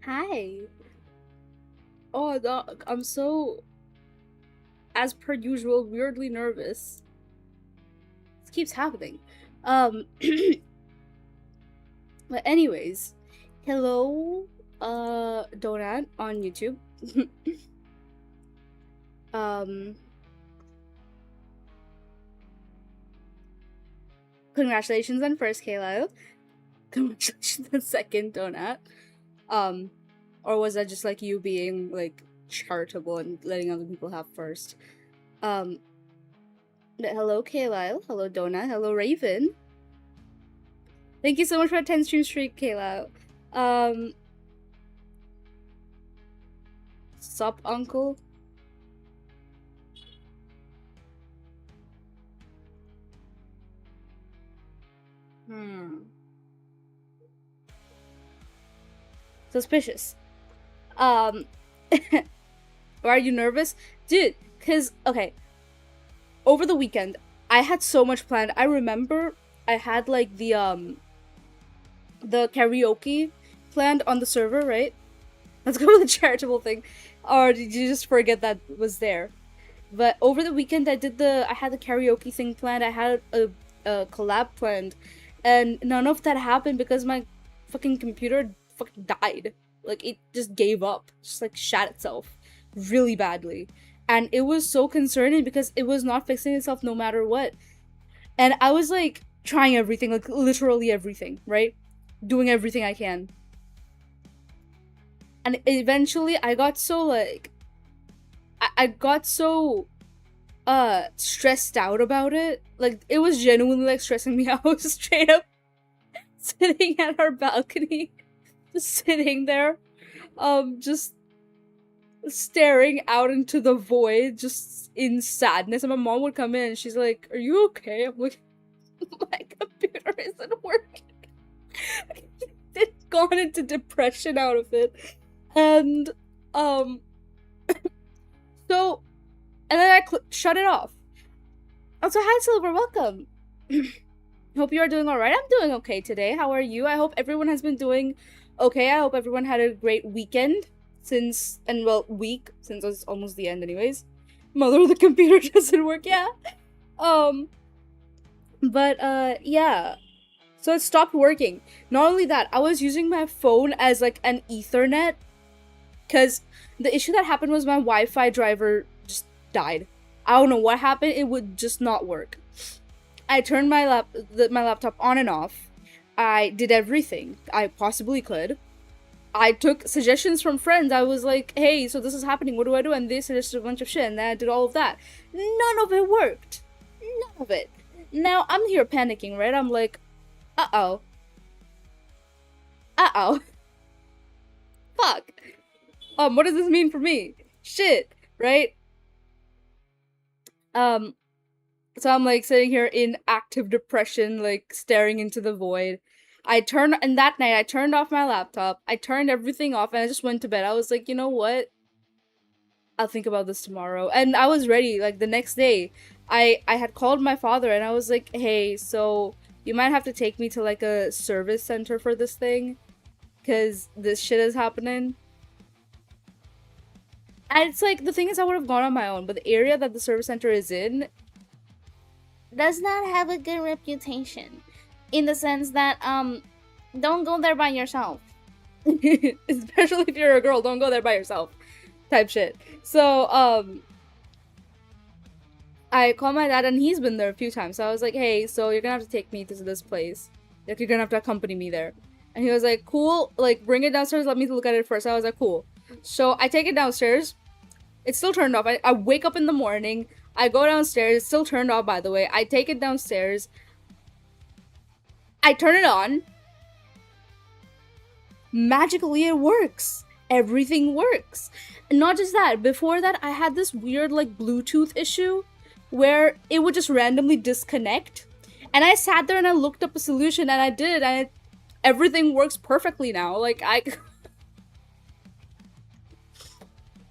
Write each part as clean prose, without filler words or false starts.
Hi. Oh, dog, I'm so, as per usual, weirdly nervous. This keeps happening. Um, but anyways, hello, Donut on YouTube. um, Congratulations on first, Kayla. Congratulations on second, Donut. Um, or was that just like you being like charitable and letting other people have first? Um, but hello, Kayla. Hello, Donut. Hello, Raven. Thank you so much for a 10 stream streak, Kayla. Um, Sup, uncle? Hmm. Suspicious. Um, are you nervous? Dude, cause, okay, over the weekend, I had so much planned. I remember I had like the karaoke planned on the server, right? Let's go with the charitable thing. Or did you just forget that was there? But over the weekend, I had the karaoke thing planned. I had a collab planned, and none of that happened because my fucking computer fucking died. Like it just gave up, just like shat itself, really badly, and it was so concerning because it was not fixing itself no matter what. And I was like trying everything, like literally everything, right? Doing everything I can, and eventually I got so like I got so stressed out about it. Like it was genuinely like stressing me out. I was straight up sitting at our balcony, just sitting there, just staring out into the void, just in sadness. And my mom would come in and she's like, "Are you okay?" I'm like, "My computer isn't working." It's gone into depression out of it. And um so and then shut it off. Also, hi Silver, welcome. Hope you are doing all right. I'm doing okay today. How are you? I hope everyone has been doing okay. I hope everyone had a great weekend since, and well, week since it's almost the end, anyways. Mother, the computer doesn't work. Yeah. Um. Yeah. So it stopped working. Not only that, I was using my phone as like an Ethernet, because the issue that happened was my Wi-Fi driver just died. I don't know what happened. It would just not work. I turned my laptop on and off. I did everything I possibly could. I took suggestions from friends. I was like, "Hey, so this is happening. What do I do?" And they suggested a bunch of shit, and then I did all of that. None of it worked. None of it. Now I'm here panicking, right? I'm like, "Uh oh, uh oh, fuck. What does this mean for me? Shit, right?" Um, So I'm like sitting here in active depression, like staring into the void. And that night I turned off my laptop. I turned everything off and I just went to bed. I was like, you know what? I'll think about this tomorrow. And I was ready. Like the next day, I had called my father and I was like, hey, so you might have to take me to like a service center for this thing, because this shit is happening. And it's like the thing is I would have gone on my own, but the area that the service center is in does not have a good reputation, in the sense that don't go there by yourself. Especially if you're a girl, don't go there by yourself, type shit. So I called my dad and he's been there a few times. So I was like, hey, so you're gonna have to take me to this place, like you're gonna have to accompany me there. And he was like, cool, like bring it downstairs, let me look at it first. I was like, cool. So I take it downstairs. It's still turned off. I wake up in the morning, I go downstairs. It's still turned off, by the way. I take it downstairs. I turn it on. Magically, it works. Everything works. And not just that, before that, I had this weird, like, Bluetooth issue where it would just randomly disconnect. And I sat there and I looked up a solution and I did, and everything works perfectly now. Like,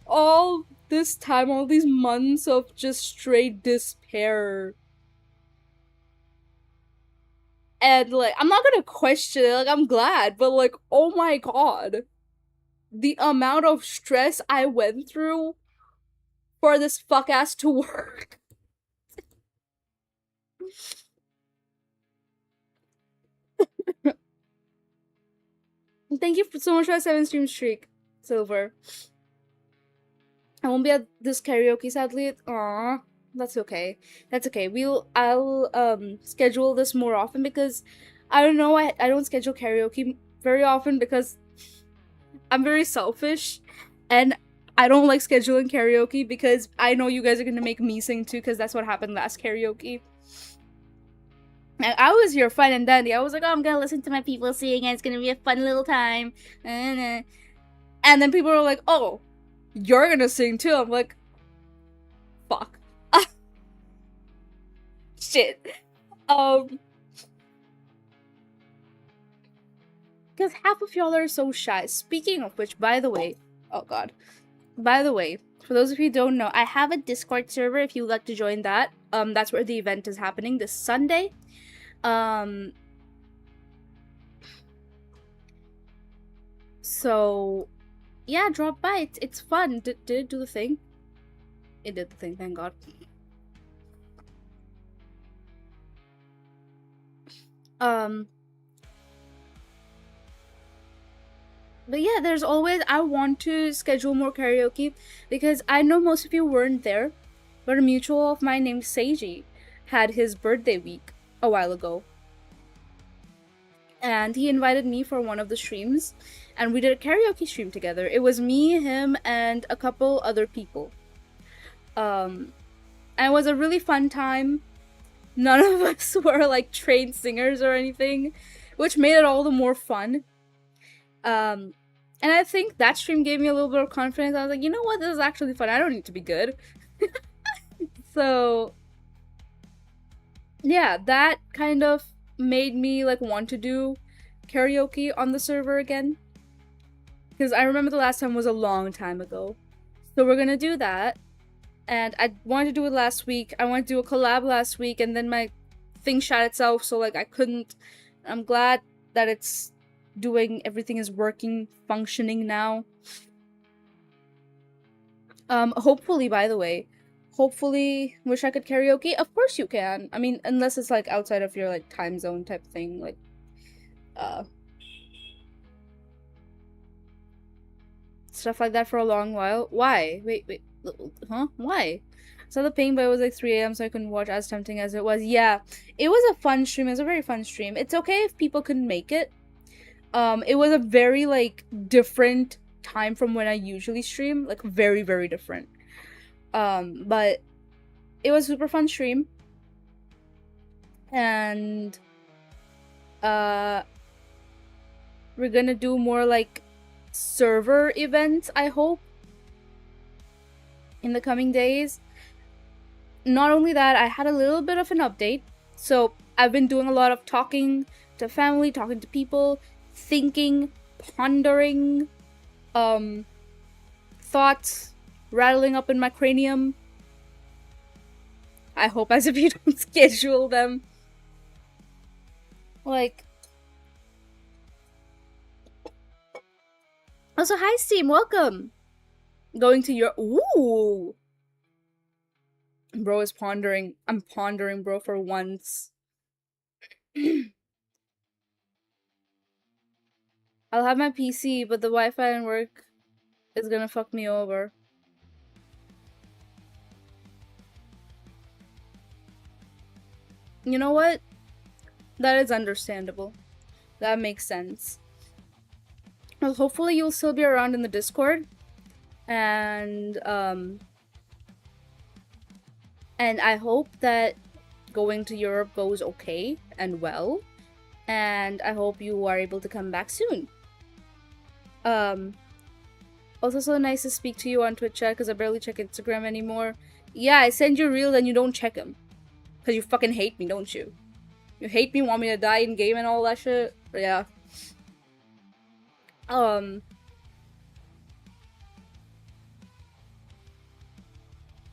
all this time, all these months of just straight despair, and like I'm not gonna question it, like I'm glad, but like oh my god, the amount of stress I went through for this fuck ass to work. Thank you so much for that 7 stream streak, Silver. I won't be at this karaoke sadly. Aww. That's okay. That's okay. I'll schedule this more often because I don't know, I don't schedule karaoke very often because I'm very selfish and I don't like scheduling karaoke because I know you guys are gonna make me sing too because that's what happened last karaoke. And I was here fine and dandy. I was like, oh, I'm gonna listen to my people sing and it's gonna be a fun little time. And then people were like, oh, you're gonna sing too. I'm like, fuck. Shit. Because half of y'all are so shy. Speaking of which, by the way, oh god. By the way, for those of you who don't know, I have a Discord server if you'd like to join that. That's where the event is happening this Sunday. So yeah, drop by. It's fun. Did it do the thing? It did the thing, thank god. But yeah, there's always, I want to schedule more karaoke because I know most of you weren't there, but a mutual of mine named Seiji had his birthday week a while ago. And he invited me for one of the streams, and we did a karaoke stream together. It was me, him, and a couple other people. And it was a really fun time. None of us were like trained singers or anything, which made it all the more fun. And I think that stream gave me a little bit of confidence. I was like, you know what, this is actually fun. I don't need to be good. So yeah, that kind of made me like want to do karaoke on the server again. Because I remember the last time was a long time ago. So we're gonna do that. And I wanted to do it last week. I wanted to do a collab last week, and then my thing shot itself, so like I couldn't. I'm glad that it's doing, everything is working, functioning now. Hopefully, by the way, hopefully, wish I could karaoke. Of course you can. I mean, unless it's like outside of your like time zone type thing, like stuff like that for a long while. Why? Wait, huh? Why? So the ping, but it was like 3 a.m. so I couldn't watch, as tempting as it was. Yeah, it was a fun stream. It was a very fun stream. It's okay if people couldn't make it. It was a very like different time from when I usually stream, like very, very different. But it was a super fun stream. And we're gonna do more like server events, I hope, in the coming days. Not only that, I had a little bit of an update. So I've been doing a lot of talking to family, talking to people, thinking, pondering, thoughts rattling up in my cranium. I hope as if you don't schedule them. Like, also, hi Steam, welcome. Going to your, ooh. Bro is pondering. I'm pondering, bro, for once. I'll have my PC, but the Wi-Fi and work is gonna fuck me over. You know what? That is understandable. That makes sense. Well, hopefully you'll still be around in the Discord. And I hope that going to Europe goes okay and well. And I hope you are able to come back soon. Also so nice to speak to you on Twitch chat because I barely check Instagram anymore. Yeah, I send you reels and you don't check them. Because you fucking hate me, don't you? You hate me, want me to die in game and all that shit? Yeah.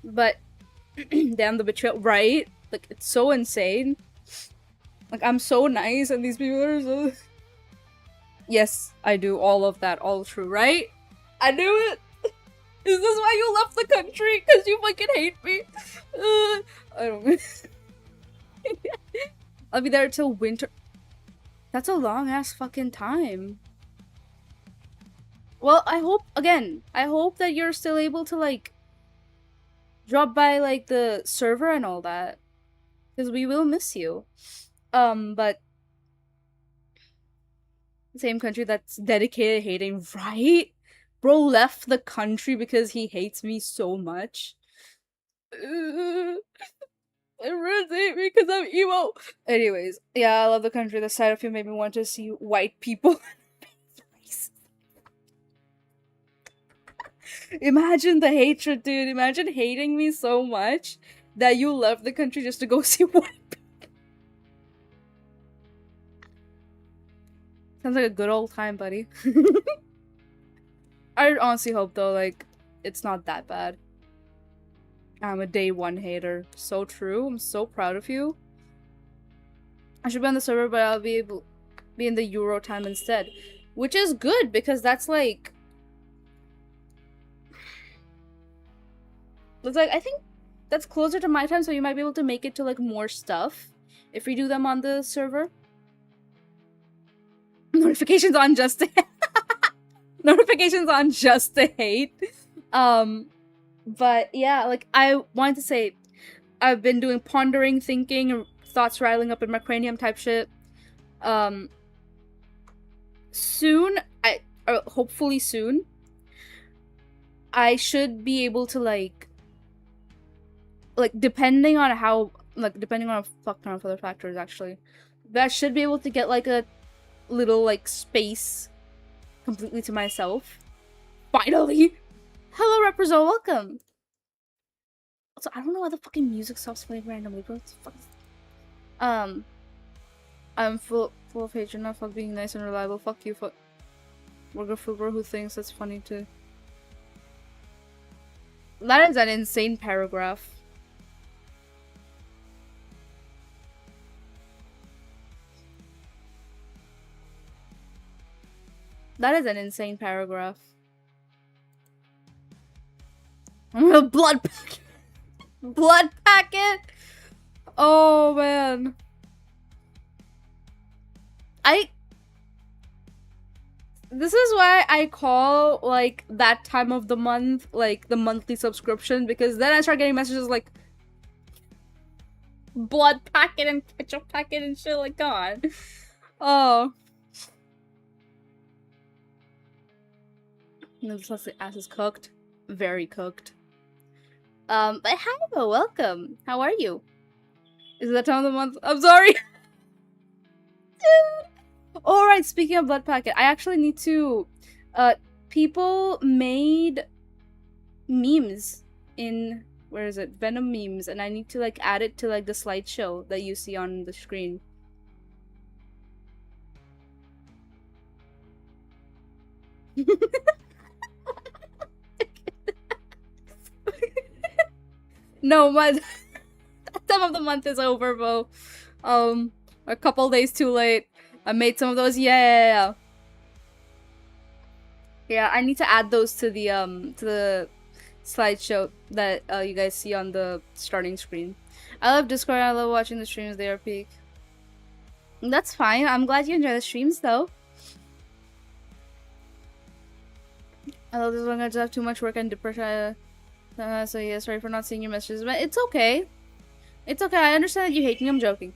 But damn the betrayal, right? Like, it's so insane. Like, I'm so nice and these people are so... Yes, I do all of that, all true, right? I knew it. Is this why you left the country? Because you fucking hate me? I don't. I'll be there till winter. That's a long ass fucking time. Well, I hope that you're still able to like drop by like the server and all that, because we will miss you. But same country that's dedicated hating, right? Bro left the country because he hates me so much. Everyone's hate me because I'm emo. Anyways, yeah, I love the country. The sight of you made me want to see white people. Imagine the hatred, dude. Imagine hating me so much that you left the country just to go see white people. Sounds like a good old time, buddy. I honestly hope, though, like, it's not that bad. I'm a day one hater. So true. I'm so proud of you. I should be on the server, but I'll be in the Euro time instead. Which is good, because that's like... It's like, I think that's closer to my time, so you might be able to make it to like more stuff if we do them on the server. Notifications on just to notifications on just to hate. But yeah, like I wanted to say, I've been doing pondering, thinking, thoughts riling up in my cranium type shit. Soon, hopefully soon, I should be able to like depending on a fuck ton of other factors actually, but I should be able to get like a little like space completely to myself. Finally! Hello, Represo, welcome! Also, I don't know why the fucking music stops playing randomly, bro. What the fuck is... I'm full of hatred, not fuck being nice and reliable. Fuck you, fuck... Morgan Fuber who thinks that's funny too. That is an insane paragraph. That is an insane paragraph. Blood packet! Blood packet! Oh, man. This is why I call, like, that time of the month, like, the monthly subscription, because then I start getting messages like, blood packet and ketchup packet and shit, like, God. Oh. This ass is cooked. Very cooked. But hi, welcome. How are you? Is it that time of the month? I'm sorry. Alright, speaking of blood packet, I actually need to... people made memes in... Where is it? Venom memes, and I need to, like, add it to, like, the slideshow that you see on the screen. No, my time of the month is over, bro. A couple days too late. I made some of those. Yeah. Yeah, I need to add those to the slideshow that you guys see on the starting screen. I love Discord. I love watching the streams. They are peak. That's fine. I'm glad you enjoy the streams, though. I love this one. I just have too much work and depression. So yeah, sorry for not seeing your messages, but it's okay. It's okay. I understand that you hate me. I'm joking.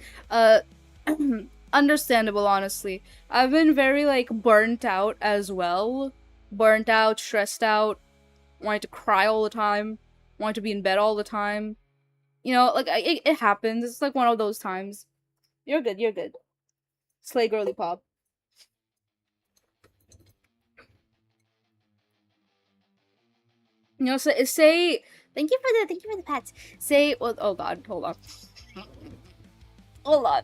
Understandable, honestly. I've been very, like, burnt out as well. Burnt out, stressed out, wanting to cry all the time, wanting to be in bed all the time. You know, like, it happens. It's, like, one of those times. You're good, you're good. Slay girly pop. You know, say thank you for the pets. Say, well, oh god, hold on. Hold on.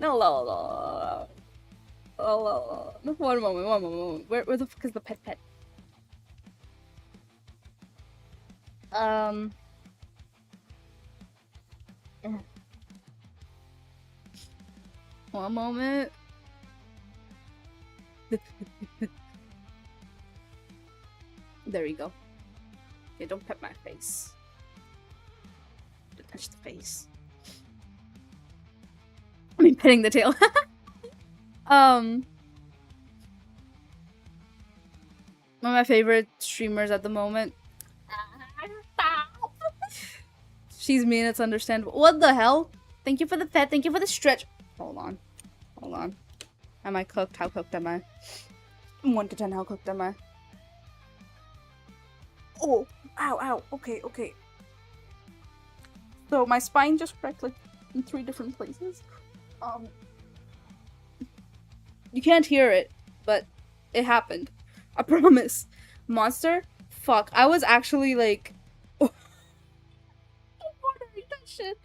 One moment. Where the fuck is the pet? One moment. There you go. Yeah, don't pet my face. Don't touch the face. I mean, petting the tail. One of my favorite streamers at the moment. She's mean, it's understandable. What the hell? Thank you for the pet, thank you for the stretch. Hold on. Hold on. Am I cooked? How cooked am I? 1 to 10, how cooked am I? Oh, ow, ow. Okay, okay. So my spine just cracked like in 3 different places. You can't hear it, but it happened. I promise. Monster? Fuck. I was actually like... I'm ordering that shit.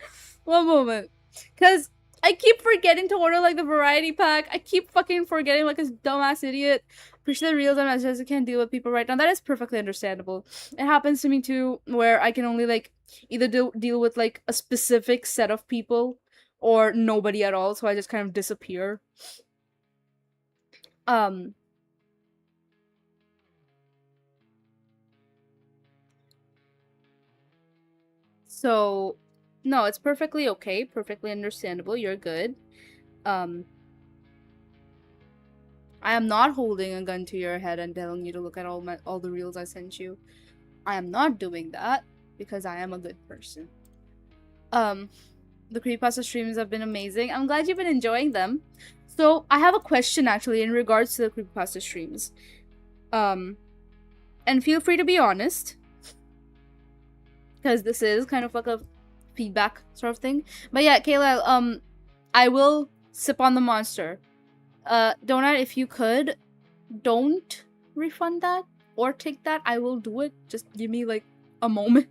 One moment. Because I keep forgetting to order like the variety pack. I keep fucking forgetting like a dumbass idiot. Appreciate the real time as I can't deal with people right now. That is perfectly understandable. It happens to me too, where I can only like either deal with like a specific set of people or nobody at all, so I just kind of disappear. So no, it's perfectly okay, perfectly understandable. You're good. I am not holding a gun to your head and telling you to look at all the reels I sent you. I am not doing that because I am a good person. The creepypasta streams have been amazing. I'm glad you've been enjoying them. So I have a question actually in regards to the creepypasta streams. And feel free to be honest, because this is kind of like a feedback sort of thing. But yeah, Kayla, I will sip on the monster. Donut, if you could, don't refund that or take that. I will do it. Just give me like a moment.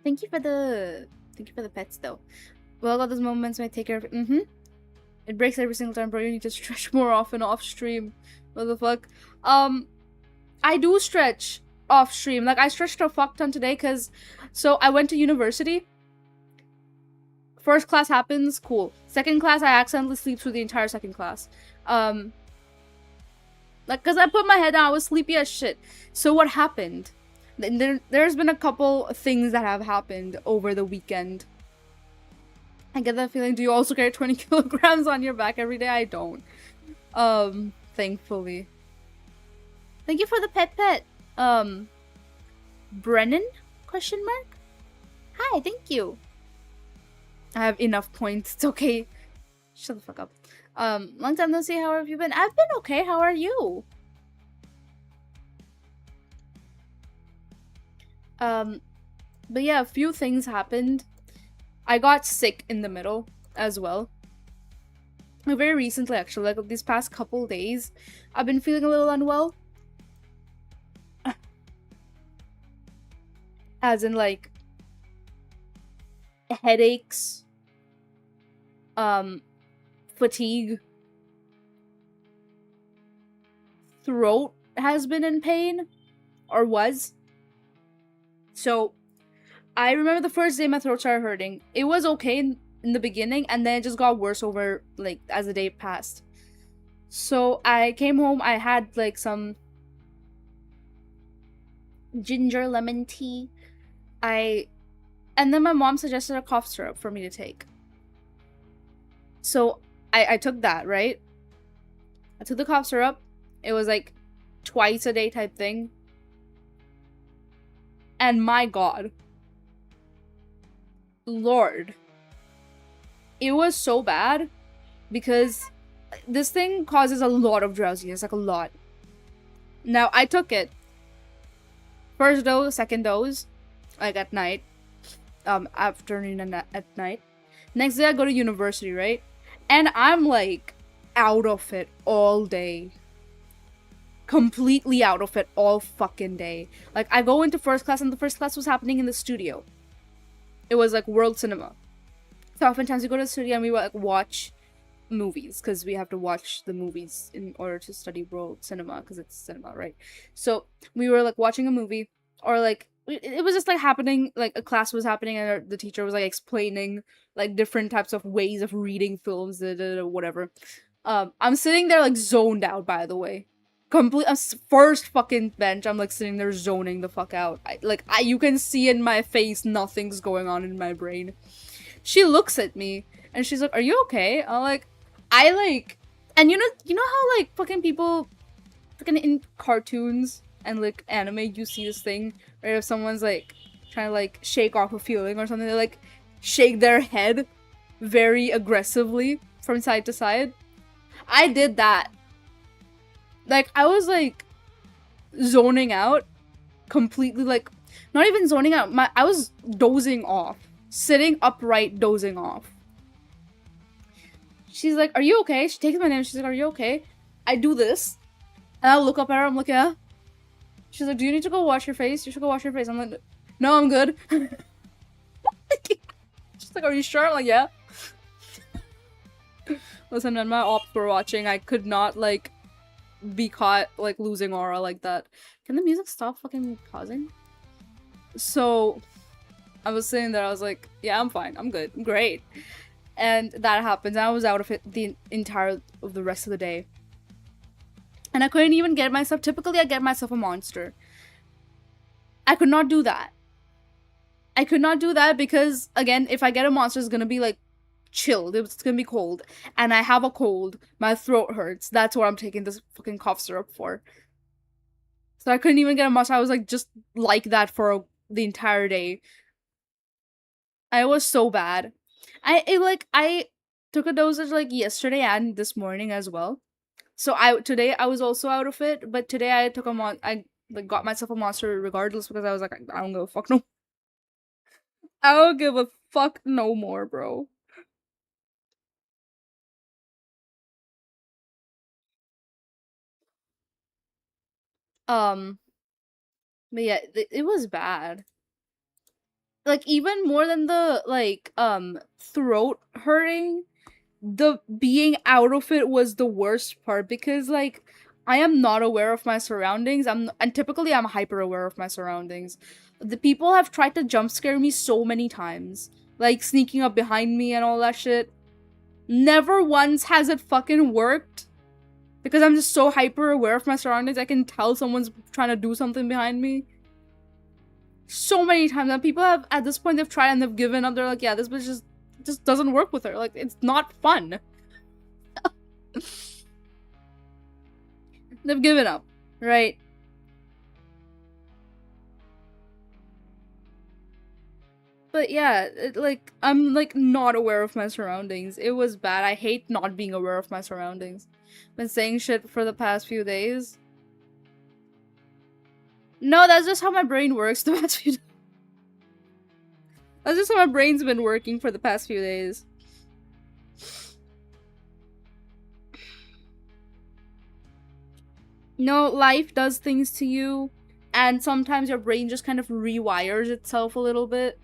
Thank you for the pets though. Well, all those moments might take care of it. It breaks every single time, bro. You need to stretch more often off stream. What the fuck? I do stretch off stream. Like I stretched a fuck ton today because so I went to university. First class happens, cool. Second class, I accidentally sleep through the entire second class. Like, cause I put my head down, I was sleepy as shit. So what happened? There's been a couple things that have happened over the weekend. I get that feeling. Do you also carry 20 kilograms on your back every day? I don't. Thankfully. Thank you for the pet. Brennan? Question mark? Hi, thank you. I have enough points. It's okay. Shut the fuck up. Long time no see. How have you been? I've been okay. How are you? But yeah, a few things happened. I got sick in the middle as well. Like, very recently, actually, like these past couple days, I've been feeling a little unwell. As in, like, headaches, fatigue, throat has been in pain, or was. So, I remember the first day my throat started hurting. It was okay in the beginning, and then it just got worse over, like, as the day passed. So, I came home, I had, like, some ginger lemon tea. And then my mom suggested a cough syrup for me to take. So, I took that, right? I took the cough syrup. It was, like, twice a day type thing. And my god. Lord. It was so bad because this thing causes a lot of drowsiness, like a lot. Now, I took it. First dose, second dose, like at night. Afternoon and at night. Next day I go to university, right? And I'm like out of it all day. Completely out of it all fucking day. Like I go into first class and the first class was happening in the studio. It was like world cinema. So oftentimes we go to the studio and we like watch movies because we have to watch the movies in order to study world cinema because it's cinema, right? So we were like watching a movie or like it was just like happening, like a class was happening and the teacher was like explaining like different types of ways of reading films, whatever. I'm sitting there like zoned out, by the way. Complete first fucking bench, I'm like sitting there zoning the fuck out. You can see in my face nothing's going on in my brain. She looks at me and she's like, "Are you okay?" I'm like, I like, and you know how like fucking people, fucking in cartoons and like anime, you see this thing right? If someone's like trying to like shake off a feeling or something, they like shake their head very aggressively from side to side. I did that. Like I was like zoning out completely, like not even zoning out. I was dozing off, sitting upright, dozing off. She's like, "Are you okay?" She takes my name. She's like, "Are you okay?" I do this, and I look up at her. I'm like, "Yeah." She's like, "Do you need to go wash your face? You should go wash your face." I'm like, "No, I'm good." She's like, "Are you sure?" I'm like, "Yeah." Listen, when my ops were watching, I could not like be caught like losing aura like that. Can the music stop fucking pausing? So I was sitting there, I was like, "Yeah, I'm fine, I'm good, I'm great." And that happens, and I was out of it the entire of the rest of the day. And I couldn't even get myself, typically I get myself a monster. I could not do that. I could not do that because, again, if I get a monster, it's gonna be like chilled. It's gonna be cold. And I have a cold. My throat hurts. That's what I'm taking this fucking cough syrup for. So I couldn't even get a monster. I was like just like that for the entire day. I was so bad. I took a dosage like yesterday and this morning as well. So today I was also out of it, but today I took I like got myself a monster regardless because I was like, I don't give a fuck no. I don't give a fuck no more, bro. Um, but yeah, it was bad. Like even more than the like throat hurting, the being out of it was the worst part because like I am not aware of my surroundings. And typically I'm hyper aware of my surroundings. The people have tried to jump scare me so many times, like sneaking up behind me and all that shit. Never once has it fucking worked because I'm just so hyper aware of my surroundings. I can tell someone's trying to do something behind me. So many times, and people have at this point they've tried and they've given up. They're like, "Yeah, this bitch just doesn't work with her. Like it's not fun." They've given up, right? But yeah, like I'm like not aware of my surroundings. It was bad. I hate not being aware of my surroundings. Been saying shit for the past few days. No, that's just how my brain works the past few days. That's just how my brain's been working for the past few days. No, life does things to you, and sometimes your brain just kind of rewires itself a little bit.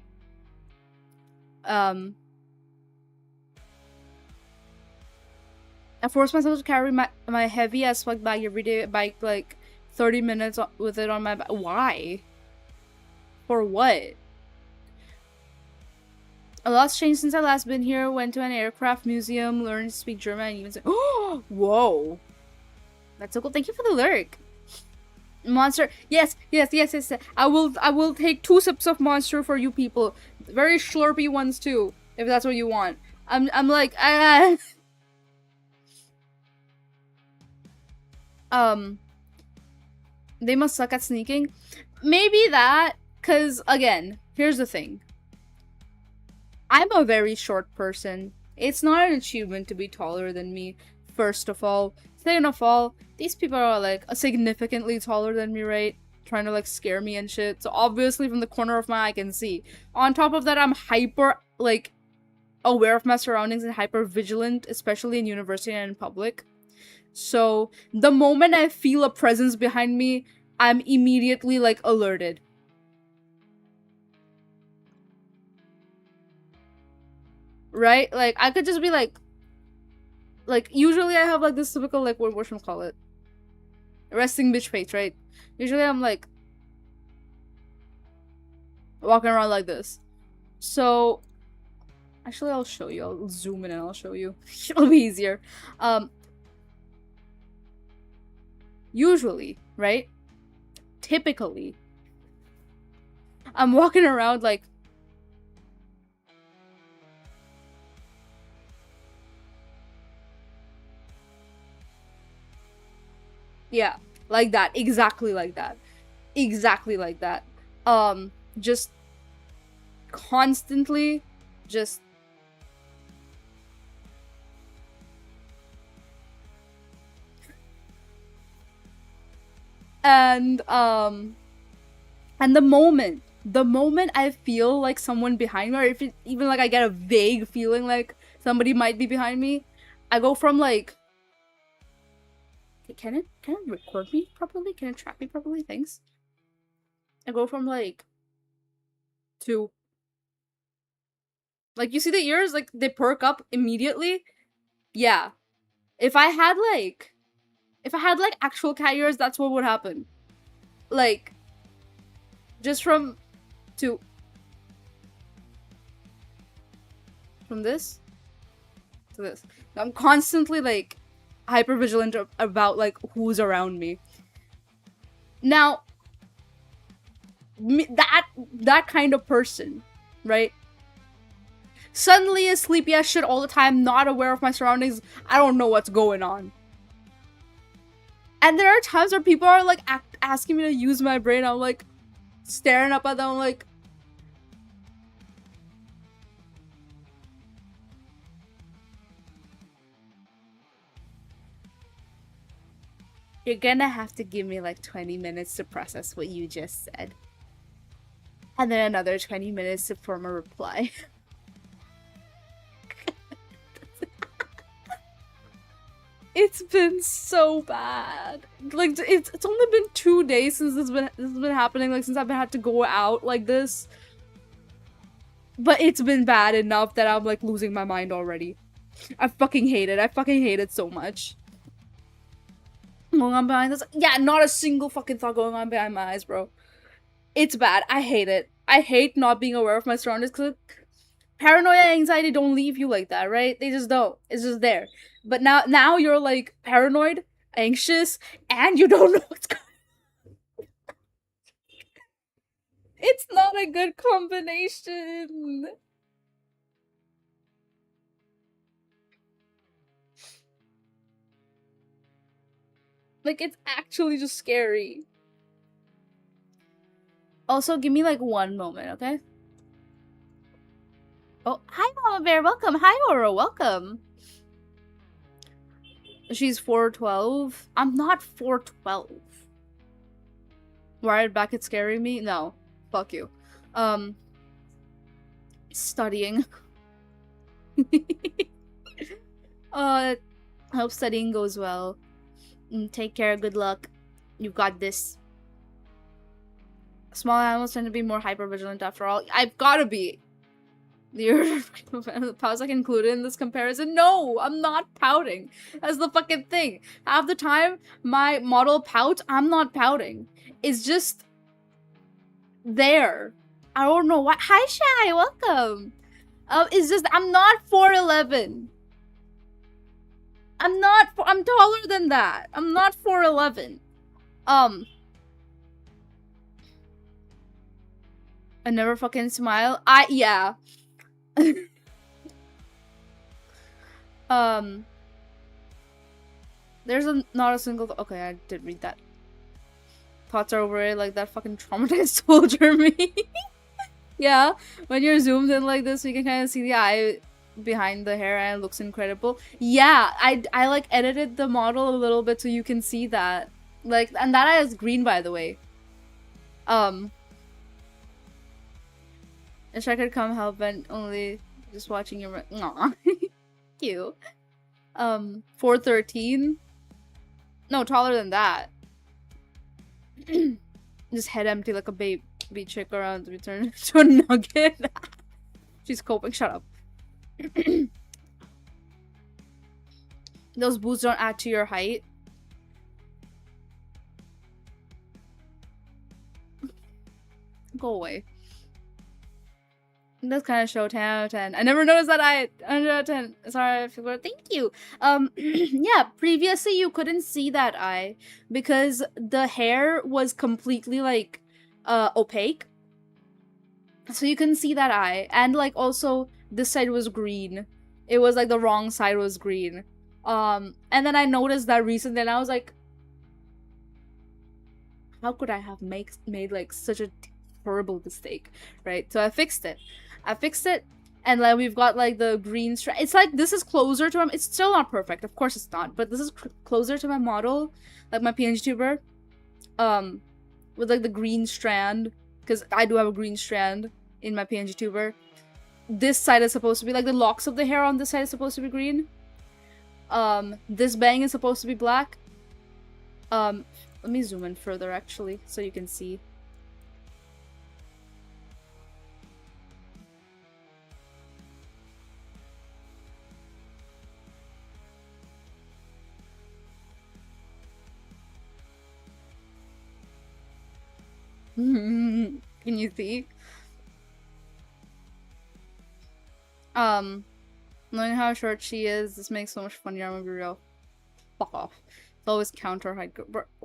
Um, I force myself to carry my heavy as fuck bag every day, bike like 30 minutes with it on my back. Why? For what? A lot's changed since I last been here. Went to an aircraft museum, learned to speak German, and even say, "Oh, whoa, that's so cool." Thank you for the lyric. Monster, yes, yes, yes, yes. I will take 2 sips of Monster for you people. Very slurpy ones too, if that's what you want. I'm like, um, they must suck at sneaking. Maybe that, cause again, here's the thing. I'm a very short person. It's not an achievement to be taller than me, first of all. Second of all, these people are like significantly taller than me, right? Trying to like scare me and shit. So obviously from the corner of my eye I can see. On top of that, I'm hyper like aware of my surroundings and hyper vigilant, especially in university and in public. So the moment I feel a presence behind me, I'm immediately like alerted. Right? Like I could just be like usually I have like this typical like what should I call it? Resting bitch face, right? Usually I'm like walking around like this. So actually I'll show you. I'll zoom in and I'll show you. It'll be easier. Usually, right? Typically, I'm walking around like, yeah, like that, exactly like that, exactly like that. Just constantly, just and the moment I feel like someone behind me, or if it, even like I get a vague feeling like somebody might be behind me, I go from like, can it record me properly? Can it track me properly? Thanks. I go from like to, like, you see the ears, like they perk up immediately. Yeah. If I had like actual cat ears, that's what would happen. Like, just to from this to this. I'm constantly like hyper vigilant about like who's around me. Now, that kind of person, right? Suddenly is sleepy as shit all the time, not aware of my surroundings. I don't know what's going on. And there are times where people are like asking me to use my brain. I'm like staring up at them. I'm like, you're gonna have to give me like 20 minutes to process what you just said. And then another 20 minutes to form a reply. It's been so bad. Like, it's only been 2 days since this has been happening. Like, since I've had to go out like this. But it's been bad enough that I'm like losing my mind already. I fucking hate it. I fucking hate it so much. Going on behind this, yeah, not a single fucking thought going on behind my eyes, bro. It's bad. I hate it. I hate not being aware of my surroundings because paranoia, anxiety don't leave you like that, right? They just don't. It's just there. But now you're like paranoid, anxious, and you don't know what's going on. It's not a good combination. Like, it's actually just scary. Also, give me like one moment, okay? Oh, hi, Mama Bear. Welcome. Hi, Aura. Welcome. She's 412. I'm not 412. Wired back at scaring me? No. Fuck you. Studying. I hope studying goes well. Take care. Good luck. You've got this. Small animals tend to be more hyper vigilant after all. I've gotta be. The pouts like included in this comparison? No, I'm not pouting. That's the fucking thing. Half the time, my model pout, I'm not pouting. It's just there. I don't know why. Hi, Shy. Welcome. It's just I'm not 4'11". I'm taller than that. I'm not 4'11". I never fucking smile. Yeah. There's not a single okay, I did read that. Thoughts are overrated, like that fucking traumatized soldier me. Yeah, when you're zoomed in like this, we can kind of see the eye behind the hair and it looks incredible. Yeah, I like edited the model a little bit so you can see that. Like, and that eye is green, by the way. Wish I could come help and only just watching your Aw. Cute. 413? No, taller than that. Just head empty like a baby chick around to be turned into a nugget. She's coping. Shut up. Those boots don't add to your height. Go away. That's kind of show 10 out of 10. I never noticed that I 100 out of 10. Sorry, thank you. Yeah, previously you couldn't see that eye because the hair was completely like opaque. So you couldn't see that eye. And like also this side was green. It was like the wrong side was green. And then I noticed that recently and I was like, how could I have made like such a horrible mistake, right? So I fixed it. And like we've got like the green strand. It's like this is closer to it's still not perfect, of course it's not, but this is closer to my model, like my PNG tuber, with like the green strand, because I do have a green strand in my PNG tuber. This side is supposed to be like the locks of the hair on this side is supposed to be green. This bang is supposed to be black. Let me zoom in further actually so you can see. Can you see? Knowing how short she is, this makes so much fun. Yeah, I'm gonna be real. Fuck off. It's always counter height.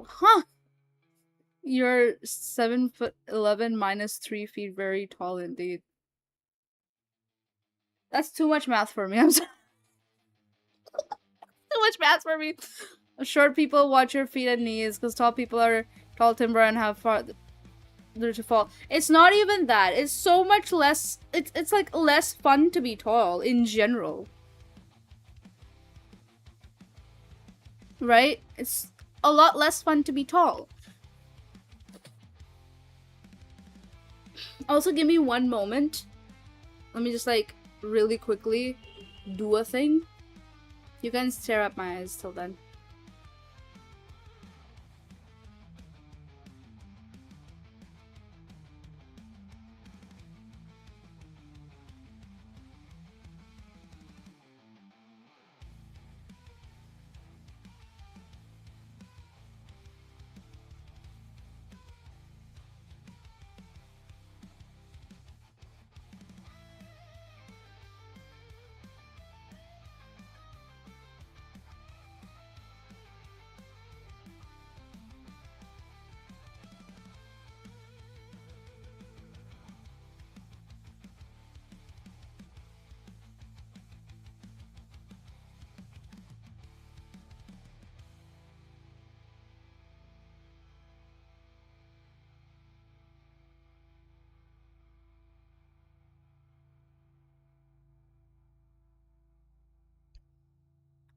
Huh? You're 7'11" minus 3 feet. Very tall indeed. That's too much math for me. I'm sorry. Too much math for me. Short people watch your feet and knees because tall people are tall timber and have far to fall. It's not even that. It's so much less. It's like less fun to be tall in general. Right? It's a lot less fun to be tall. Also, give me one moment. Let me just like really quickly do a thing. You can stare at my eyes till then.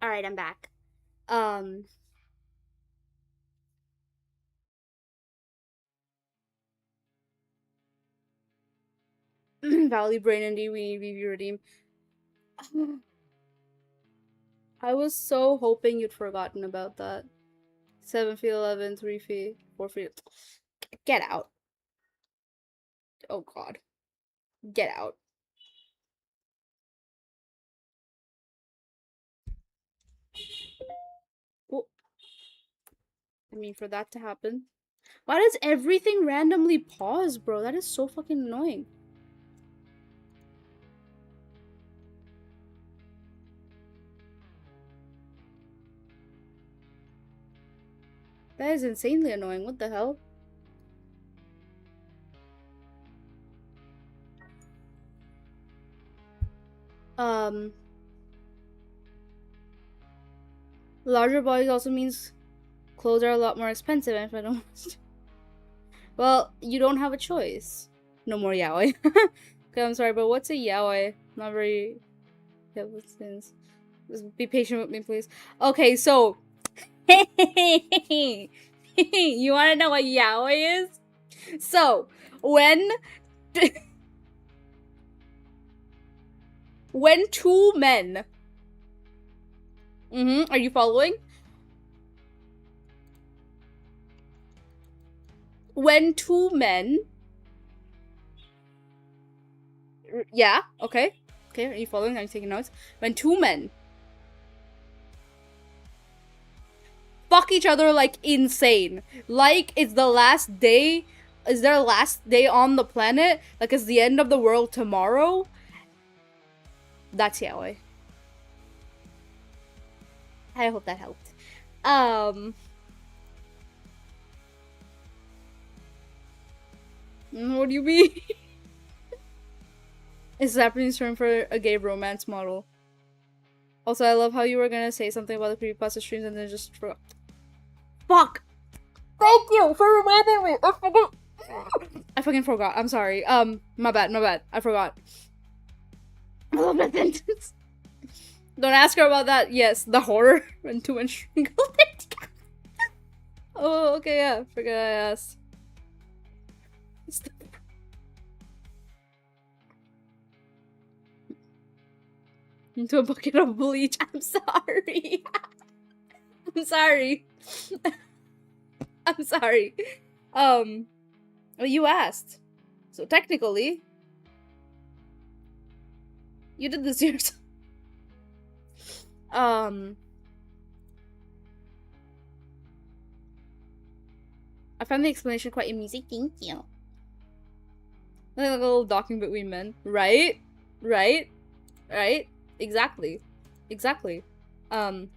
All right, I'm back. Valley Brain and D, we need VV redeem. I was so hoping you'd forgotten about that. 7 feet 11, 3 feet, 4 feet. Get out. Oh god. Get out. Well, I mean, for that to happen. Why does everything randomly pause, bro? That is so fucking annoying. That is insanely annoying. What the hell? Larger bodies also means clothes are a lot more expensive, and if I don't... Well, you don't have a choice. No more yaoi. Okay, I'm sorry, but what's a yaoi? Not very... Yeah, what's this? Just be patient with me, please. Okay, so... You wanna know what yaoi is? So, when... when two men... are you following? When two men... Yeah, okay. Okay, are you following? Are you taking notes? When two men fuck each other like insane, like it's the last day is their last day on the planet. Like, is the end of the world tomorrow? That's yaoi. I hope that helped. What do you mean? It's Japanese term for a gay romance model. Also, I love how you were gonna say something about the creepypasta streams and then just forgot. Fuck! Thank you for reminding me! I forgot! I fucking forgot. I'm sorry. My bad. I forgot. I love that sentence. Don't ask her about that. Yes, the horror when two men strangled it. Oh, okay, yeah. Forget I asked. Into a bucket of bleach. I'm sorry. I'm sorry. I'm sorry. Well, you asked. So technically, you did this yourself. I found the explanation quite amusing. Thank you. Like a little docking between men. Right? Right? Right? Exactly. Exactly. Yeah,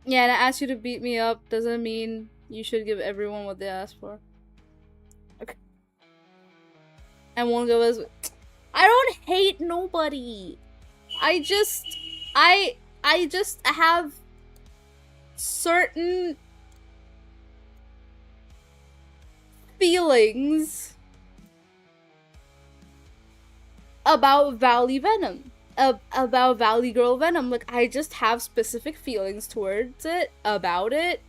and I asked you to beat me up doesn't mean you should give everyone what they asked for. Okay. And one girl was, I don't hate nobody. I just have certain feelings about Valley Venom. About Valley Girl Venom. Like, I just have specific feelings towards it, about it.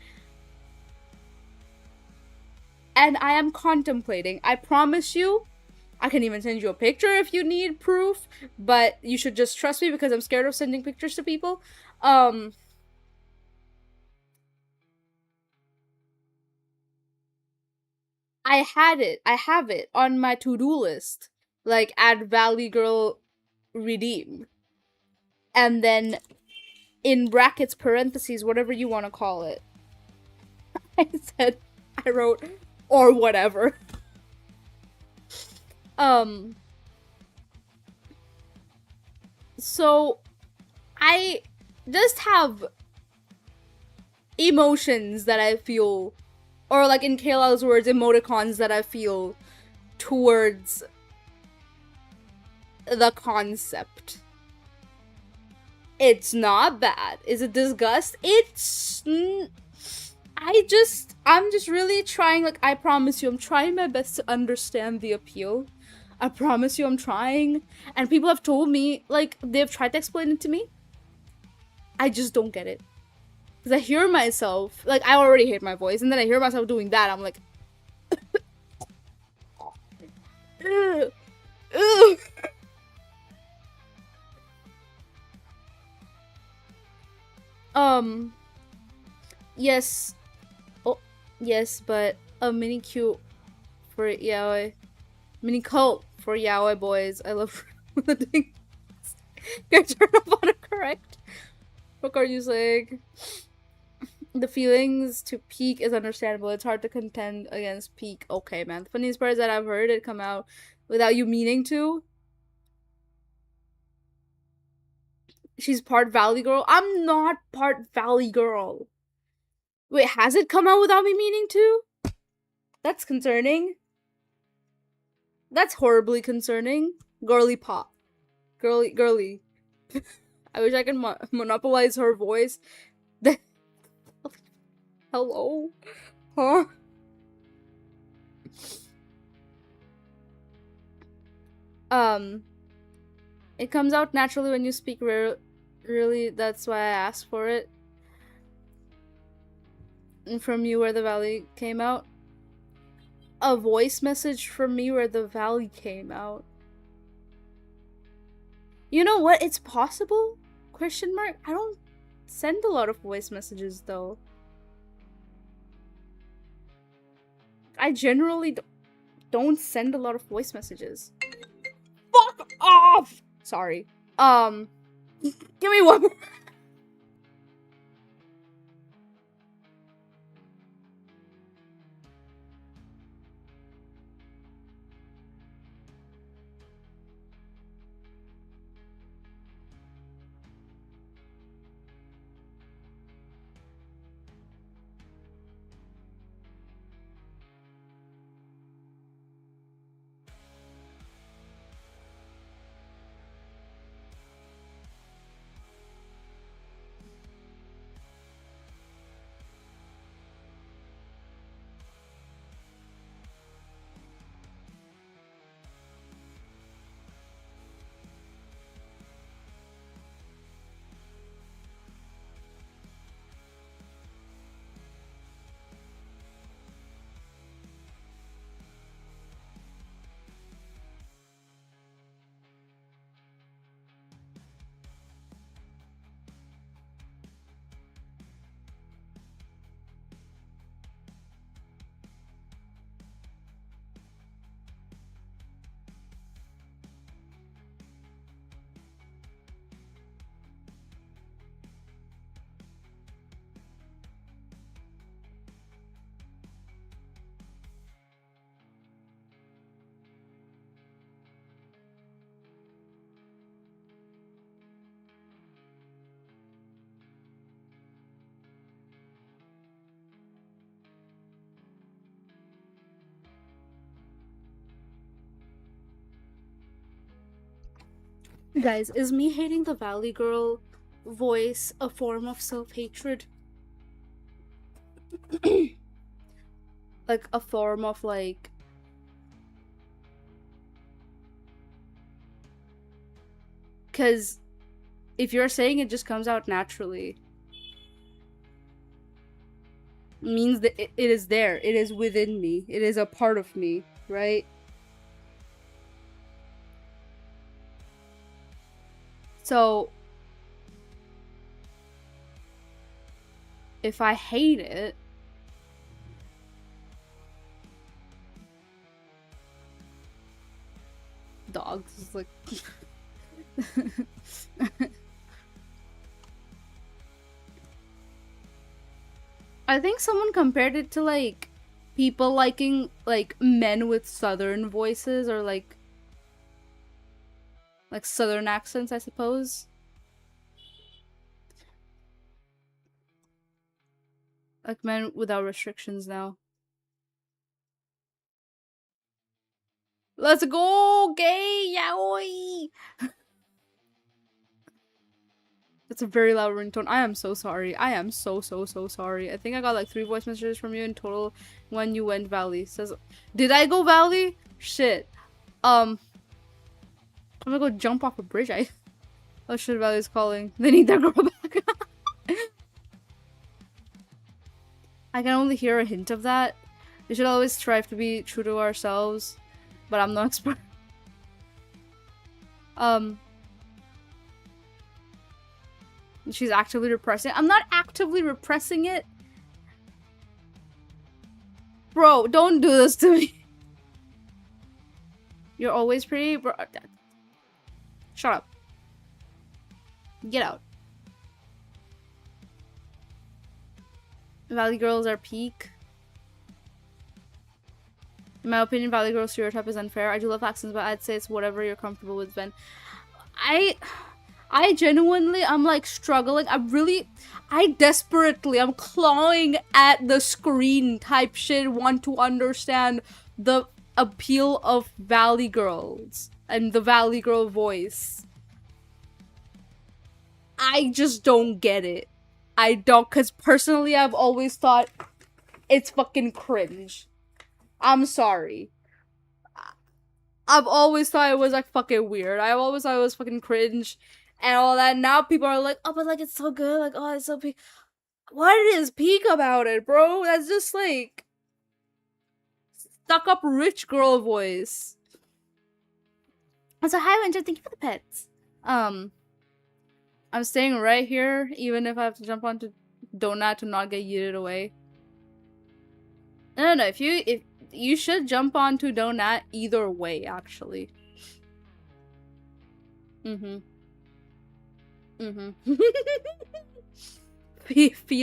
And I am contemplating. I promise you, I can even send you a picture if you need proof, but you should just trust me because I'm scared of sending pictures to people. I have it on my to-do list. Like, add Valley Girl redeem. And then in brackets, parentheses, whatever you want to call it. I wrote, or whatever. So, I just have emotions that I feel, or like in Kayla's words, emoticons that I feel towards the concept. It's not bad. Is it disgust? I'm just really trying, like, I promise you, I'm trying my best to understand the appeal. I promise you I'm trying. And people have told me, like, they've tried to explain it to me. I just don't get it. Because I hear myself, like, I already hate my voice, and then I hear myself doing that, I'm like... Ugh. Ugh. Yes. Oh, yes, but a mini cute for yaoi. Mini cult for yaoi boys. I love the thing. Guys, turn up autocorrect. What are you saying? The feelings to peak is understandable. It's hard to contend against peak. Okay, man. The funniest part is that I've heard it come out without you meaning to. She's part Valley Girl. I'm not part Valley Girl. Wait, has it come out without me meaning to? That's concerning. That's horribly concerning. Girly pop. Girly. I wish I could monopolize her voice. Hello? Huh? It comes out naturally when you speak really, that's why I asked for it. And from you where the valley came out. A voice message from me where the valley came out. You know what? It's possible? Question mark? I don't send a lot of voice messages though. I generally don't send a lot of voice messages. Fuck off! Sorry. Give me one more. Guys, is me hating the Valley Girl voice a form of self-hatred? Like a form of like, because if you're saying it just comes out naturally, means that it is there, it is within me, it is a part of me, right? So if I hate it, dogs is like I think someone compared it to like people liking like men with southern voices or like southern accents, I suppose. Like men without restrictions now. Let's go, gay yaoi! That's a very loud ringtone. I am so sorry. I am so sorry. I think I got like 3 voice messages from you in total when you went Valley. Says, did I go Valley? Shit. I'm gonna go jump off a bridge. Oh shit, Valley's calling. They need their girl back. I can only hear a hint of that. We should always strive to be true to ourselves, but I'm no expert. She's actively repressing it. I'm not actively repressing it. Bro, don't do this to me. You're always pretty, bro. Shut up. Get out. Valley girls are peak. In my opinion, Valley girl stereotype is unfair. I do love accents, but I'd say it's whatever you're comfortable with, Ben. I genuinely, I'm like struggling. I desperately, I'm clawing at the screen type shit, want to understand the appeal of Valley girls and the Valley girl voice. I just don't get it. I don't, because personally, I've always thought it's fucking cringe. I'm sorry. I've always thought it was like fucking weird. I've always thought it was fucking cringe and all that. Now people are like, oh, but like it's so good. Like, oh, it's so peak. What is peak about it, bro? That's just like stuck up rich girl voice. So hi, Winter. Thank you for the pets. I'm staying right here, even if I have to jump onto Donut to not get yeeted away. No. If you should jump onto Donut either way, actually. Feed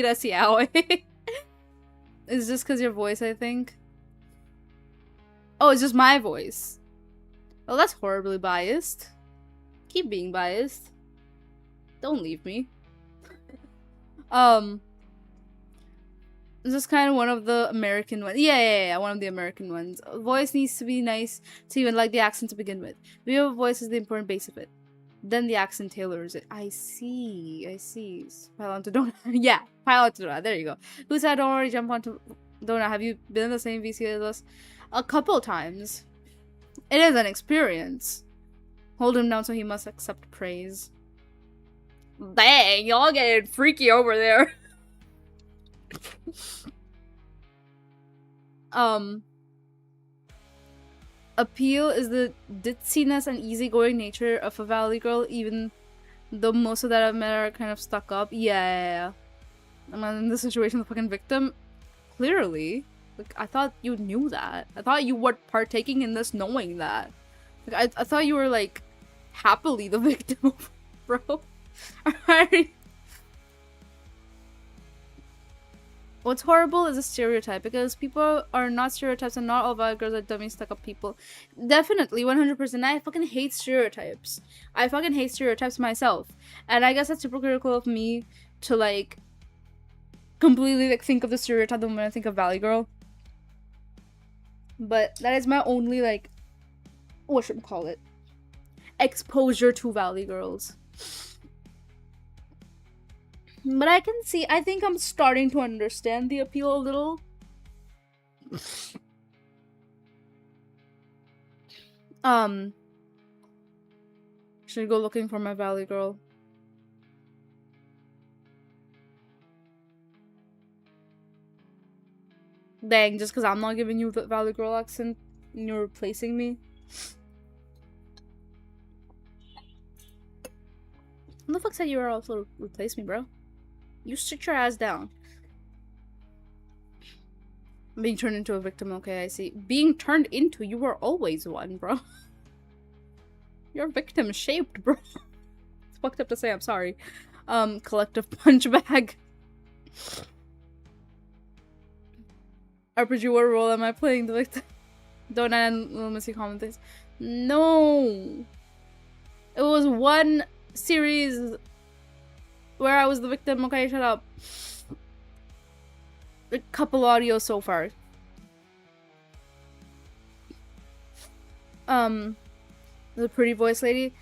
us yaoi. It's just because your voice, I think. Oh, it's just my voice. Oh, that's horribly biased. Keep being biased. Don't leave me. This is kind of one of the American ones. Yeah, one of the American ones. Voice needs to be nice to even like the accent to begin with. View of voice is the important base of it. Then the accent tailors it. I see. Pile onto Donut. Yeah, pile onto Donut. There you go. Who said don't worry, jump onto Donut? Have you been in the same VC as us? A couple times. It is an experience. Hold him down so he must accept praise. Dang, y'all getting freaky over there. Appeal is the ditziness and easygoing nature of a Valley girl, even though most of that I've met are kind of stuck up. Yeah. I'm not in the situation of the fucking victim. Clearly. Like, I thought you knew that. I thought you were partaking in this knowing that. Like, I thought you were, like, happily the victim, bro. Alright. What's horrible is a stereotype, because people are not stereotypes and not all Valley girls are dummy stuck up people. Definitely, 100%. I fucking hate stereotypes. I fucking hate stereotypes myself. And I guess that's super critical of me to, like, completely, like, think of the stereotype the moment I think of Valley girl. But that is my only, like, whatchamacallit. exposure to Valley Girls. But I can see, I think I'm starting to understand the appeal a little. Should go looking for my Valley Girl. Dang, just because I'm not giving you the Valley Girl accent and you're replacing me. Who the fuck said you were also replace me, bro? You sit your ass down. Being turned into a victim, okay, I see. Being turned into, you were always one, bro. You're victim shaped, bro. It's fucked up to say, I'm sorry. Collective punch bag. RPG, what role am I playing? The victim? Don't end little missy comment things. No! It was one series where I was the victim. Okay, shut up. A couple audios so far. The pretty voice lady.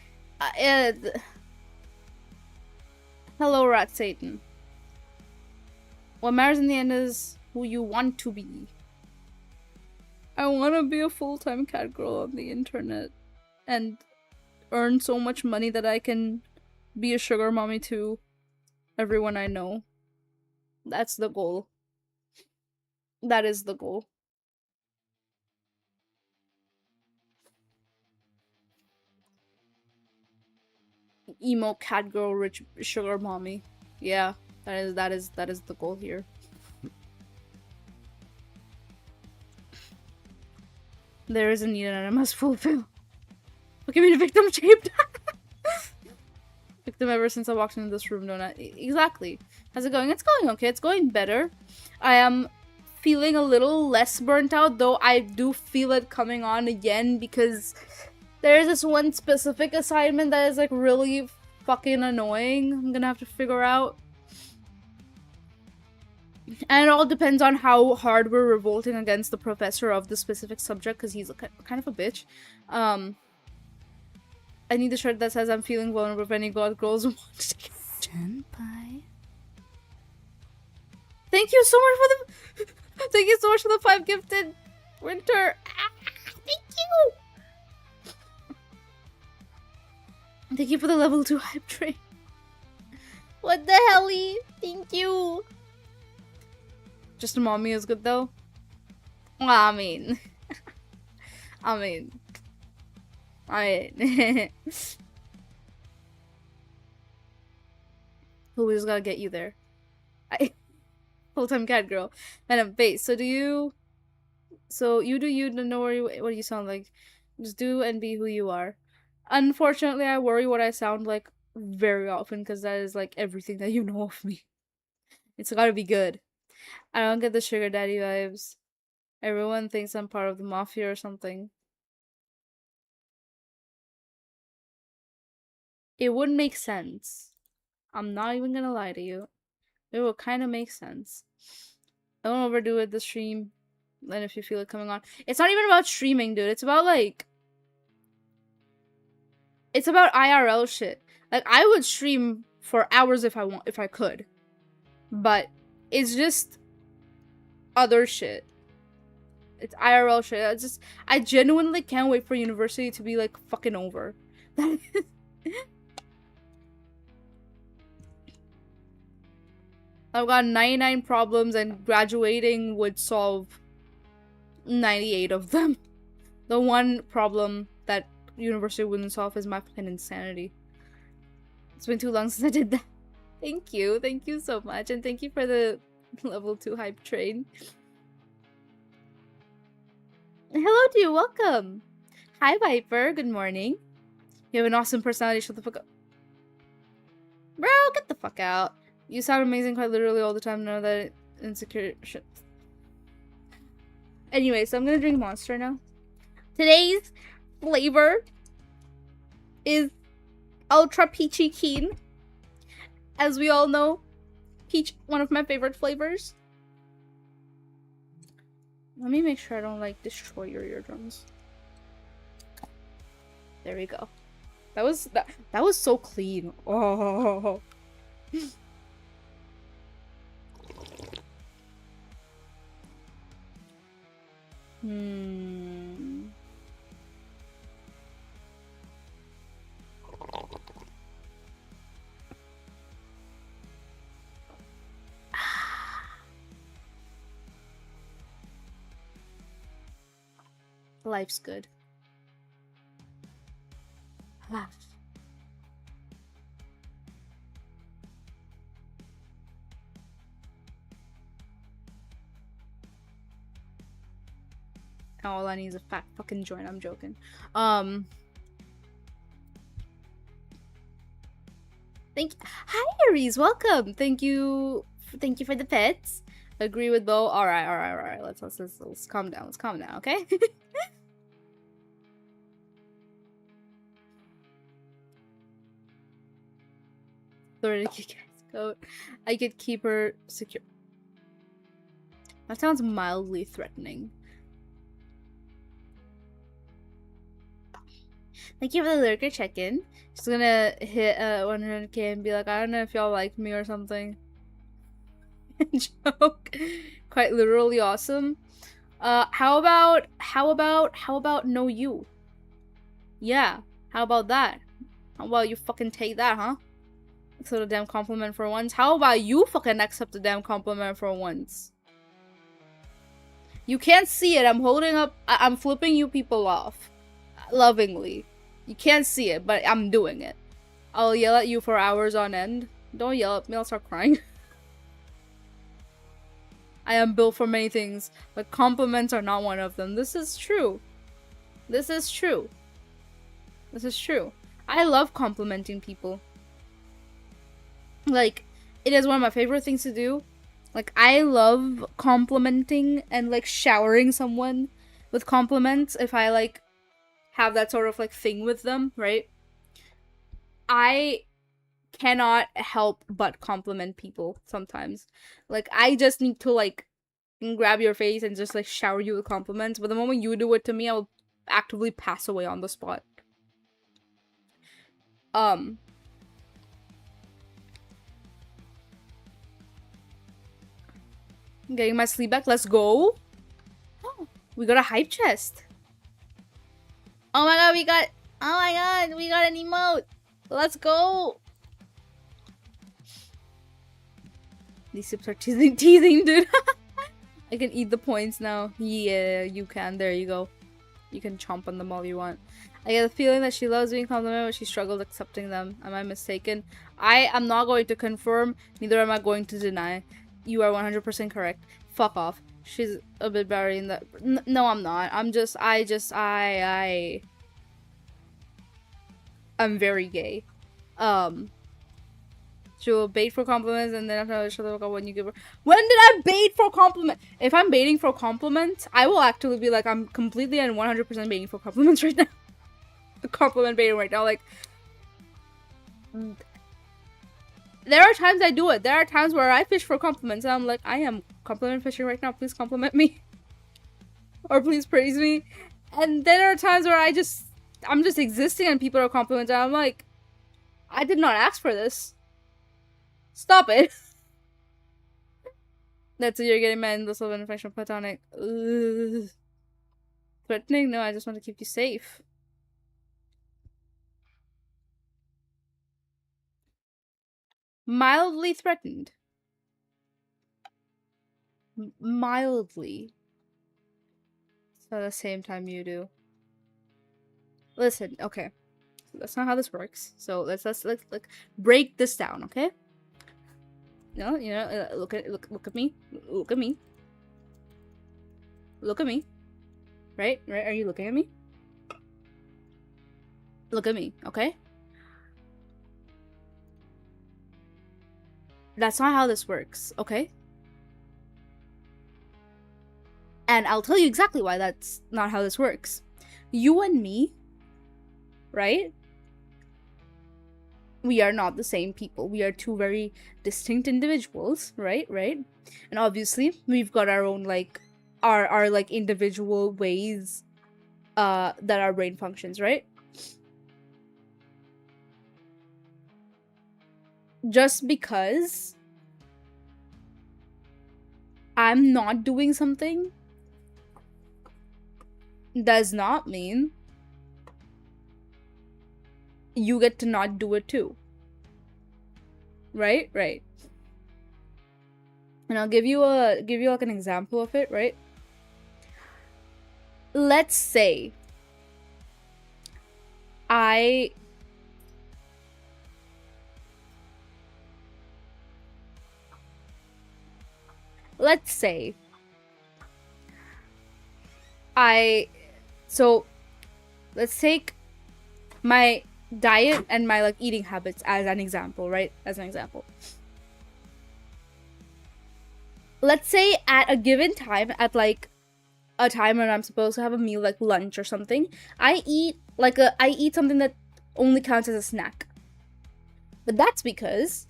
Hello, Rat Satan. What matters in the end is who you want to be. I want to be a full-time cat girl on the internet and earn so much money that I can be a sugar mommy to everyone I know. That's the goal. That is the goal. Emo cat girl rich sugar mommy. Yeah, that is the goal here. There is a need and I must fulfill. Look at me, the victim shaped. Victim ever since I walked into this room, don't I? Exactly. How's it going? It's going okay. It's going better. I am feeling a little less burnt out, though I do feel it coming on again because there's this one specific assignment that is like really fucking annoying. I'm gonna have to figure out. And it all depends on how hard we're revolting against the professor of the specific subject, because he's kind of a bitch. I need a shirt that says I'm feeling vulnerable if any god girls want to get Senpai. Thank you so much for the thank you so much for the 5 gifted winter. Thank you. Thank you for the level 2 hype train. What the helly? Thank you. Just a mommy is good though. Well, I mean, who just gotta get you there? Full-time cat girl. Madam base. So you do you, don't know what you sound like. Just do and be who you are. Unfortunately, I worry what I sound like very often because that is like everything that you know of me. It's gotta be good. I don't get the sugar daddy vibes. Everyone thinks I'm part of the mafia or something. It would make sense. I'm not even gonna lie to you. It would kind of make sense. Don't overdo it, the stream. And if you feel it coming on. It's not even about streaming, dude. It's about, like... It's about IRL shit. Like, I would stream for hours if I could. But it's just... other shit. It's IRL shit. I genuinely can't wait for university to be, like, fucking over. I've got 99 problems and graduating would solve 98 of them. The one problem that university wouldn't solve is my fucking insanity. It's been too long since I did that. Thank you. Thank you so much. And thank you for the level 2 hype train. Hello to you. Welcome. Hi, Viper. Good morning. You have an awesome personality. Shut the fuck up. Bro, get the fuck out. You sound amazing quite literally all the time. Know that insecure shit. Anyway, so I'm gonna drink Monster now. Today's flavor is Ultra Peachy Keen. As we all know, peach, one of my favorite flavors. Let me make sure I don't, like, destroy your eardrums. There we go. That was so clean. Oh. Hmm. Life's good. All I need is a fat fucking joint. I'm joking. Hi Aries, welcome. Thank you for the pets. Agree with Bo. All right. Let's calm down. Let's calm down, okay? Throw the kick ass coat. I could keep her secure. That sounds mildly threatening. Thank you for the lurker check-in. She's gonna hit 100k and be like, I don't know if y'all like me or something. Joke. Quite literally awesome. How about no you? Yeah, how about that? How about you fucking take that, huh? Accept a damn compliment for once. How about you fucking accept a damn compliment for once? You can't see it. I'm holding up. I'm flipping you people off. Lovingly. You can't see it, but I'm doing it. I'll yell at you for hours on end. Don't yell at me, I'll start crying. I am built for many things, but compliments are not one of them. This is true. This is true. This is true. I love complimenting people. Like, it is one of my favorite things to do. Like, I love complimenting and, like, showering someone with compliments if I, like, have that sort of, like, thing with them, right? I cannot help but compliment people sometimes. Like, I just need to, like, grab your face and just, like, shower you with compliments. But the moment you do it to me, I will actively pass away on the spot. Getting my sleep back. Let's go. Oh, we got a hype chest. Oh my god, we got an emote. Let's go. These sips are teasing, dude. I can eat the points now. Yeah, you can. There you go. You can chomp on them all you want. I get the feeling that she loves being complimented, but she struggles accepting them. Am I mistaken? I am not going to confirm, neither am I going to deny. You are 100% correct. Fuck off. She's a bit better in that. No, I'm not. I'm very gay. She will bait for compliments and then after shut the fuck up when you give her. When did I bait for compliment? If I'm baiting for compliments, I will actually be like, I'm completely and 100% baiting for compliments right now. Compliment baiting right now, like. There are times I do it. There are times where I fish for compliments and I'm like, I am compliment fishing right now. Please compliment me. Or please praise me. And there are times where I'm just existing and people are complimenting and I'm like, I did not ask for this. Stop it. That's it, you're getting mad in the love and affection platonic. Ugh. Threatening? No, I just want to keep you safe. Mildly threatened. Mildly. So at the same time you do. Listen, okay. That's not how this works. So let's break this down, okay? No, look at me. Look at me. Look at me. Right? Are you looking at me? Look at me, okay? That's not how this works, okay? And I'll tell you exactly why that's not how this works. You and me, right? We are not the same people. We are two very distinct individuals, right? And obviously, we've got our own, like, our like, individual ways that our brain functions, right? just because I'm not doing something does not mean you get to not do it too. Right? Right. And I'll give you like an example of it, right? Let's say I let's say I so let's take my diet and my like eating habits as an example, right? As an example. Let's say at a given time, at like a time when I'm supposed to have a meal like lunch or something, I eat something that only counts as a snack. But that's because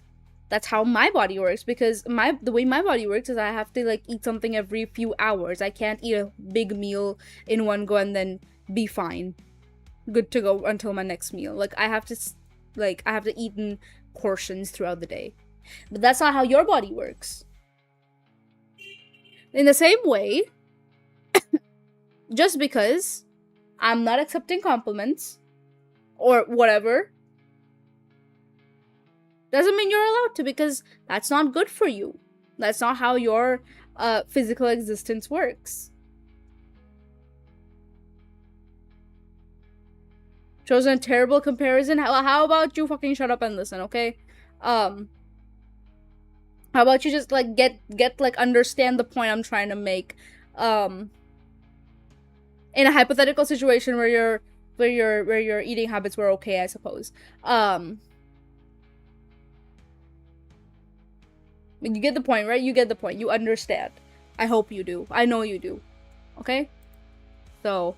that's how my body works, because the way my body works is I have to like eat something every few hours. I can't eat a big meal in one go and then be fine, good to go until my next meal. Like I have to eat in portions throughout the day. But that's not how your body works. In the same way, just because I'm not accepting compliments or whatever doesn't mean you're allowed to, because that's not good for you. That's not how your physical existence works. Chosen a terrible comparison. How about you fucking shut up and listen, okay? How about you just like get like understand the point I'm trying to make? In a hypothetical situation where your eating habits were okay, I suppose. You get the point, right? You get the point. You understand. I hope you do. I know you do. Okay? So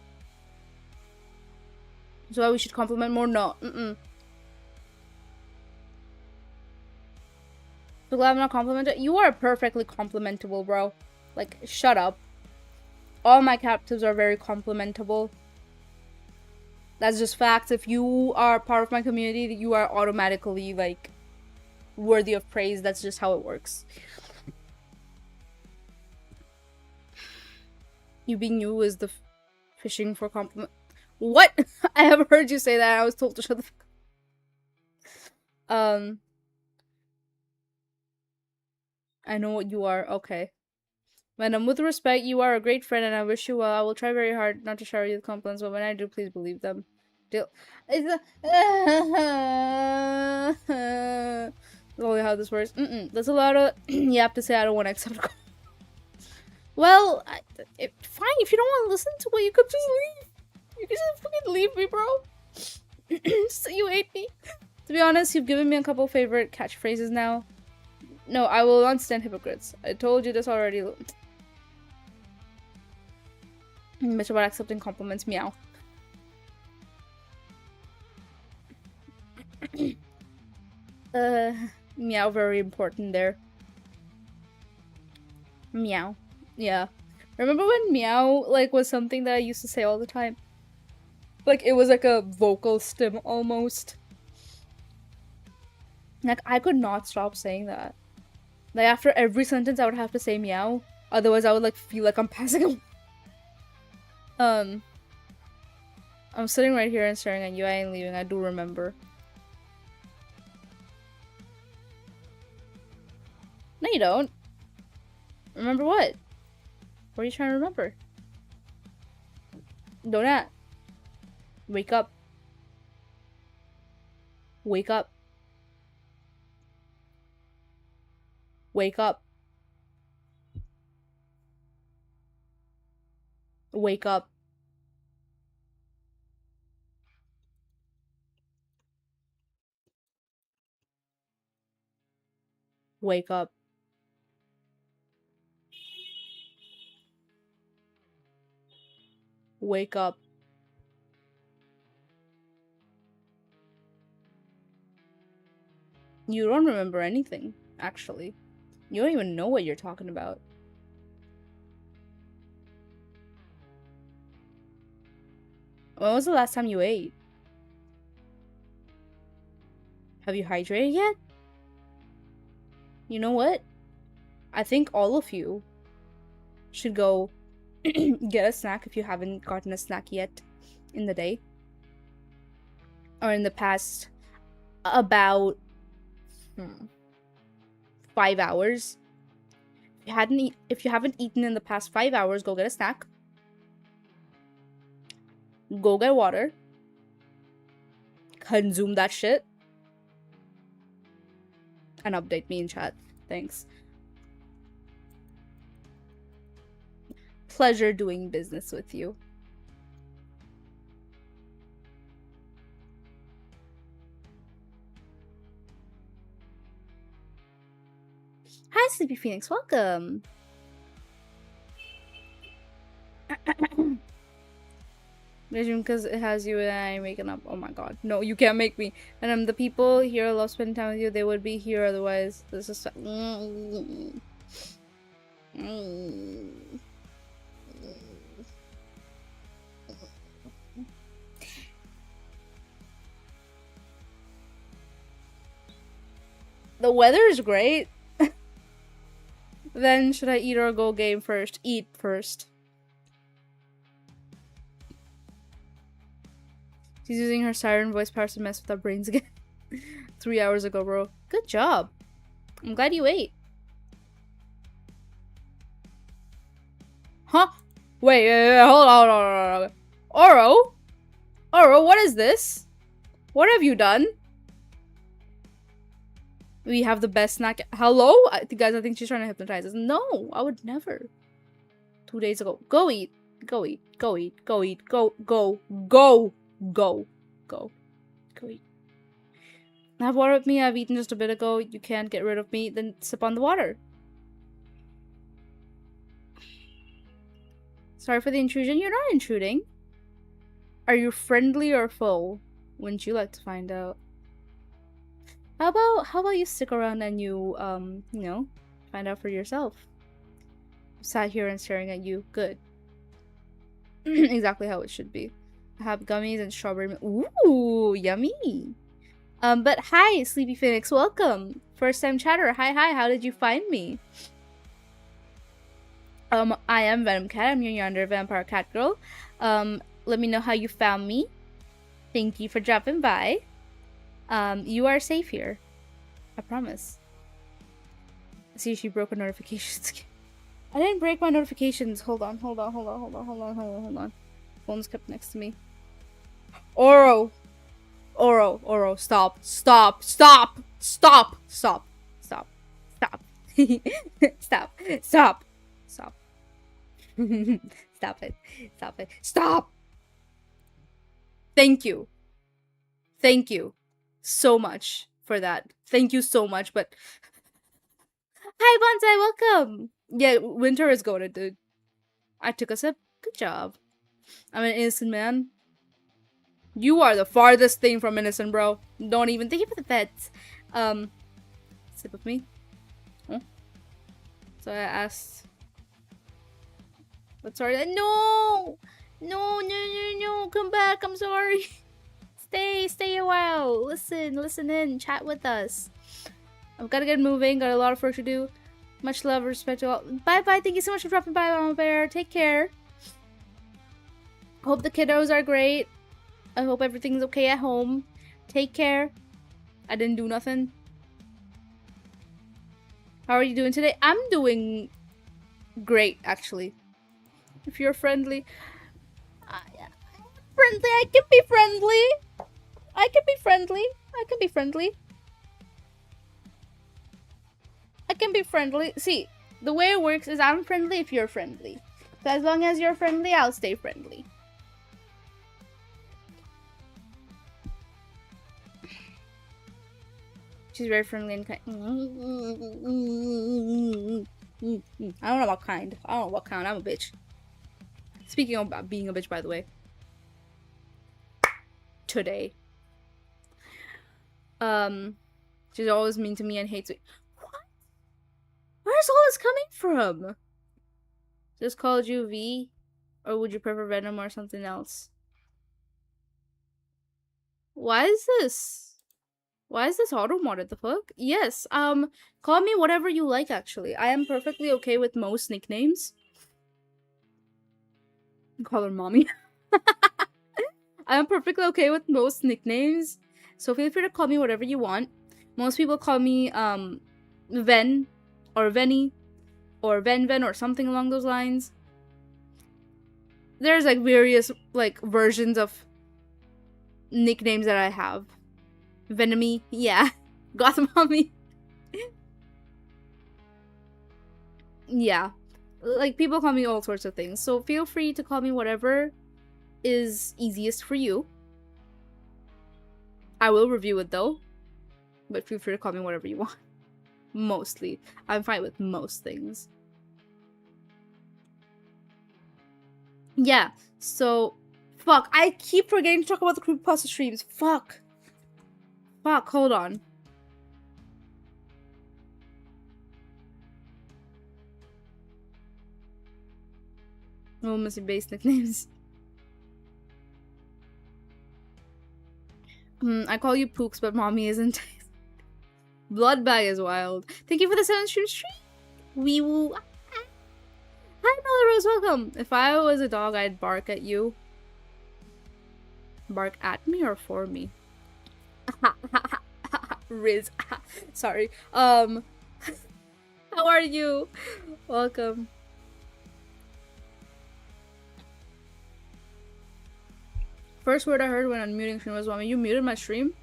why we should compliment more? No. So glad I'm not complimented. You are perfectly complimentable, bro. Like, shut up. All my captives are very complimentable. That's just facts. If you are part of my community, you are automatically, like, worthy of praise. That's just how it works. You being you is the fishing for compliment. What? I have heard you say that. I was told to shut the fuck up. I know what you are. Okay. Madam, with respect, you are a great friend and I wish you well. I will try very hard not to shower you with compliments, but when I do, please believe them. It's only how this works. There's a lot of you have to say I don't want to accept. Well, fine. If you don't want to listen to it, you could just leave. You could just fucking leave me, bro. So you hate me. To be honest, you've given me a couple favorite catchphrases now. No, I will not stand hypocrites. I told you this already. Bitch about accepting compliments. Meow. Meow, very important there. Meow. Yeah. Remember when meow, like, was something that I used to say all the time? Like, it was like a vocal stim almost. Like, I could not stop saying that. Like, after every sentence, I would have to say meow. Otherwise, I would, like, feel like I'm passing away. I'm sitting right here and staring at you. I ain't leaving. I do remember. No, you don't. Remember what? What are you trying to remember? Don't act. Wake up. Wake up. Wake up. Wake up. Wake up. Wake up. You don't remember anything, actually. You don't even know what you're talking about. When was the last time you ate? Have you hydrated yet? You know what? I think all of you should go get a snack if you haven't gotten a snack yet in the day. Or in the past about 5 hours. If you haven't eaten in the past 5 hours, go get a snack. Go get water. Consume that shit. And update me in chat. Thanks. Pleasure doing business with you. Hi, Sleepy Phoenix. Welcome. Because it has you and I making up. Oh my god. No, you can't make me. And the people here love spending time with you. They would be here otherwise. This is the weather is great. Then should I eat or go game first? Eat first. She's using her siren voice powers to mess with our brains again. 3 hours ago, bro. Good job. I'm glad you ate. Huh? Wait, hold on. Oro? Oro, what is this? What have you done? We have the best snack. Hello? Guys, I think she's trying to hypnotize us. No, I would never. 2 days ago. Go eat. Go eat. Go eat. Go eat. Go eat. Have water with me. I've eaten just a bit ago. You can't get rid of me. Then sip on the water. Sorry for the intrusion. You're not intruding. Are you friendly or foe? Wouldn't you like to find out? How about you stick around and you know, find out for yourself. I'm sat here and staring at you. Good. Exactly how it should be. I have gummies and strawberry. Ooh, yummy. But hi, Sleepy Phoenix. Welcome. First time chatter. Hi. How did you find me? I am Venom Cat. I'm your yonder vampire cat girl. Let me know how you found me. Thank you for dropping by. You are safe here. I promise. See, she broke her notifications. I didn't break my notifications. Hold on. Phone's kept next to me. Oro, stop. Stop. Stop it. Stop. Thank you so much for that. Thank you so much, but hi Bonsai, welcome. Yeah, winter is goated, dude. I took a sip. Good job. I'm an innocent man. You are the farthest thing from innocent, bro. Don't even think of the pets. Sip with me. Oh. So I asked. But sorry. No, come back. I'm sorry. Stay a while. Listen in. Chat with us. I've got to get moving. Got a lot of work to do. Much love, respect to all. Bye. Thank you so much for dropping by, Mama Bear. Take care. Hope the kiddos are great. I hope everything's okay at home. Take care. I didn't do nothing. How are you doing today? I'm doing great, actually. If you're friendly. I can be friendly. See, the way it works is I'm friendly if you're friendly. So as long as you're friendly, I'll stay friendly. She's very friendly and kind. I don't know what kind. I'm a bitch. Speaking of being a bitch, by the way. Today. She's always mean to me and hates me. What? Where's all this coming from? Just called you V? Or would you prefer Venom or something else? Why is this? Why is this auto modded? The fuck? Yes. Call me whatever you like. Actually, I am perfectly okay with most nicknames. Call her mommy. I am perfectly okay with most nicknames, so feel free to call me whatever you want. Most people call me Ven, or Venny, or Ven or something along those lines. There's like various like versions of nicknames that I have. Venomy, yeah. Gotham Mommy. Yeah. Like, people call me all sorts of things, so feel free to call me whatever is easiest for you. I will review it though, but feel free to call me whatever you want. Mostly. I'm fine with most things. Yeah, so... Fuck, I keep forgetting to talk about the creepypasta streams. Fuck. Fuck, hold on. No missing base nicknames. I call you Pooks, but mommy isn't. Bloodbag is wild. Thank you for the 7 stream. Wee woo. Hi, Melrose, welcome. If I was a dog, I'd bark at you. Bark at me or for me? Riz. Sorry. How are you? Welcome. First word I heard when unmuting stream was, "Mommy, you muted my stream?"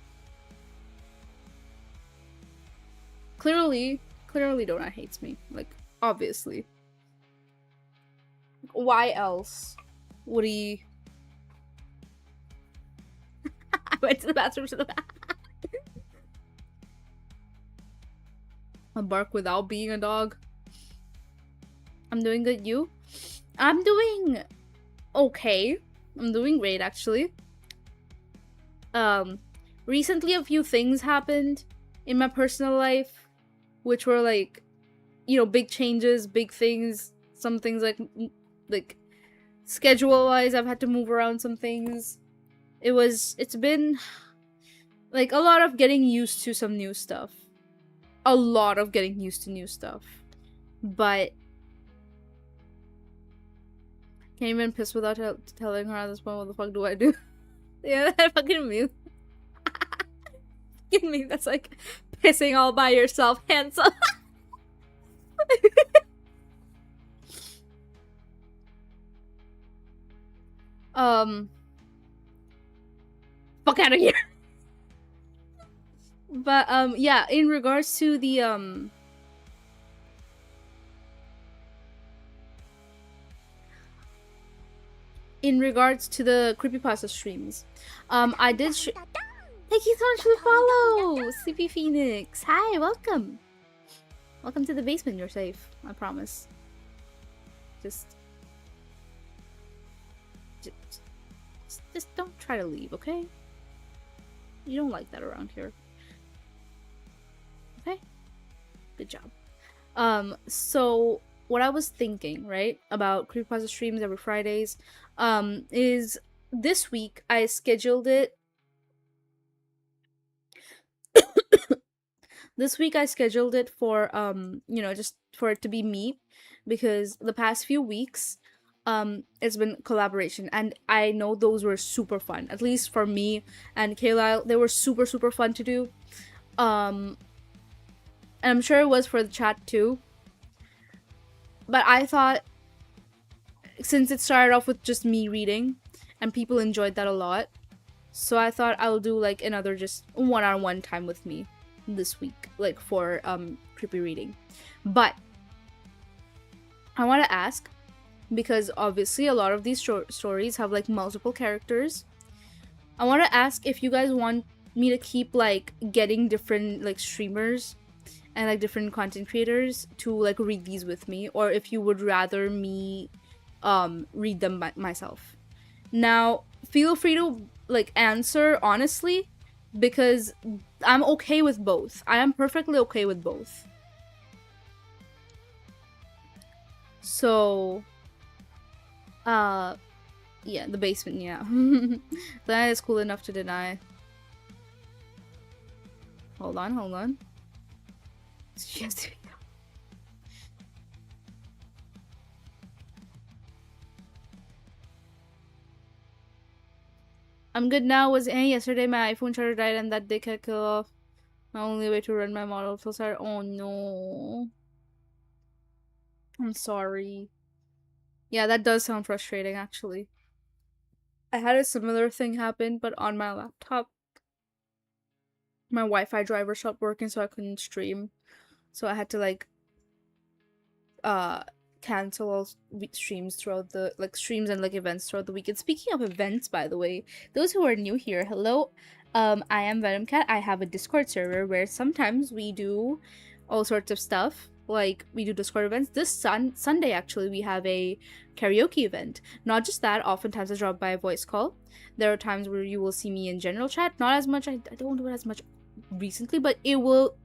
Clearly Donut hates me. Like, obviously. Why else would he... I went to the bathroom I bark without being a dog. I'm doing good, you? I'm doing okay. I'm doing great, actually. Recently a few things happened in my personal life, which were like, you know, big changes, big things. Some things like schedule-wise, I've had to move around some things. It's been like a lot of getting used to some new stuff. A lot of getting used to new stuff. But can't even piss without telling her at this point, what the fuck do I do? Yeah, that fucking meme. Fucking meme that's like pissing all by yourself, hands up. Fuck out of here. But yeah, in regards to the creepypasta streams, I did thank you so much for the follow, Sleepy Phoenix. Hi, welcome. Welcome to the basement. You're safe, I promise. Just don't try to leave, okay? You don't like that around here. Okay? Good job. So what I was thinking, right, about creepypasta streams every Fridays, is this week I scheduled it. This week I scheduled it for, you know, just for it to be me, because the past few weeks, it's been collaboration, and I know those were super fun. At least for me and Kayla, they were super fun to do. And I'm sure it was for the chat too. But I thought, since it started off with just me reading, and people enjoyed that a lot, so I thought I'll do like another just one-on-one time with me this week, like for creepy reading. But I want to ask, because obviously a lot of these stories have like multiple characters, I want to ask if you guys want me to keep like getting different like streamers and like different content creators to like read these with me, or if you would rather me read them myself. Now feel free to like answer honestly, because I'm okay with both. I am perfectly okay with both. So yeah, the basement, yeah. That is cool enough to deny. Hold on, hold on. Yes. I'm good now. Was yesterday my iPhone charger died and that dickhead killed off my only way to run my model. So sorry. Oh no. I'm sorry. Yeah, that does sound frustrating actually. I had a similar thing happen, but on my laptop. My Wi-Fi driver stopped working, so I couldn't stream. So I had to like uh cancel all streams throughout the streams and like events throughout the weekend. Speaking of events, by the way, those who are new here, hello. I am Venom Cat. I have a Discord server where sometimes we do all sorts of stuff. Like we do Discord events. This Sunday actually we have a karaoke event. Not just that, oftentimes I drop by a voice call. There are times where you will see me in general chat. Not as much. I don't do it as much recently, but it will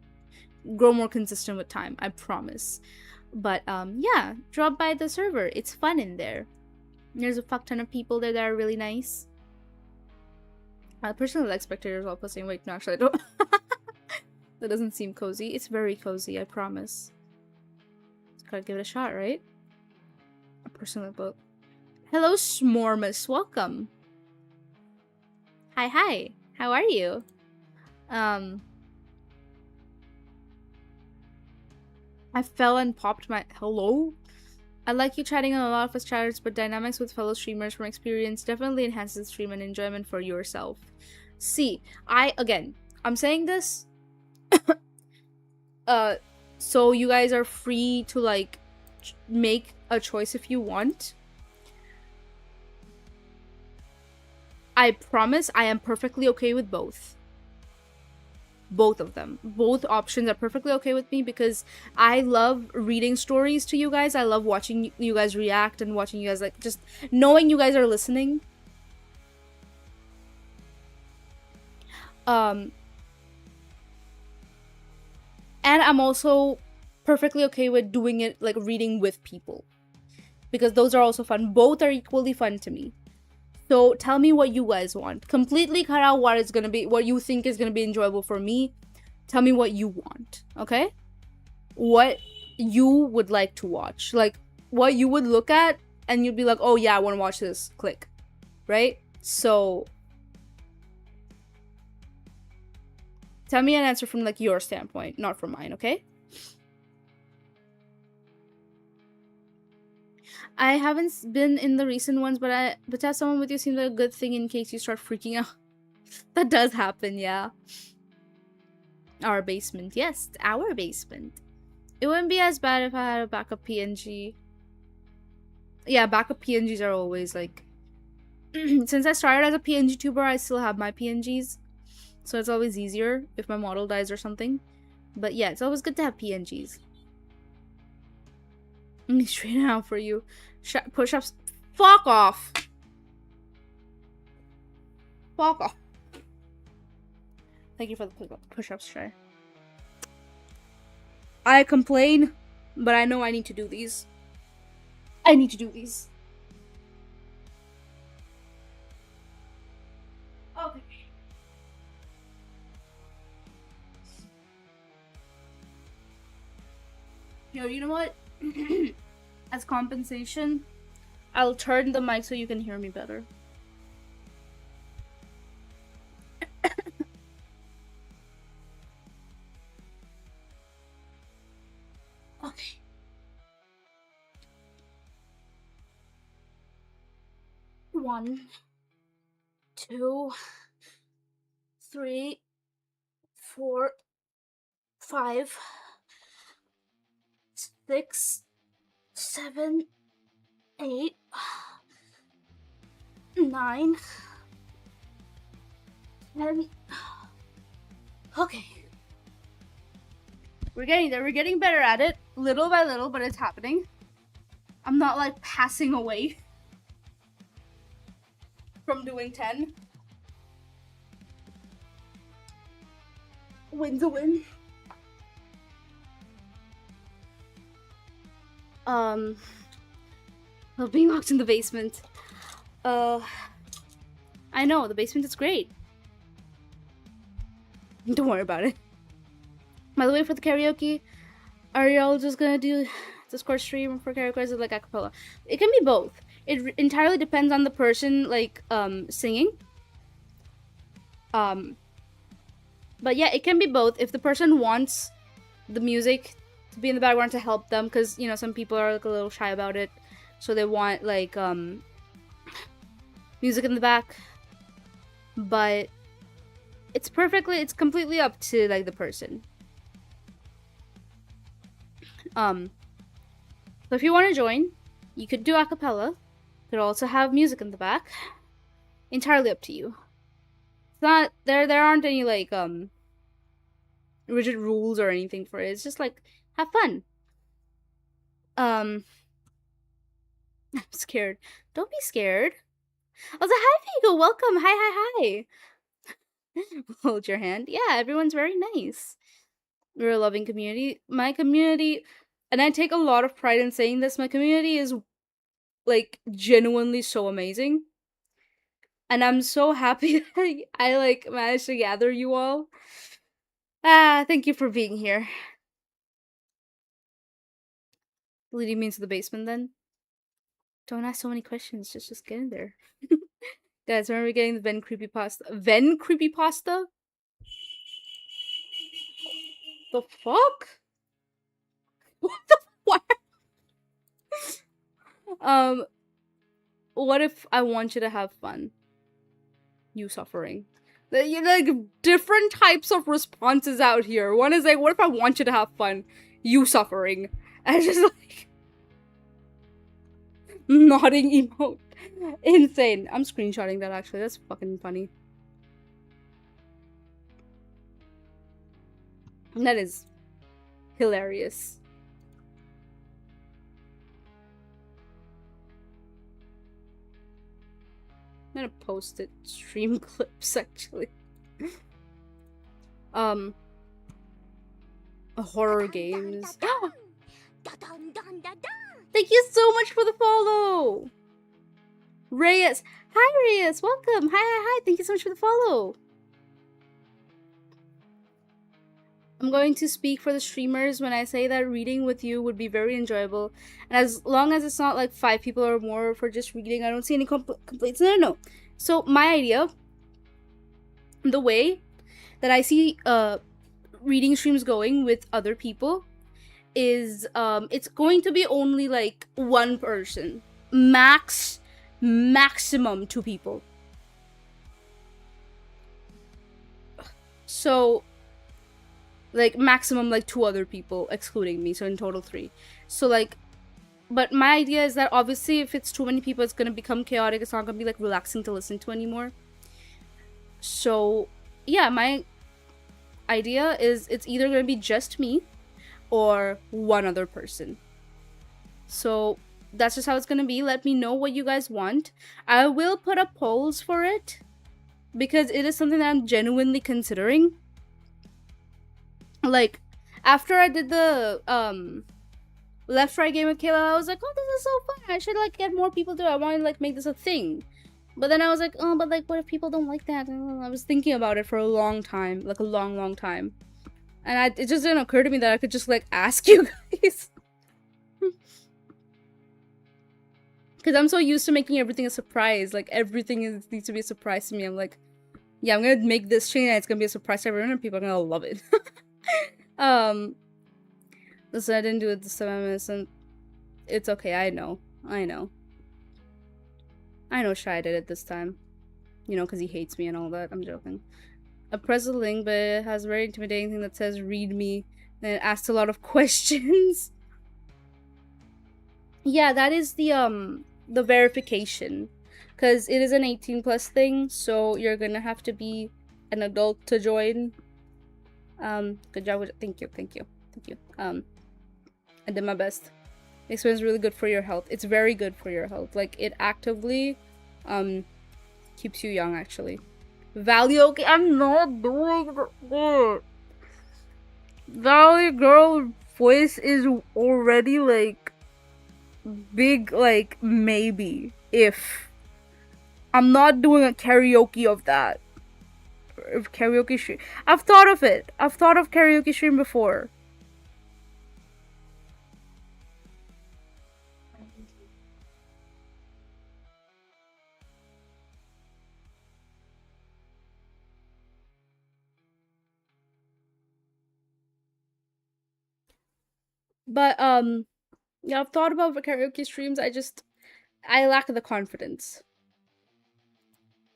grow more consistent with time. I promise. But yeah, drop by the server. It's fun in there. There's a fuck ton of people there that are really nice. I personally like spectators while posting. Wait, no, actually I don't. That doesn't seem cozy. It's very cozy, I promise. Just gotta give it a shot, right? I personally both. Hello, Smormus. Welcome. Hi, hi. How are you? I fell and popped my... Hello? I like you chatting on a lot of us chatters, but dynamics with fellow streamers from experience definitely enhances the stream and enjoyment for yourself. See, I'm saying this so you guys are free to like make a choice if you want. I promise I am perfectly okay with both. Both of them. Both options are perfectly okay with me because I love reading stories to you guys. I love watching you guys react and watching you guys like just knowing you guys are listening. And I'm also perfectly okay with doing it like reading with people because those are also fun. Both are equally fun to me. So tell me what you guys want. Completely cut out what you think is gonna be enjoyable for me. Tell me what you want, okay? What you would like to watch. Like, what you would look at and you'd be like, oh yeah, I want to watch this. Click. Right? So, tell me an answer from like your standpoint, not from mine, okay? I haven't been in the recent ones, but to have someone with you seems like a good thing in case you start freaking out. That does happen, yeah. Our basement, yes, our basement. It wouldn't be as bad if I had a backup PNG. Yeah, backup PNGs are always like... Since I started as a PNG tuber, I still have my PNGs. So it's always easier if my model dies or something. But yeah, it's always good to have PNGs. Let me straighten out for you. Push-ups. Fuck off! Fuck off. Thank you for the push-ups, Shay. I complain, but I know I need to do these. I need to do these. Okay. Yo, you know what? As compensation, I'll turn the mic so you can hear me better. Okay. One, 2, 3, 4, 5, 6, 7, 8, 9, 10. Okay. We're getting there. We're getting better at it. Little by little, but it's happening. I'm not like passing away from doing 10. Win's a win. Well, being locked in the basement. I know, the basement is great. Don't worry about it. By the way, for the karaoke, are y'all just gonna do Discord stream for karaoke, or is it like acapella? It can be both. It entirely depends on the person like singing. But yeah, it can be both. If the person wants the music to be in the background to help them, because you know some people are like a little shy about it, so they want like music in the back. But it's completely up to like the person. So if you want to join, you could do acapella. You could also have music in the back. Entirely up to you. It's not there aren't any like rigid rules or anything for it. It's just like have fun. I'm scared. Don't be scared. I was like, hi Vigo, welcome. Hi. Hold your hand. Yeah, everyone's very nice. We're a loving community. My community, and I take a lot of pride in saying this, my community is like genuinely so amazing. And I'm so happy that I like managed to gather you all. Thank you for being here. Leading me into the basement then? Don't ask so many questions, just get in there. Guys, remember getting the Ven creepypasta? Ven creepypasta? The fuck? What the fuck? What if I want you to have fun? You suffering. You like different types of responses out here. One is like, what if I want you to have fun? You suffering. And it's just like nodding emote. Insane. I'm screenshotting that actually. That's fucking funny. That is hilarious. I'm gonna post it stream clips actually. Horror games. Thank you so much for the follow! Reyes! Hi Reyes! Welcome! Hi! Thank you so much for the follow! I'm going to speak for the streamers when I say that reading with you would be very enjoyable. And as long as it's not like 5 people or more for just reading, I don't see any complaints. No. So my idea, the way that I see reading streams going with other people is it's going to be only like one person. Maximum 2 people. So like maximum like 2 other people excluding me, so in total 3. So like, but my idea is that obviously if it's too many people it's gonna become chaotic. It's not gonna be like relaxing to listen to anymore. So yeah, my idea is it's either gonna be just me or one other person. So that's just how it's gonna be. Let me know what you guys want. I will put up polls for it because it is something that I'm genuinely considering. Like, after I did the left right game with Kayla, I was like, oh, this is so fun. I should like get more people to it. I want to like make this a thing. But then I was like, oh, but like what if people don't like that? I was thinking about it for a long time, like a long time. And it just didn't occur to me that I could just like ask you guys. Because I'm so used to making everything a surprise. Like everything needs to be a surprise to me. I'm like, yeah, I'm gonna make this chain and it's gonna be a surprise to everyone and people are gonna love it. Listen, I didn't do it this time, and it's okay. I know Shy did it this time, you know, because he hates me and all that. I'm joking. I press the link, but it has a very intimidating thing that says read me, and it asks a lot of questions. Yeah, that is the verification, because it is an 18+ thing, so you're gonna have to be an adult to join. Good job with it. Thank you. I did my best. This one's really good for your health. It's very good for your health. Like, it actively, keeps you young, actually. Valley, okay, I'm not doing it. Valley girl voice is already, like, big, like, maybe. If. I'm not doing a karaoke of that. karaoke stream. I've thought of it. I've thought of karaoke stream before. But yeah, I've thought about karaoke streams. I lack the confidence.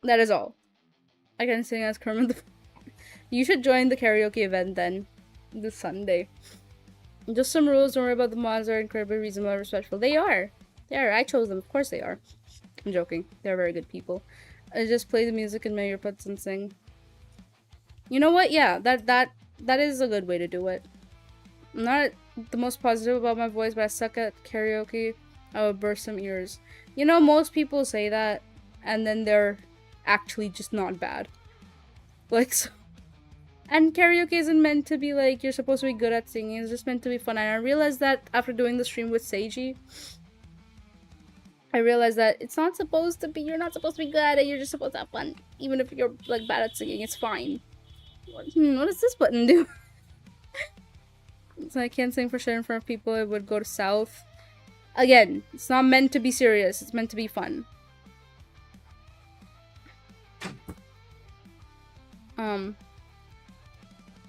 That is all. I can sing as Kermit the. You should join the karaoke event then, this Sunday. Just some rules. Don't worry about the mods. Are incredibly reasonable and respectful. They are. They are. I chose them. Of course they are. I'm joking. They're very good people. I just play the music in my earbuds and sing. You know what? Yeah, that is a good way to do it. I'm not the most positive about my voice, but I suck at karaoke. I would burst some ears. You know, most people say that, and then they're actually just not bad. Like, so. And karaoke isn't meant to be like you're supposed to be good at singing. It's just meant to be fun. And I realized that after doing the stream with Seiji, I realized that it's not supposed to be. You're not supposed to be good at it. You're just supposed to have fun, even if you're like bad at singing. It's fine. What does this button do? So I can't sing for shit in front of people. It would go to south. Again, it's not meant to be serious. It's meant to be fun.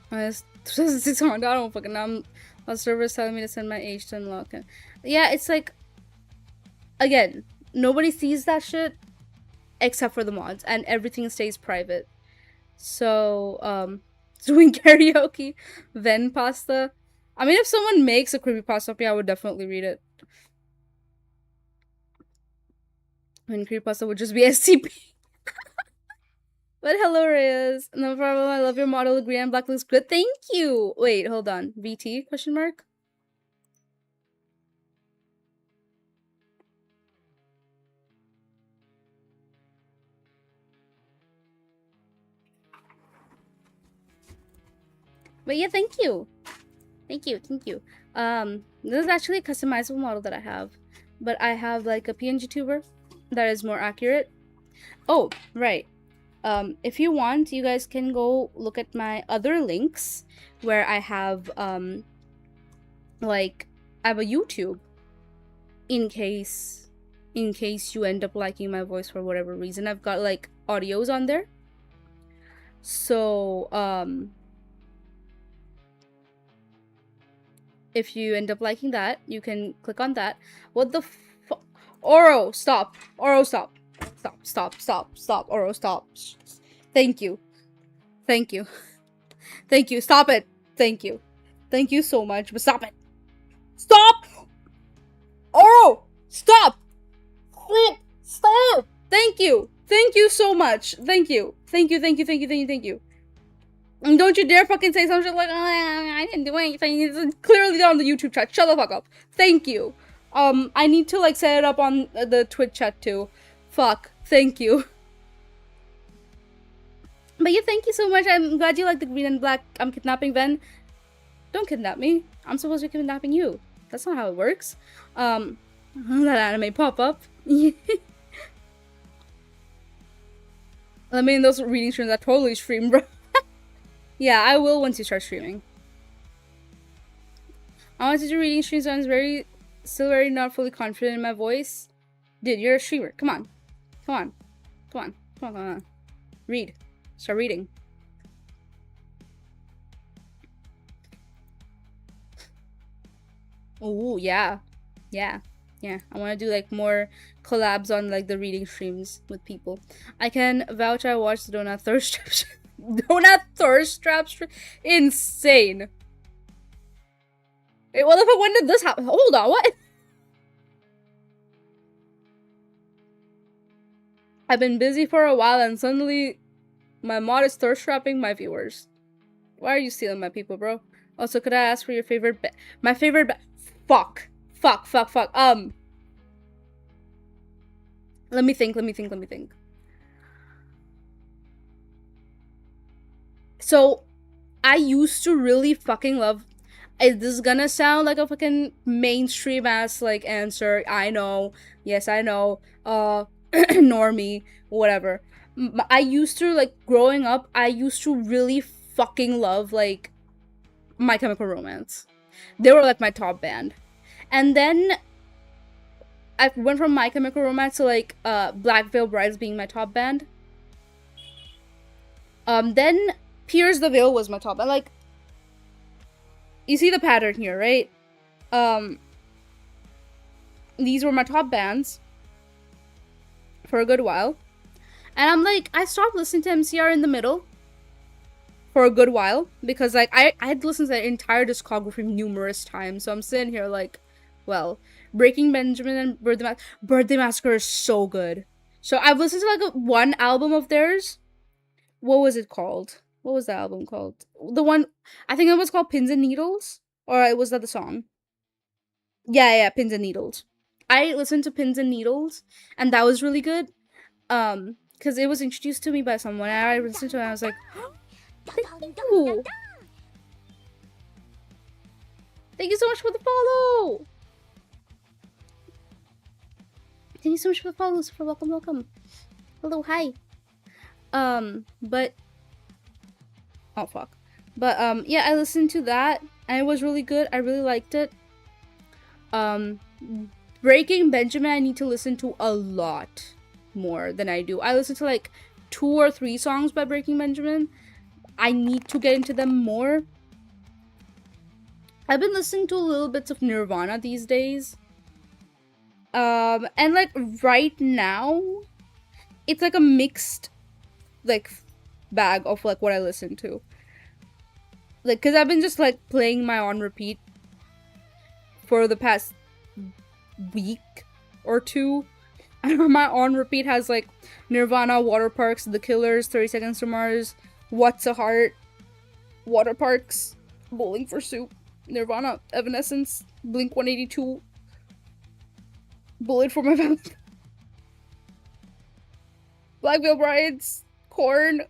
It's 600. I don't fucking know. A server's telling me to send my age to unlock it. Yeah, it's like, again, nobody sees that shit except for the mods, and everything stays private. So, doing karaoke, then pasta. I mean, if someone makes a creepypasta up, yeah, I would definitely read it. And creepypasta would just be SCP. But hello, Reyes. No problem. I love your model. Green and black looks good. Thank you. Wait, hold on. VT? Question mark. But yeah, thank you. Thank you. This is actually a customizable model that I have. But I have like a PNG tuber that is more accurate. Oh, right. If you want, you guys can go look at my other links where I have like I have a YouTube in case you end up liking my voice for whatever reason. I've got like audios on there. So if you end up liking that, you can click on that. What the fuck? Oro, stop. Oro, stop. Stop. Oro, stop. Thank you. Stop it. Thank you so much, but stop it. Stop! Oro! Stop! Stop! Thank you so much. Thank you. And don't you dare fucking say something like, oh, I didn't do anything. It's clearly on the YouTube chat. Shut the fuck up. Thank you. I need to like set it up on the Twitch chat too. Fuck. Thank you. But yeah, thank you so much. I'm glad you like the green and black. I'm kidnapping Ven. Don't kidnap me. I'm supposed to be kidnapping you. That's not how it works. That anime pop up. I mean, those reading streams are totally streamed, bro. Yeah, I will once you start streaming. I want to do reading streams, so I'm still very not fully confident in my voice. Dude, you're a streamer. Come on. Read. Start reading. Oh, yeah. I want to do like more collabs on like the reading streams with people. I can vouch I watched the Donut Thirst Traps. Donut Thirst Traps? Insane. Wait, what the fuck? When did this happen? Hold on, what? I've been busy for a while and suddenly my mod is thirst trapping my viewers. Why are you stealing my people, bro? Also, could I ask for your favorite my favorite Fuck. Let me think. So, I used to really fucking love... This is gonna sound like a fucking mainstream ass, like, answer. I know. Yes, I know. Normie. Whatever. I used to, like, growing up, I used to really fucking love, like, My Chemical Romance. They were, like, my top band. And then I went from My Chemical Romance to, like, Black Veil Brides being my top band. Then Pierce the Veil was my top band. Like, you see the pattern here, right? These were my top bands for a good while. And I'm like, I stopped listening to MCR in the middle for a good while because, like, I had listened to their entire discography numerous times. So I'm sitting here like, well, Breaking Benjamin and Birthday Massacre is so good. So I've listened to, like, one album of theirs. What was it called? What was the album called? The one, I think it was called Pins and Needles, or was that the song? Yeah, Pins and Needles. I listened to Pins and Needles, and that was really good. Because it was introduced to me by someone, and I listened to it, and I was like, thank you. Thank you so much for the follow. Thank you so much for the follow. Super welcome. Hello, hi. But oh fuck. But yeah, I listened to that, and it was really good. I really liked it. Breaking Benjamin, I need to listen to a lot more than I do. I listen to like 2 or 3 songs by Breaking Benjamin. I need to get into them more. I've been listening to little bits of Nirvana these days. And like right now, it's like a mixed like bag of like what I listen to. Like, cause I've been just like playing my on repeat for the past week or 2. My on repeat has like Nirvana, Water Parks, The Killers, 30 Seconds to Mars, What's a Heart, Water Parks, Bowling for Soup, Nirvana, Evanescence, Blink 182, Bullet for My Valentine, Black Veil Brides, Korn,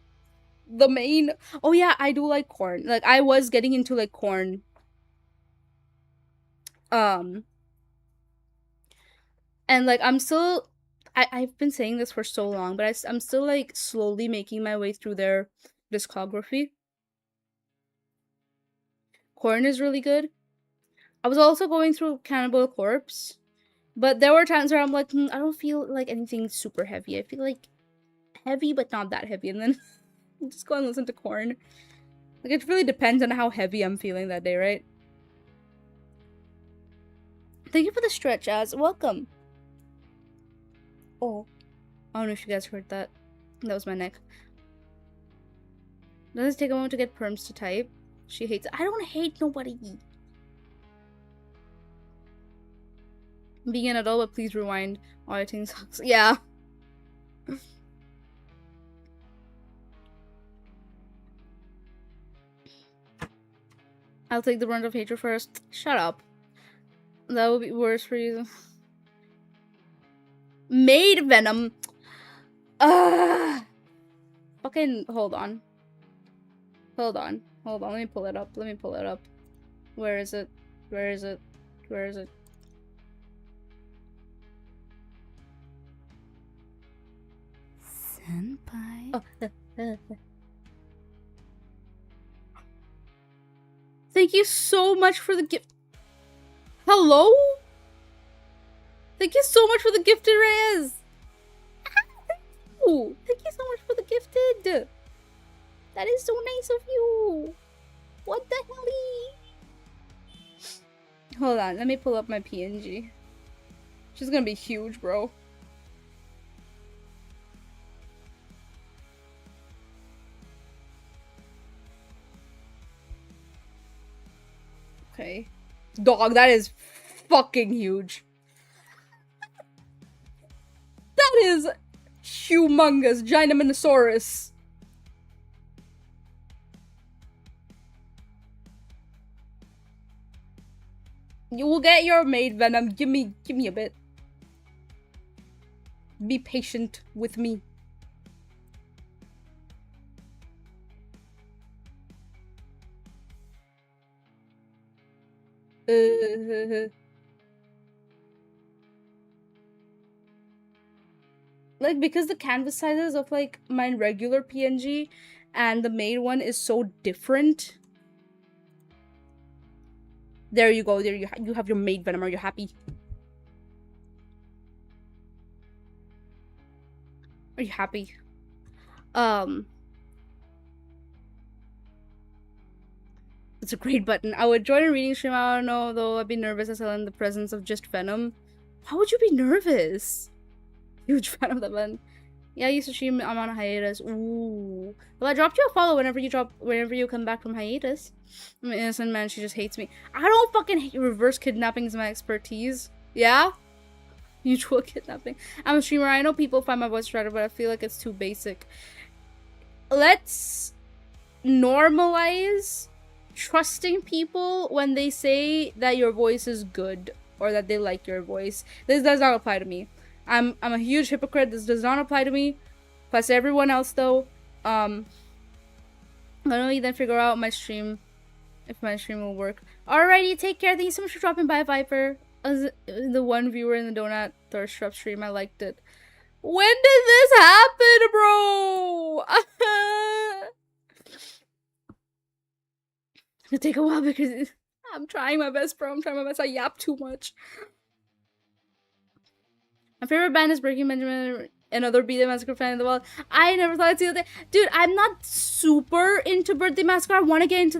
The Main. Oh yeah, I do like Korn. Like, I was getting into like Korn. And like I'm still, I've been saying this for so long, but I'm still like slowly making my way through their discography. Korn is really good. I was also going through Cannibal Corpse, but there were times where I'm like, I don't feel like anything super heavy. I feel like heavy, but not that heavy. And then I'll just go and listen to Korn. Like, it really depends on how heavy I'm feeling that day, right? Thank you for the stretch, Az. Welcome. Oh, I don't know if you guys heard that. That was my neck. Does it take a moment to get perms to type? She hates it. I don't hate nobody. Being an adult, but please rewind. Auditing sucks. Yeah. I'll take the brunt of hatred first. Shut up. That would be worse for you. Maid Venom. Fucking hold on. Hold on. Let me pull it up. Where is it? Senpai. Oh. Thank you so much for the gift. Hello? Thank you so much for the gifted, Reyes. Oh, thank you so much for the gifted. That is so nice of you. What the hell? Hold on, let me pull up my PNG. She's gonna be huge, bro. Okay. Dog, that is fucking huge. That is humongous. Ginominosaurus. You will get your maid Venom. Give me a bit. Be patient with me. Let like, because the canvas sizes of like my regular PNG and the made one is so different. There you go. There you have your made Venom. Are you happy? Are you happy? It's a great button. I would join a reading stream. I don't know, though. I'd be nervous as hell in the presence of just Venom. Why would you be nervous? Huge fan of that button. Yeah, I used to stream. I'm on a hiatus. Ooh. Well, I dropped you a follow whenever you come back from hiatus. I'm an innocent man. She just hates me. I don't fucking hate reverse kidnapping is my expertise. Yeah? Mutual kidnapping. I'm a streamer. I know people find my voice attractive, but I feel like it's too basic. Let's normalize trusting people when they say that your voice is good or that they like your voice. This does not apply to me. I'm a huge hypocrite. This does not apply to me. Plus everyone else though. Let me then figure out my stream, if my stream will work. Alrighty, take care. Thank you so much for dropping by, Viper. As the one viewer in the Donut Thirst Trap stream, I liked it. When did this happen, bro? It'll take a while because I'm trying my best, bro. I'm trying my best. I yap too much. My favorite band is Breaking Benjamin, another Birthday Massacre fan in the world. I never thought I'd see that. Dude, I'm not super into Birthday Massacre. I want to get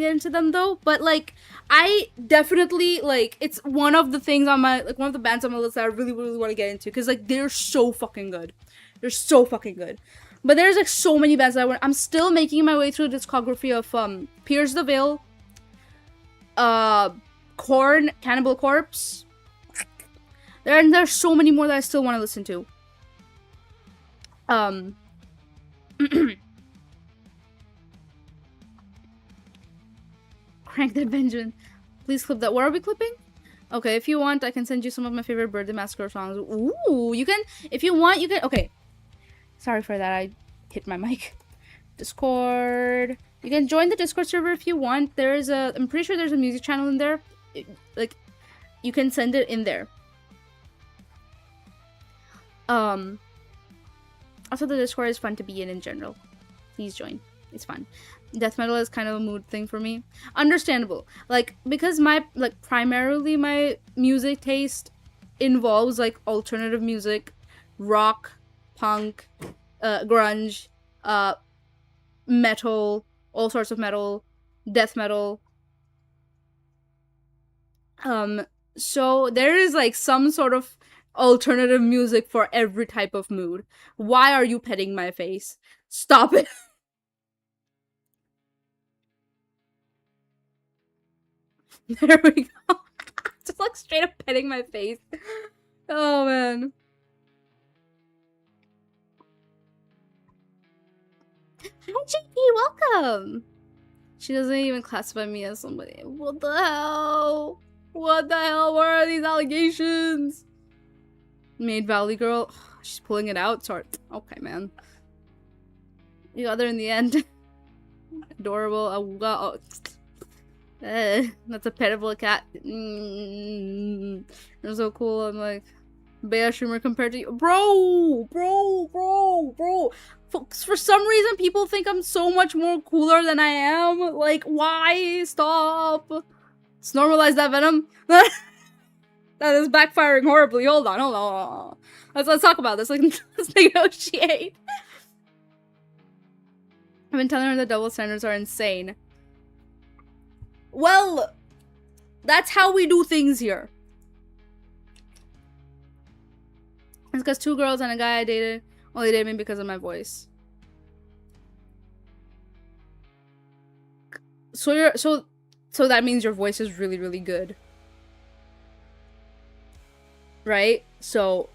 into them though, but like, I definitely like. It's one of the things on my one of the bands on my list that I really want to get into because like they're so fucking good. They're so fucking good. But there's like so many bands that I'm still making my way through the discography of Pierce the Veil, Korn, Cannibal Corpse. There's so many more that I still want to listen to. Crank that Benjamin. Please clip that. What are we clipping? Okay, if you want, I can send you some of my favorite Birthday Massacre songs. Ooh, you can, if you want, you can. Okay. Sorry for that, I hit my mic. Discord. You can join the Discord server if you want. I'm pretty sure there's a music channel in there. Like, you can send it in there. Also the Discord is fun to be in general. Please join. It's fun. Death metal is kind of a mood thing for me. Understandable. Like, because primarily my music taste involves, like, alternative music, rock, punk, grunge, metal, all sorts of metal, death metal. So there is, like, some sort of alternative music for every type of mood. Why are you petting my face? Stop it. There we go. Just like straight up petting my face. Oh man. Hi JP, welcome. She doesn't even classify me as somebody. What the hell? What the hell? What are these allegations? Maid Valley girl. She's pulling it out. Sorry. Okay, man. You got there in the end. Adorable. That's a petable cat. They're so cool. I'm like, Bea streamer compared to you. Bro! For some reason, people think I'm so much more cooler than I am. Like, why? Stop. Let's normalize that, Venom. That is backfiring horribly. Hold on. Let's talk about this. Like, let's negotiate. I've been telling her the double standards are insane. Well, that's how we do things here. It's because 2 girls and a guy I dated only dated me because of my voice. So that means your voice is really, really good. Right? So,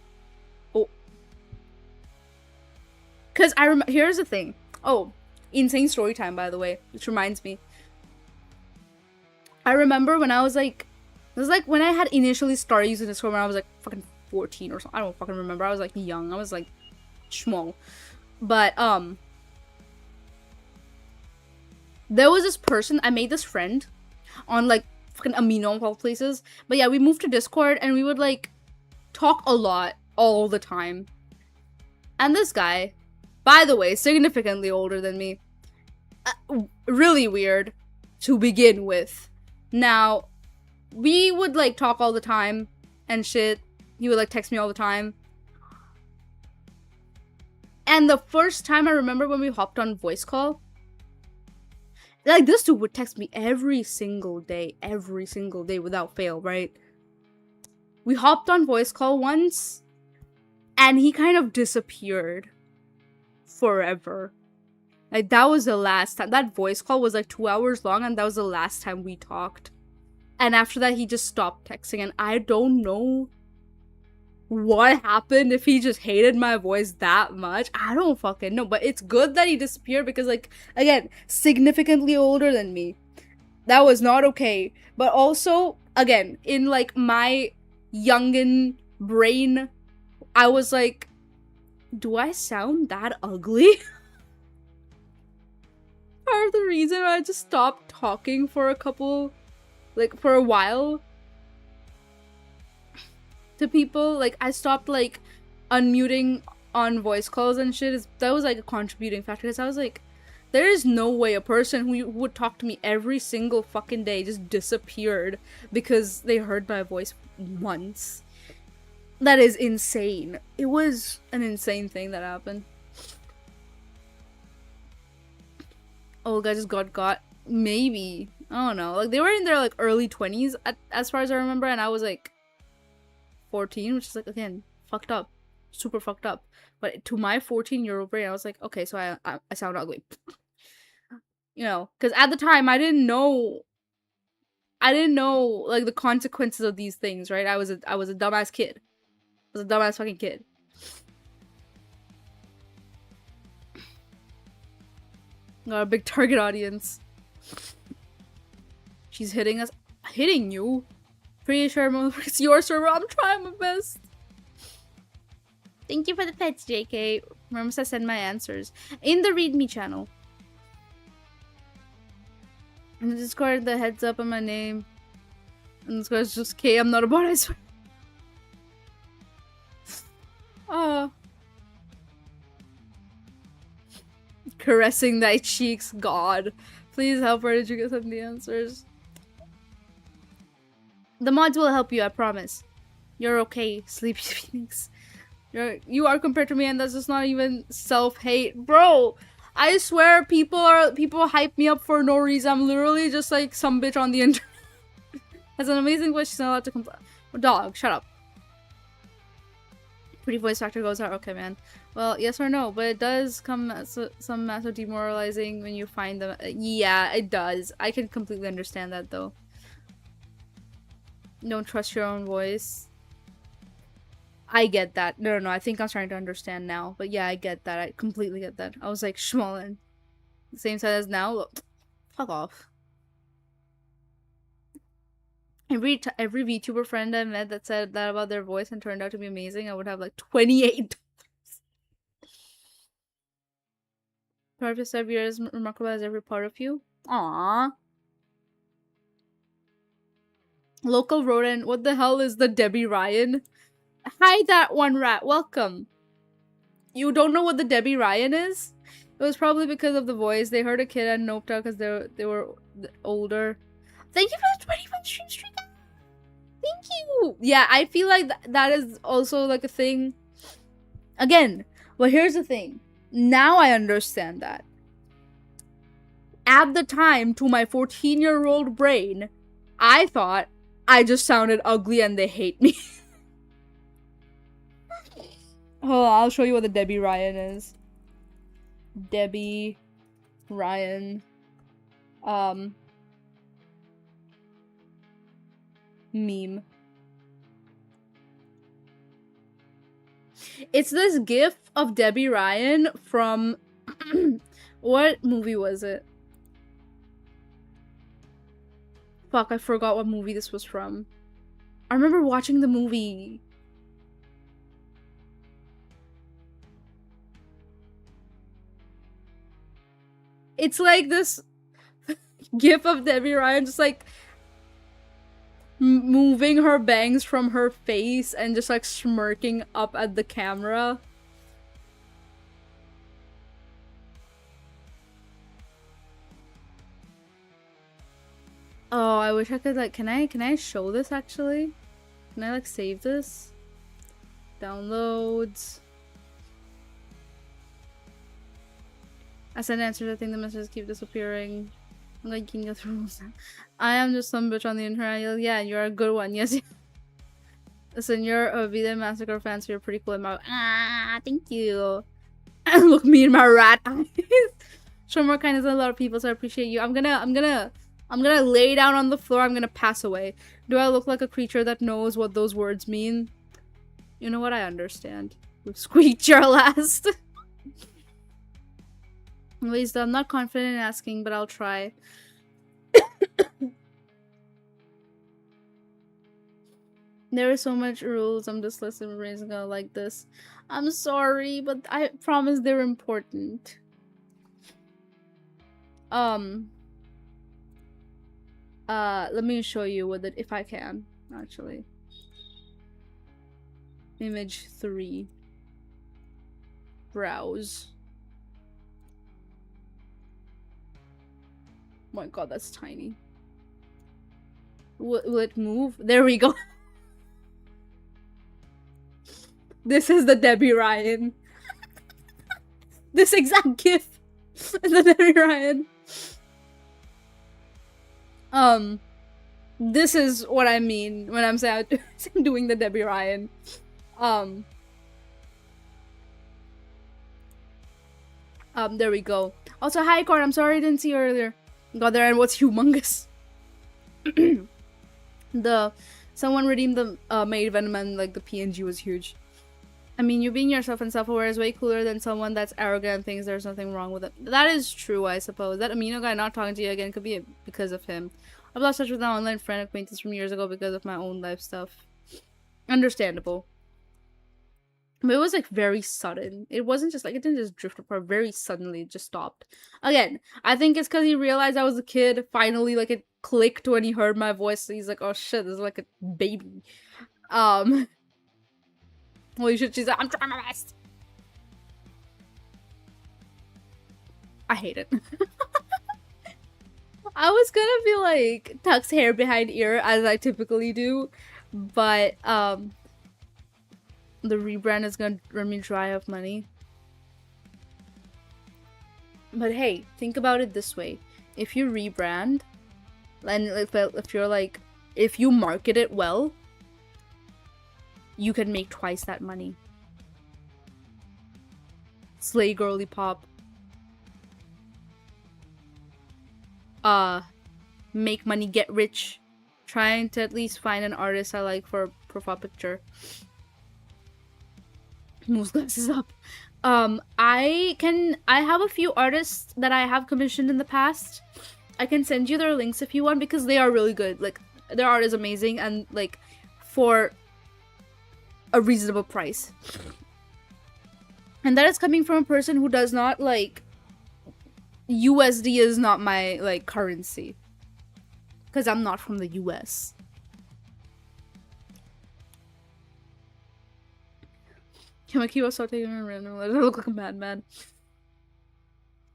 because here's the thing. Oh, insane story time, by the way, which reminds me. I remember when I was like, it was like when I had initially started using Discord when I was like fucking 14 or something. I don't fucking remember. I was like young. I was like small. But, there was this person, I made this friend on like fucking Amino of all places. But yeah, we moved to Discord and we would like talk a lot all the time. And this guy, by the way, significantly older than me. Really weird to begin with. Now, we would like talk all the time and shit. He would like text me all the time. And the first time I remember when we hopped on voice call, like this dude would text me every single day without fail, right? We hopped on voice call once and he kind of disappeared forever. Like that was the last time. That voice call was like 2 hours long and that was the last time we talked. And after that he just stopped texting and I don't know what happened, if he just hated my voice that much. I don't fucking know, but it's good that he disappeared because, like, again, significantly older than me. That was not okay. But also, again, in like my youngin brain, I was like, do I sound that ugly? Part of the reason why I just stopped talking for a while to people, like I stopped like unmuting on voice calls and shit, that was like a contributing factor because I was like, there is no way a person who would talk to me every single fucking day just disappeared because they heard my voice once. That is insane. It was an insane thing that happened. Oh, guy just got maybe, I don't know, like they were in their like early 20s as far as I remember, and I was like 14, which is like, again, fucked up, super fucked up. But to my 14-year-old brain, I was like, okay, so I sound ugly, you know, because at the time I didn't know like the consequences of these things, right? I was a dumbass kid. I was a dumbass fucking kid. Got a big target audience. She's hitting us. Hitting you? Pretty sure it's your server. I'm trying my best. Thank you for the pets, JK. Remember to send my answers in the README channel. In the Discord, the heads up on my name. And this guy's just K. I'm not a bot, I swear. Caressing thy cheeks, God. Please help her. Did you get some of the answers? The mods will help you, I promise. You're okay, Sleepy Phoenix. You are compared to me, and that's just not even self-hate. Bro, I swear people hype me up for no reason. I'm literally just like some bitch on the internet. That's an amazing voice, she's not allowed to complain. Dog, shut up. Pretty voice factor goes out. Okay, man. Well, yes or no, but it does come as some massive demoralizing when you find them. Yeah, it does. I can completely understand that, though. Don't trust your own voice. I get that. No, I think I'm starting to understand now. But yeah, I get that. I completely get that. I was like, Schmollen. Same size as now? Look, fuck off. Every VTuber friend I met that said that about their voice and turned out to be amazing, I would have like $28. Part of your 7 years remarkable as every part of you. Aww. Local rodent. What the hell is the Debbie Ryan? Hi, that one rat. Welcome. You don't know what the Debbie Ryan is? It was probably because of the voice. They heard a kid and noped out because they were older. Thank you for the 21 stream streak. Thank you. Yeah, I feel like that is also like a thing. Again, but here's the thing. Now I understand that. At the time, to my 14-year-old brain, I thought I just sounded ugly and they hate me. Oh, I'll show you what the Debbie Ryan is. Debbie Ryan. Meme. It's this gif of Debbie Ryan from what movie was it? Fuck, I forgot what movie this was from. I remember watching the movie. It's like this gif of Debbie Ryan just like moving her bangs from her face and just like smirking up at the camera. Oh, I wish I could like can I show this actually? Can I like save this? Downloads. I sent answers, I think the messages keep disappearing. I'm like king of rules. I am just some bitch on the internet. Yeah, you're a good one. Yes. Listen, you're a V-Day Massacre fan, so you're pretty cool. Thank you. Look me in my rat eyes. Show more kindness than a lot of people, so I appreciate you. I'm gonna lay down on the floor. I'm gonna pass away. Do I look like a creature that knows what those words mean? You know what? I understand. We've squeaked your last. At least I'm not confident in asking, but I'll try. There are so much rules. I'm just listening. Everybody's gonna like this. I'm sorry, but I promise they're important. Let me show you with it if I can, actually. Image 3. Browse. Oh my god, that's tiny. Will it move? There we go. This is the Debbie Ryan. This exact gif is the Debbie Ryan. This is what I mean when I'm saying I'm doing the Debbie Ryan. There we go. Also, hi, Cord. I'm sorry I didn't see you earlier. God, there, and what's humongous? Someone redeemed the maid venom and like the PNG was huge. I mean, you being yourself and self-aware is way cooler than someone that's arrogant and thinks there's nothing wrong with it. That is true, I suppose. That amino guy not talking to you again could be because of him. I've lost touch with an online friend acquaintance from years ago because of my own life stuff. Understandable. But it was like very sudden. It wasn't just like, it didn't just drift apart very suddenly. It just stopped. Again, I think it's because he realized I was a kid. Finally, like it clicked when he heard my voice. So he's like, oh shit, this is like a baby. Holy shit, she's like, I'm trying my best. I hate it. I was gonna be like, tucks hair behind ear as I typically do. But, the rebrand is gonna run me dry of money. But hey, think about it this way. If you rebrand, and if you're like, if you market it well, you can make twice that money. Slay girly pop. Make money, get rich. Trying to at least find an artist I like for a profile picture. Moves glasses up. I have a few artists that I have commissioned in the past. I can send you their links if you want because they are really good. Like, their art is amazing and like for a reasonable price. And that is coming from a person who does not like USD is not my like currency. Because I'm not from the US. Can my keyboard start taking a random letter? I look like a madman.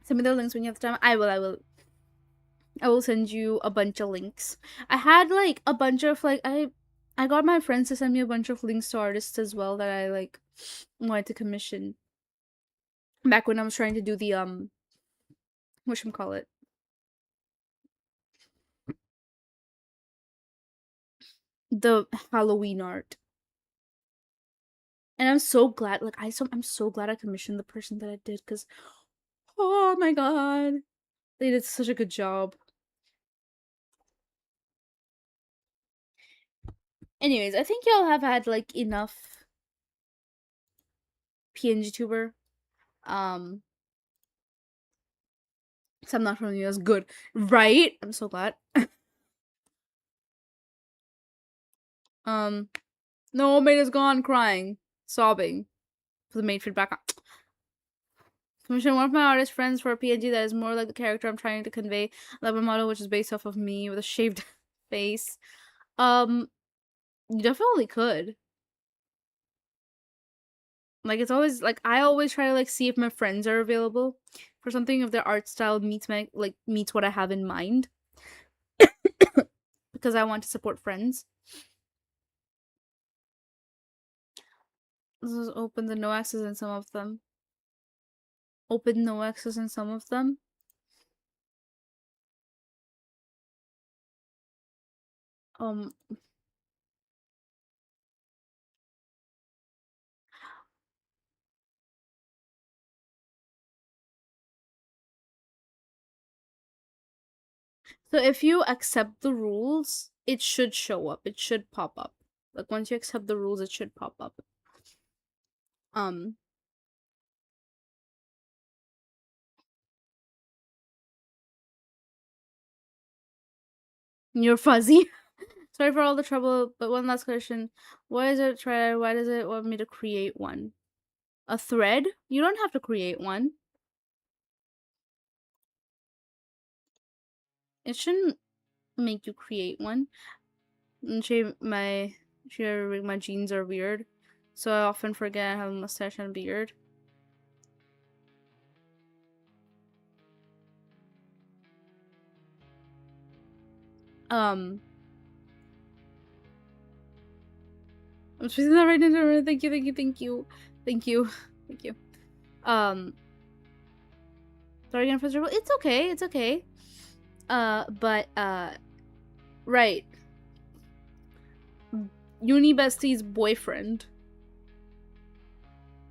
Send me the links when you have the time. I will send you a bunch of links. I had like a bunch of like I got my friends to send me a bunch of links to artists as well that I like wanted to commission. Back when I was trying to do the whatchamacallit? The Halloween art. And I'm so glad, like I'm so glad I commissioned the person that I did, because oh my god, they did such a good job. Anyways, I think y'all have had like enough PNG tuber. So I'm not from the US. Good, right? I'm so glad. No, maid is gone, crying, sobbing. For the maid feedback. Commission one of my artist friends for a PNG that is more like the character I'm trying to convey. I love a model which is based off of me with a shaved face. You definitely could. Like, it's always like I always try to like see if my friends are available for something if their art style meets what I have in mind. because I want to support friends. This is open the no access in some of them. Open no access in some of them. Um, so if you accept the rules, it should show up. It should pop up. Like once you accept the rules, it should pop up. You're fuzzy. Sorry for all the trouble, but one last question. Why is it try? Why does it want me to create one? A thread? You don't have to create one. It shouldn't make you create one. My jeans are weird, so I often forget I have a mustache and beard. I'm speaking that right into thank you. Sorry again for trouble. It's okay. Right. Uni bestie's boyfriend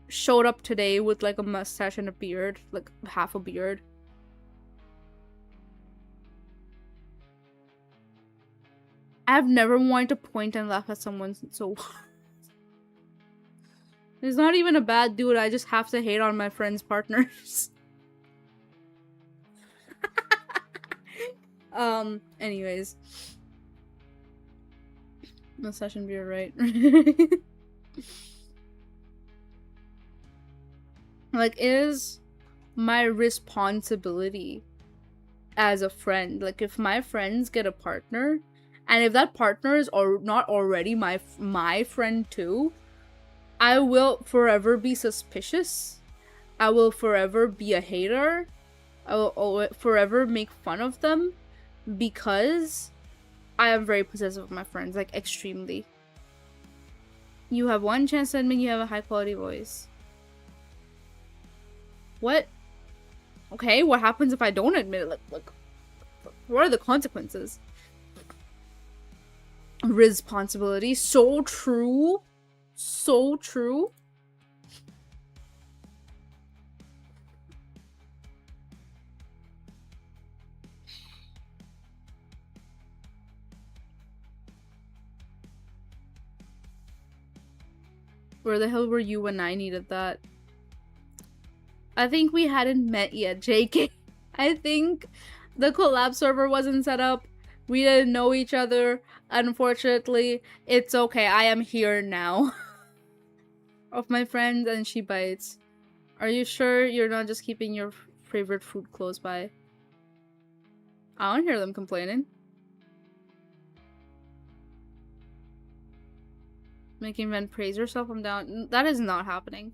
showed up today with like a mustache and a beard, like half a beard. I've never wanted to point and laugh at someone so. He's not even a bad dude. I just have to hate on my friends' partners. Anyways. Mustache and beard, right? Like, it is my responsibility as a friend. Like, if my friends get a partner, and if that partner is not already my friend too, I will forever be suspicious. I will forever be a hater. I will forever make fun of them because I am very possessive of my friends, like extremely. You have one chance to admit you have a high quality voice. What? Okay, what happens if I don't admit it? Like, what are the consequences? Responsibility. So true. So true. Where the hell were you when I needed that? I think we hadn't met yet, JK. I think the collab server wasn't set up. We didn't know each other. Unfortunately, it's okay. I am here now. Of my friends, and she bites. Are you sure you're not just keeping your favorite food close by? I don't hear them complaining. Making Ven praise herself, I'm down. That is not happening.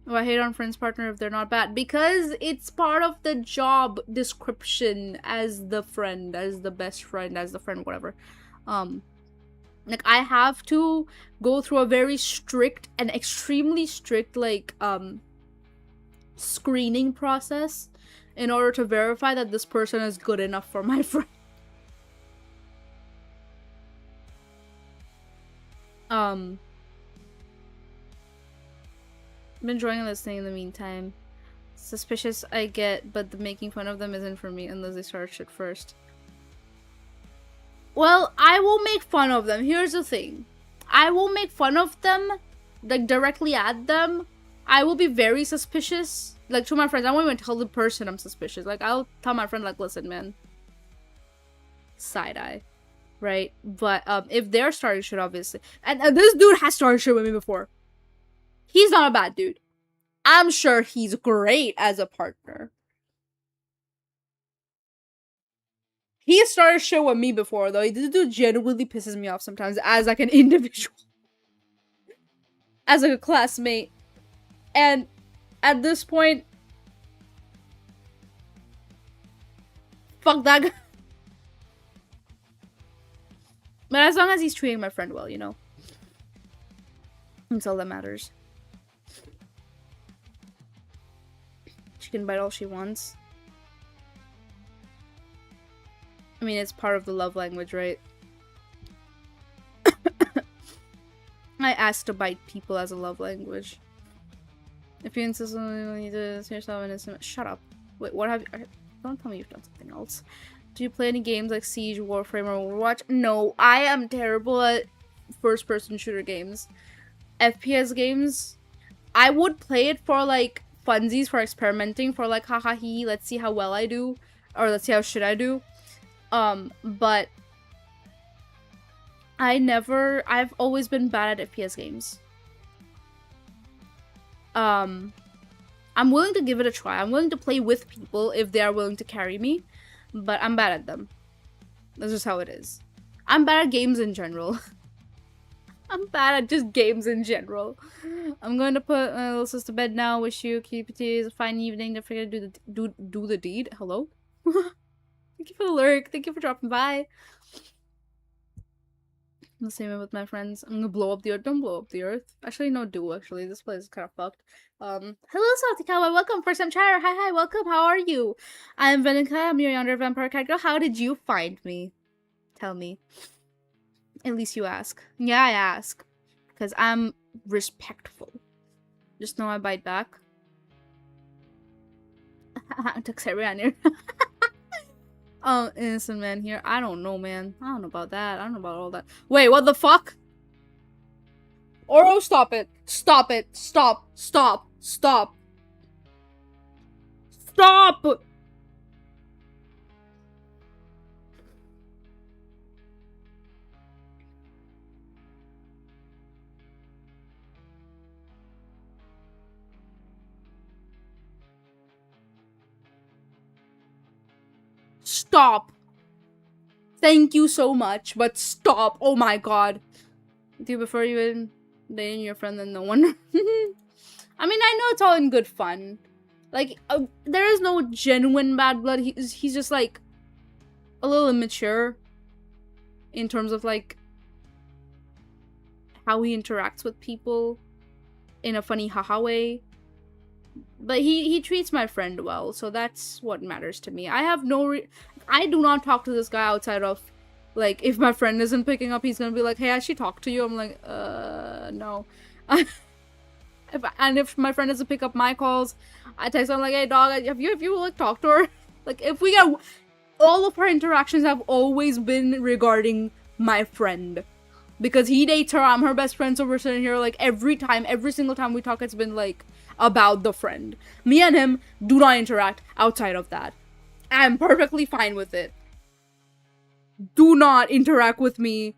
Oh, I hate on friends partner if they're not bad. Because it's part of the job description as the friend, as the best friend, as the friend, whatever. Like, I have to go through a very strict and extremely strict, like, screening process in order to verify that this person is good enough for my friend. I'm enjoying listening in the meantime. Suspicious I get, but the making fun of them isn't for me unless they start shit first. Well, I will make fun of them. Here's the thing. I will make fun of them, like, directly at them. I will be very suspicious. Like, to my friends, I won't even tell the person I'm suspicious. Like, I'll tell my friend, like, listen, man. Side-eye. Right? But, if they're starting shit, obviously. And this dude has started shit with me before. He's not a bad dude. I'm sure he's great as a partner. He started shit with me before, though. This dude genuinely pisses me off sometimes as, like, an individual. As, like, a classmate. And at this point, Fuck that guy. But as long as he's treating my friend well, you know. That's all that matters. She can bite all she wants. I mean, it's part of the love language, right? I asked to bite people as a love language. If you insist on you to see yourself innocent, shut up. Wait, what have you? Don't tell me you've done something else. Do you play any games like Siege, Warframe, or Overwatch? No, I am terrible at first-person shooter games. FPS games, I would play it for like funsies, for experimenting, for like haha he, let's see how well I do, or let's see how shit I do. But I've always been bad at FPS games. I'm willing to give it a try. I'm willing to play with people if they are willing to carry me, but I'm bad at them. That's just how it is. I'm bad at games in general. I'm bad at just games in general. I'm going to put my little sister to bed now. Wish you keep it a fine evening. Don't forget to do the deed. Hello? Thank you for the lurk. Thank you for dropping by. I'm the same with my friends. I'm gonna blow up the earth. Don't blow up the earth. Actually, no, do actually. This place is kind of fucked. Hello, Salty Cowboy. Welcome. First time chatter. Hi, welcome. How are you? I'm Venica. I'm your yonder vampire cat girl. How did you find me? Tell me. At least you ask. Yeah, I ask. Because I'm respectful. Just know I bite back. Took everyone here. Oh, innocent man here. I don't know, man. I don't know about that. I don't know about all that. Wait, what the fuck? Oro, stop it. Stop it. Stop. Stop. Stop. Stop! Stop. Thank you so much, but stop. Oh my god. Do you prefer you dating your friend than no one? I mean, I know it's all in good fun. Like, there is no genuine bad blood. He's just, like, a little immature in terms of, like, how he interacts with people in a funny haha way. But he treats my friend well, so that's what matters to me. I have no I do not talk to this guy outside of, like, if my friend isn't picking up, he's gonna be like, hey, I should talk to you. I'm like, no. If my friend doesn't pick up my calls, I text him like, hey, dog, have you like, talked to her? Like, if we get... All of our interactions have always been regarding my friend. Because he dates her, I'm her best friend, so we're sitting here, like, every single time we talk, it's been, like, about the friend. Me and him do not interact outside of that. I'm perfectly fine with it. Do not interact with me.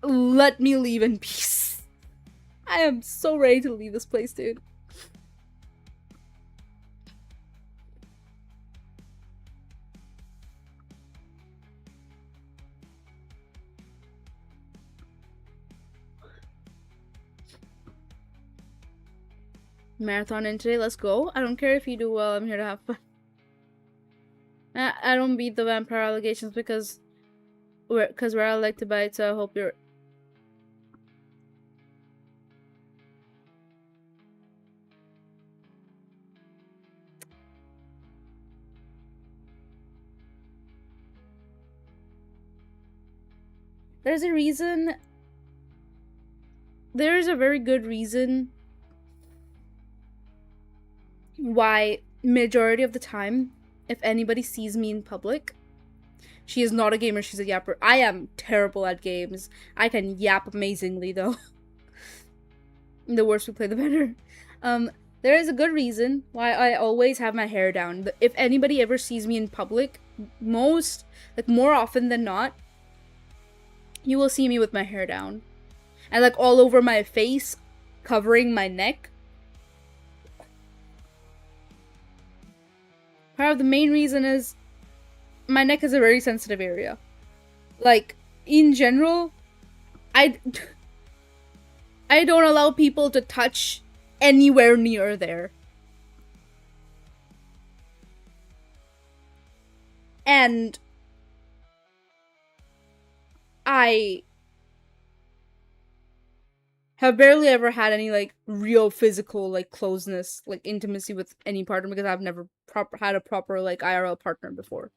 Let me leave in peace. I am so ready to leave this place, dude. Marathon in today, let's go. I don't care if you do well, I'm here to have fun. I don't beat the vampire allegations because where I like to bite, so I hope you're... There's a reason... There is a very good reason why majority of the time, if anybody sees me in public, she is not a gamer, she's a yapper. I am terrible at games. I can yap amazingly, though. The worse we play, the better. There is a good reason why I always have my hair down. If anybody ever sees me in public, more often than not, you will see me with my hair down. And, like, all over my face, covering my neck. Part of the main reason is my neck is a very sensitive area. Like, in general, I don't allow people to touch anywhere near there. And I have barely ever had any like real physical like closeness, like intimacy with any partner because I've never had a proper like IRL partner before.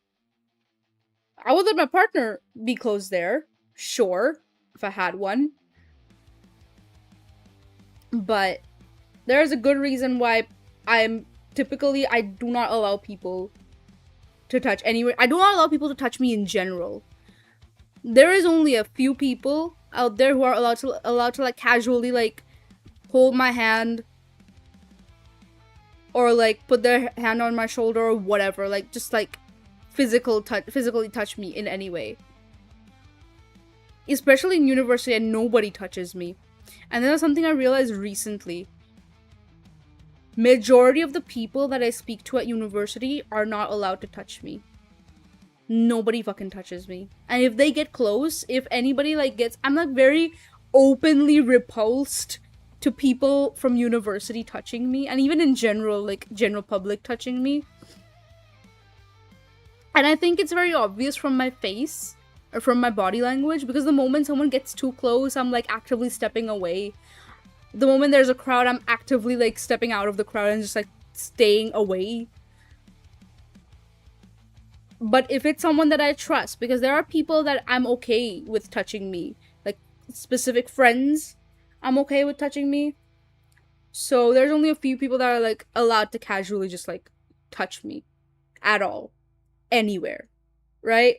I would let my partner be close there, sure, if I had one. But there is a good reason why I do not allow people to touch anywhere. I do not allow people to touch me in general. There is only a few people out there who are allowed to like casually like hold my hand or like put their hand on my shoulder or whatever, like just like physically touch me in any way. Especially in university, and nobody touches me. And then something I realized recently. Majority of the people that I speak to at university are not allowed to touch me. Nobody fucking touches me. And if they get close, if anybody like I'm like very openly repulsed to people from university touching me, and even in general, like general public touching me. And I think it's very obvious from my face or from my body language, because the moment someone gets too close, I'm like actively stepping away. The moment there's a crowd, I'm actively like stepping out of the crowd and just like staying away. But if it's someone that I trust, because there are people that I'm okay with touching me, like specific friends, I'm okay with touching me. So there's only a few people that are like allowed to casually just like touch me at all, anywhere, right?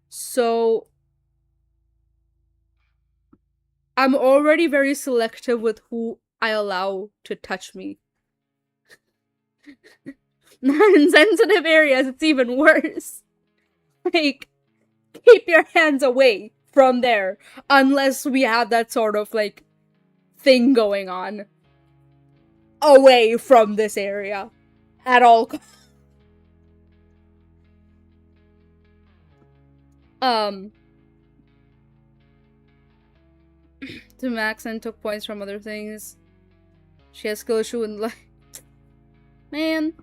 So I'm already very selective with who I allow to touch me. In sensitive areas, it's even worse. Like, keep your hands away from there, unless we have that sort of, like, thing going on. Away from this area. At all. To Max and took points from other things. She has skill issue and like... Man.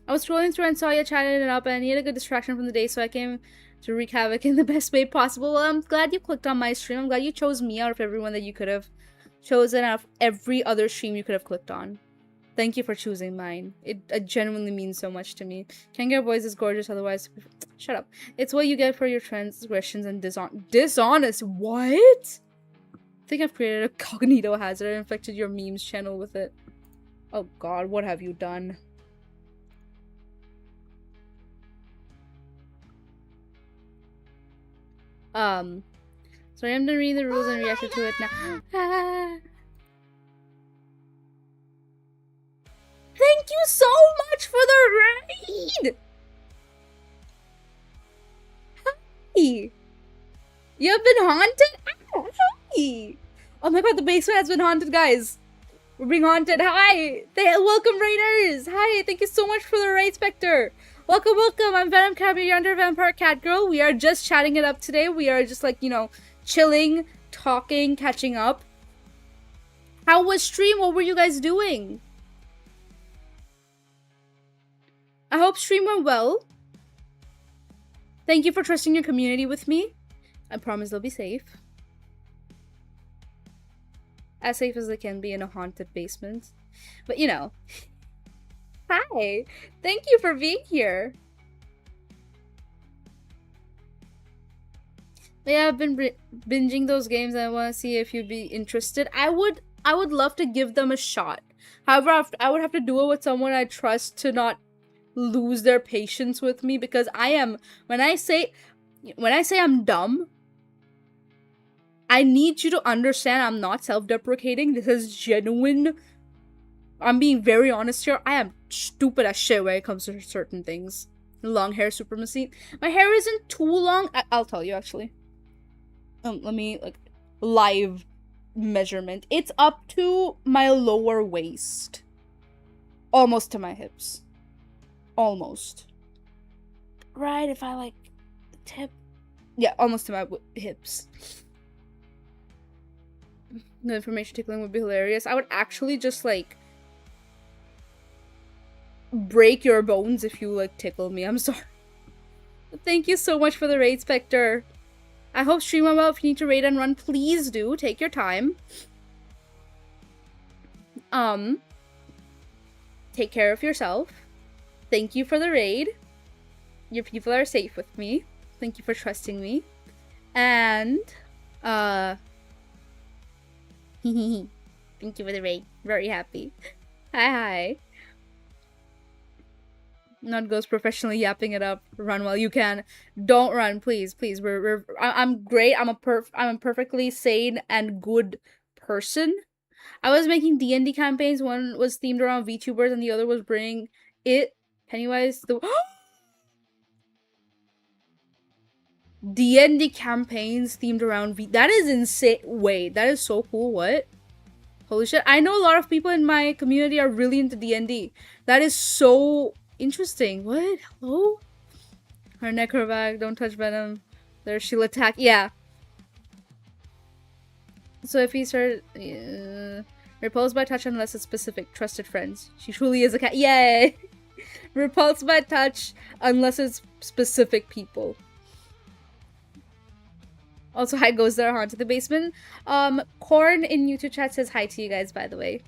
I was scrolling through and saw you chatting it up, and you had a good distraction from the day, so I came to wreak havoc in the best way possible. Well, I'm glad you clicked on my stream. I'm glad you chose me out of everyone that you could have chosen, out of every other stream you could have clicked on. Thank you for choosing mine. It genuinely means so much to me. Can't get boys is gorgeous, otherwise... Shut up. It's what you get for your transgressions and dishonest. What? I think I've created a cognito hazard and infected your memes channel with it. Oh god, what have you done? So I'm gonna read the rules and react to it now. Thank you so much for the raid! Hi! You've been haunted? Oh, hi! Oh my god, the basement has been haunted, guys. We're being haunted. Hi! Welcome, raiders! Hi, thank you so much for the raid, Spectre. Welcome, welcome. I'm Venom Cat, you're under Vampire Cat Girl. We are just chatting it up today. We are just like, you know, chilling, talking, catching up. How was stream? What were you guys doing? I hope stream went well. Thank you for trusting your community with me. I promise they'll be safe. As safe as they can be in a haunted basement. But, you know. Hi! Thank you for being here. Yeah, I've been binging those games and I want to see if you'd be interested. I would love to give them a shot. However, I would have to do it with someone I trust to not lose their patience with me, because I am, when I say I'm dumb, I need you to understand I'm not self-deprecating. This is genuine. I'm being very honest here. I am stupid as shit when it comes to certain things. Long hair supremacy. My hair isn't too long. I'll tell you, actually. Let me, like, live measurement. It's up to my lower waist. Almost to my hips. Almost. Right, if I, like, tip. Yeah, almost to my hips. The information tickling would be hilarious. I would actually just, like, break your bones if you like tickle me. I'm sorry. Thank you so much for the raid, Spectre. I hope stream went well. If you need to raid and run, please do. Take your time. Take care of yourself. Thank you for the raid. Your people are safe with me. Thank you for trusting me. And, thank you for the raid. Very happy. Hi. Not Ghost professionally yapping it up. Run while you can. Don't run, please. I'm great. I'm a perfectly sane and good person. I was making D&D campaigns. One was themed around VTubers, and the other was bringing it Pennywise the D&D campaigns themed around that is insane. Wait, that is so cool. What? Holy shit! I know a lot of people in my community are really into D&D. That is so interesting. What? Hello? Her necrovac, don't touch venom. There, she'll attack. Yeah. So if he started repulsed by touch unless it's specific. Trusted friends. She truly is a cat. Yay! Repulsed by touch unless it's specific people. Also, hi goes there, haunted the basement. Corn in YouTube chat says hi to you guys, by the way.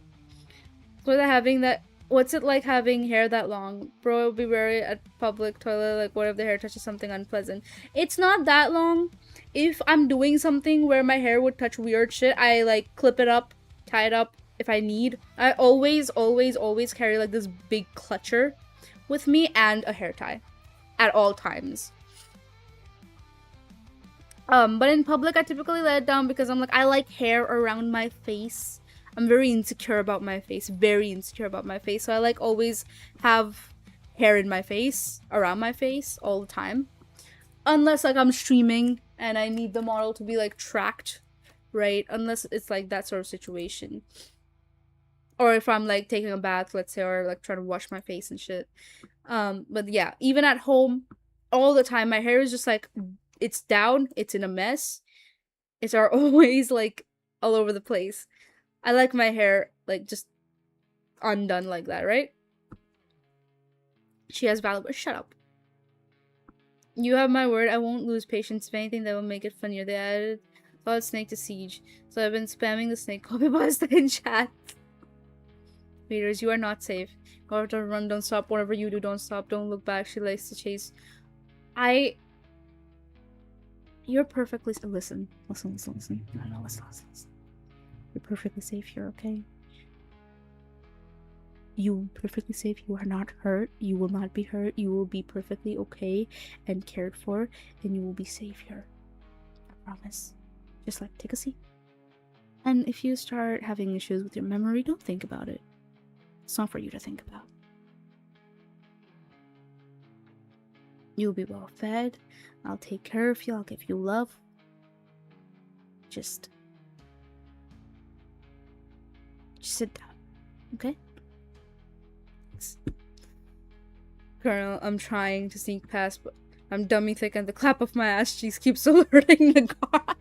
So they're having that. What's it like having hair that long? Bro, be wary at public toilet. Like, what if the hair touches something unpleasant? It's not that long. If I'm doing something where my hair would touch weird shit, I like clip it up, tie it up if I need. I always carry like this big clutcher with me and a hair tie at all times. But in public, I typically let it down because I'm like, I like hair around my face. I'm very insecure about my face. So I like always have hair in my face, around my face, all the time. Unless like I'm streaming and I need the model to be like tracked, right? Unless it's like that sort of situation. Or if I'm like taking a bath, let's say, or like trying to wash my face and shit. But yeah, even at home, all the time, my hair is just like, it's down, it's in a mess. It's always like all over the place. I like my hair like just undone like that, right? She has valid, but shut up. You have my word, I won't lose patience. If anything, that will make it funnier. They added Solid Snake to Siege. So I've been spamming the snake copy pasta in chat. Readers, you are not safe. Go to run, don't stop. Whatever you do, don't stop. Don't look back. She likes to chase. You're perfectly... Listen. No, listen. You're perfectly safe here, okay? You perfectly safe. You are not hurt. You will not be hurt. You will be perfectly okay and cared for, and you will be safe here. I promise. Just like, take a seat. And if you start having issues with your memory, don't think about it. It's not for you to think about. You'll be well fed. I'll take care of you. I'll give you love. Just sit down, okay? Thanks. Colonel, I'm trying to sneak past, but I'm dummy thick and the clap of my ass cheeks keeps alerting the guard.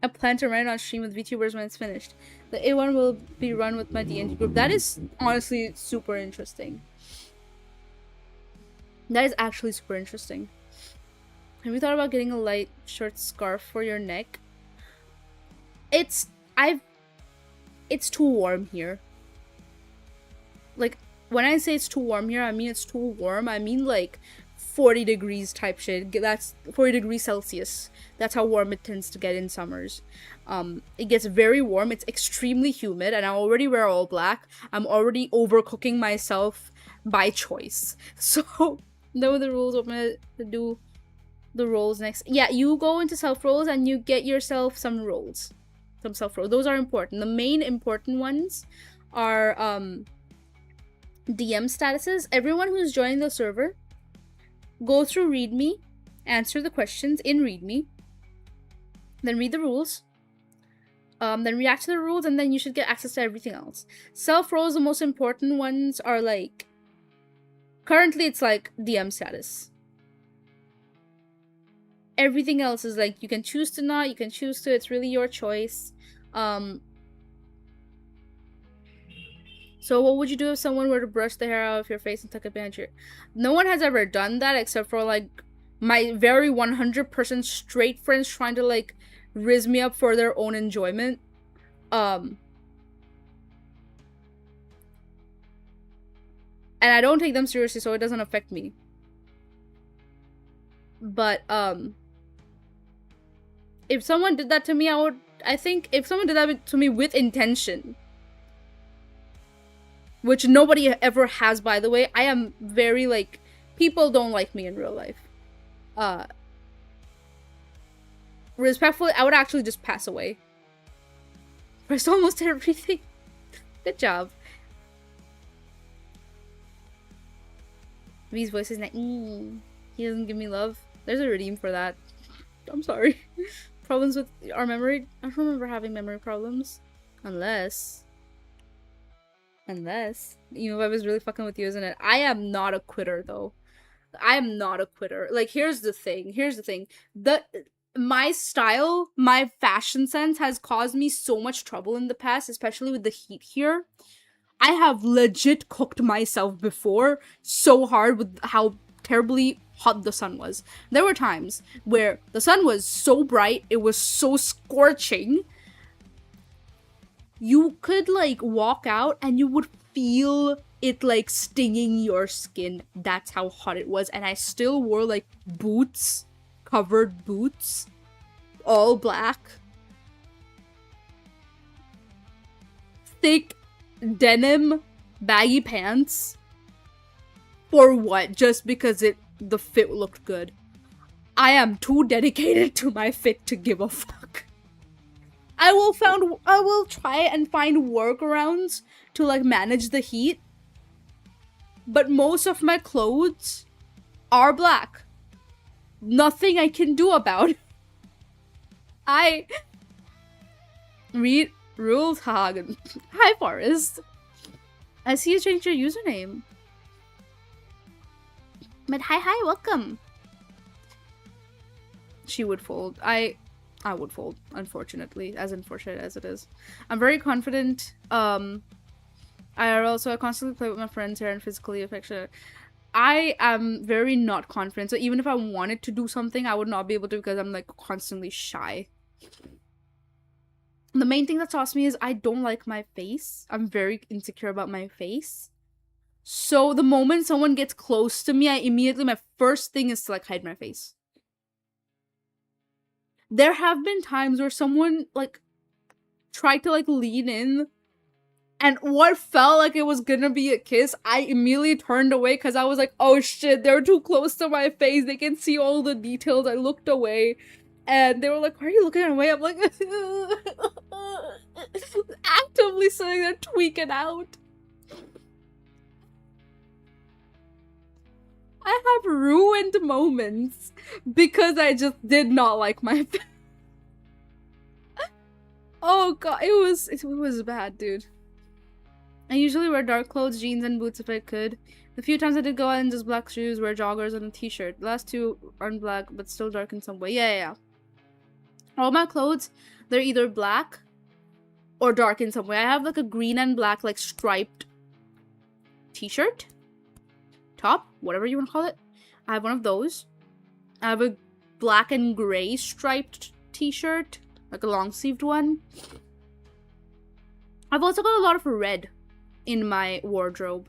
I plan to run on stream with VTubers when it's finished. The A1 will be run with my D&D group. That is honestly super interesting. That is actually super interesting. Have you thought about getting a light short scarf for your neck? It's too warm here. Like, when I say it's too warm here, I mean it's too warm. I mean like 40 degrees type shit. That's 40 degrees Celsius. That's how warm it tends to get in summers. It gets very warm. It's extremely humid, and I already wear all black. I'm already overcooking myself by choice. So, know the rules. I'm gonna do the rolls next. Yeah, you go into self rolls and you get yourself some rolls. Some self rolls. Those are important. The main important ones are DM statuses. Everyone who's joining the server, go through README, answer the questions in README, then read the rules, then react to the rules, and then you should get access to everything else. Self roles, the most important ones are like, currently it's like DM status. Everything else is like, you can choose to not, you can choose to, it's really your choice. So So what would you do if someone were to brush the hair out of your face and tuck it behind your... No one has ever done that except for, like, my very 100% straight friends trying to, like, rizz me up for their own enjoyment. And I don't take them seriously, so it doesn't affect me. But, if someone did that to me, I think if someone did that to me with intention, which nobody ever has, by the way, I am very, like, people don't like me in real life. Respectfully, I would actually just pass away. Pressed almost everything. Good job. V's voice is like, he doesn't give me love. There's a redeem for that. I'm sorry. Problems with our memory? I don't remember having memory problems. Unless, emo vibe is really fucking with you, isn't it? I am not a quitter, though. I am not a quitter. Like, here's the thing. My style, my fashion sense has caused me so much trouble in the past, especially with the heat here. I have legit cooked myself before so hard with how terribly hot the sun was. There were times where the sun was so bright, it was so scorching. You could, like, walk out and you would feel it, like, stinging your skin. That's how hot it was. And I still wore, like, boots, covered boots, all black, thick denim baggy pants. For what? Just because the fit looked good. I am too dedicated to my fit to give a fuck. I will try and find workarounds to, like, manage the heat. But most of my clothes are black. Nothing I can do about it. I read rules Hagen. Hi, Forrest. I see you changed your username. But hi, welcome. She would fold. I would fold, unfortunately, as unfortunate as it is. I'm very confident. I constantly play with my friends here and physically affectionate. I am very not confident, so even if I wanted to do something, I would not be able to because I'm, like, constantly shy. The main thing that stops me is I don't like my face. I'm very insecure about my face. So the moment someone gets close to me, my first thing is to, like, hide my face. There have been times where someone, like, tried to, like, lean in, and what felt like it was gonna be a kiss, I immediately turned away because I was like, oh shit, they're too close to my face. They can see all the details. I looked away. And they were like, why are you looking away? I'm like, actively sitting there tweaking out. I have ruined moments because I just did not like my face. Oh god, it was bad, dude. I usually wear dark clothes, jeans, and boots if I could. The few times I did go out in just black shoes, wear joggers and a t-shirt. The last two aren't black, but still dark in some way. Yeah. All my clothes, they're either black or dark in some way. I have, like, a green and black, like, striped t-shirt. Top, whatever you want to call it. I have one of those. I have a black and gray striped t-shirt, like a long-sleeved one. I've also got a lot of red in my wardrobe.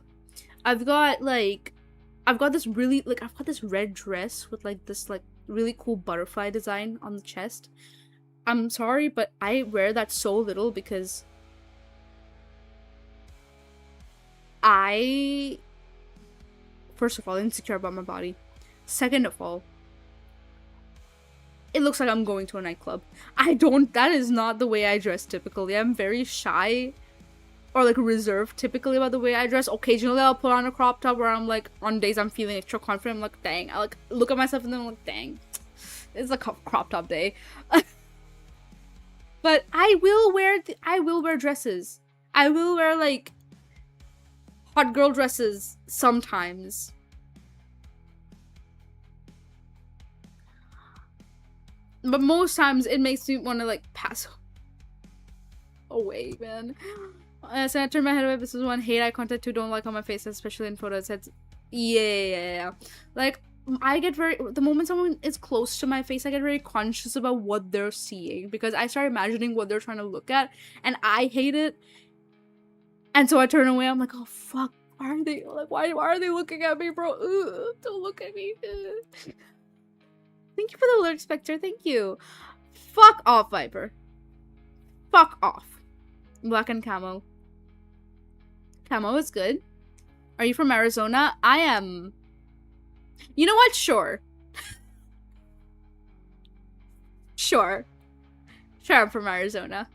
I've got this red dress with, like, this, like, really cool butterfly design on the chest. I'm sorry, but I wear that so little because first of all, insecure about my body. Second of all, it looks like I'm going to a nightclub. That is not the way I dress typically. I'm very shy or, like, reserved typically about the way I dress. Occasionally I'll put on a crop top where I'm, like, on days I'm feeling extra confident, I'm like, dang. I, like, look at myself and then I'm like, dang. It's a crop top day. But I will wear dresses. I will wear, like, hot girl dresses sometimes. But most times it makes me want to, like, pass away, man. So I turn my head away. This is one. Hate eye contact too. Don't like on my face, especially in photos. It's yeah. Like I get very the moment someone is close to my face, I get very conscious about what they're seeing because I start imagining what they're trying to look at, and I hate it. And so I turn away. I'm like, oh fuck. Why are they like? Why are they looking at me, bro? Ugh, don't look at me. Ugh. Thank you for the alert, Spectre. Thank you. Fuck off, Viper. Fuck off. Black and camo. Camo is good. Are you from Arizona? I am. You know what? Sure. Sure. Sure, I'm from Arizona.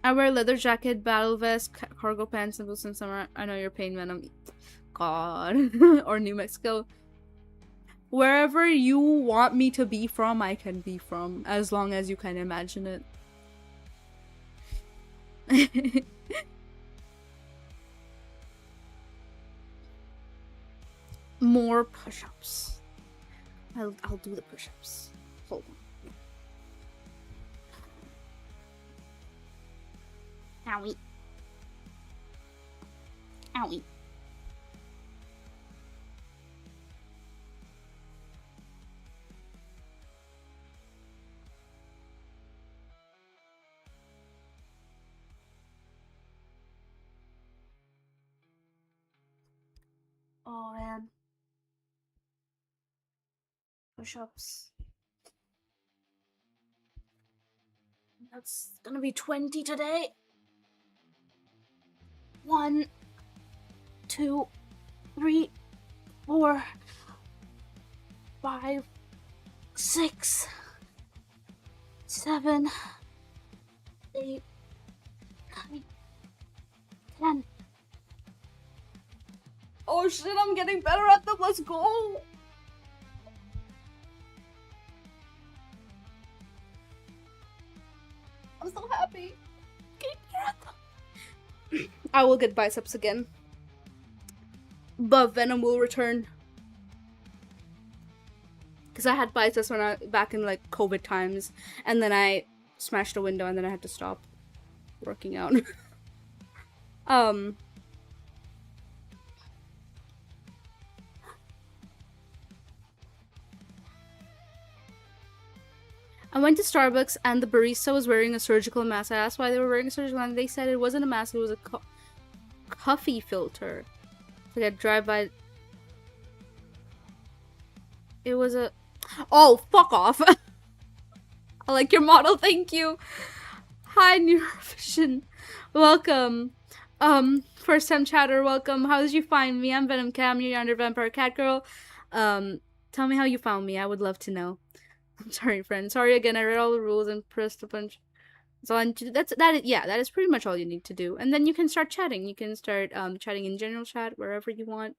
I wear leather jacket, battle vest, cargo pants, and boots in summer. I know you're pain venom. God. Or New Mexico. Wherever you want me to be from, I can be from. As long as you can imagine it. More push-ups. I'll do the push-ups. Hold on. Owie. Owie. Oh man. Push-ups. That's gonna be 20 today. 1, 2, 3, 4, 5, 6, 7, 8, 9, 10. Oh shit, I'm getting better at them. Let's go. I'm so happy. Getting better at them. I will get biceps again. But Venom will return. Because I had biceps when back in like COVID times, and then I smashed a window, and then I had to stop working out. I went to Starbucks and the barista was wearing a surgical mask. I asked why they were wearing a surgical mask. They said it wasn't a mask, it was a kofi filter. Like a drive-by. It was a. Oh, fuck off! I like your model, thank you. Hi, Neurovision. Welcome. First time chatter, welcome. How did you find me? I'm Venom Cam, you're under Vampire Cat Girl. Tell me how you found me. I would love to know. I'm sorry, friend. Sorry again. I read all the rules and pressed a bunch. So that is pretty much all you need to do, and then you can start chatting. You can start chatting in general chat wherever you want.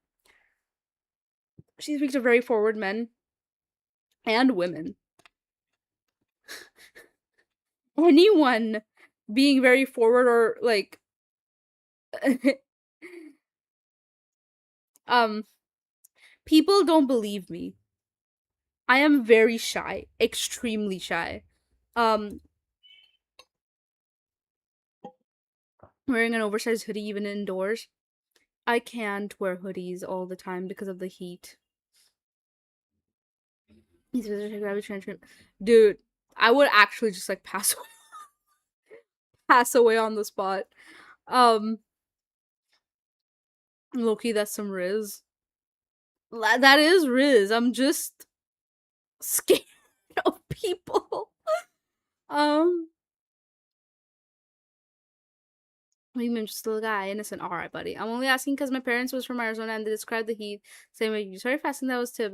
She speaks to very forward men and women. Anyone being very forward or like people don't believe me. I am very shy, extremely shy. Wearing an oversized hoodie even indoors. I can't wear hoodies all the time because of the heat. Dude, I would actually just like pass away on the spot. Loki, that's some Riz. That is Riz. I'm just scared of people. I'm just a little guy, innocent. All right, buddy. I'm only asking because my parents was from Arizona and they described the heat same way you. Sorry, fasting that was too.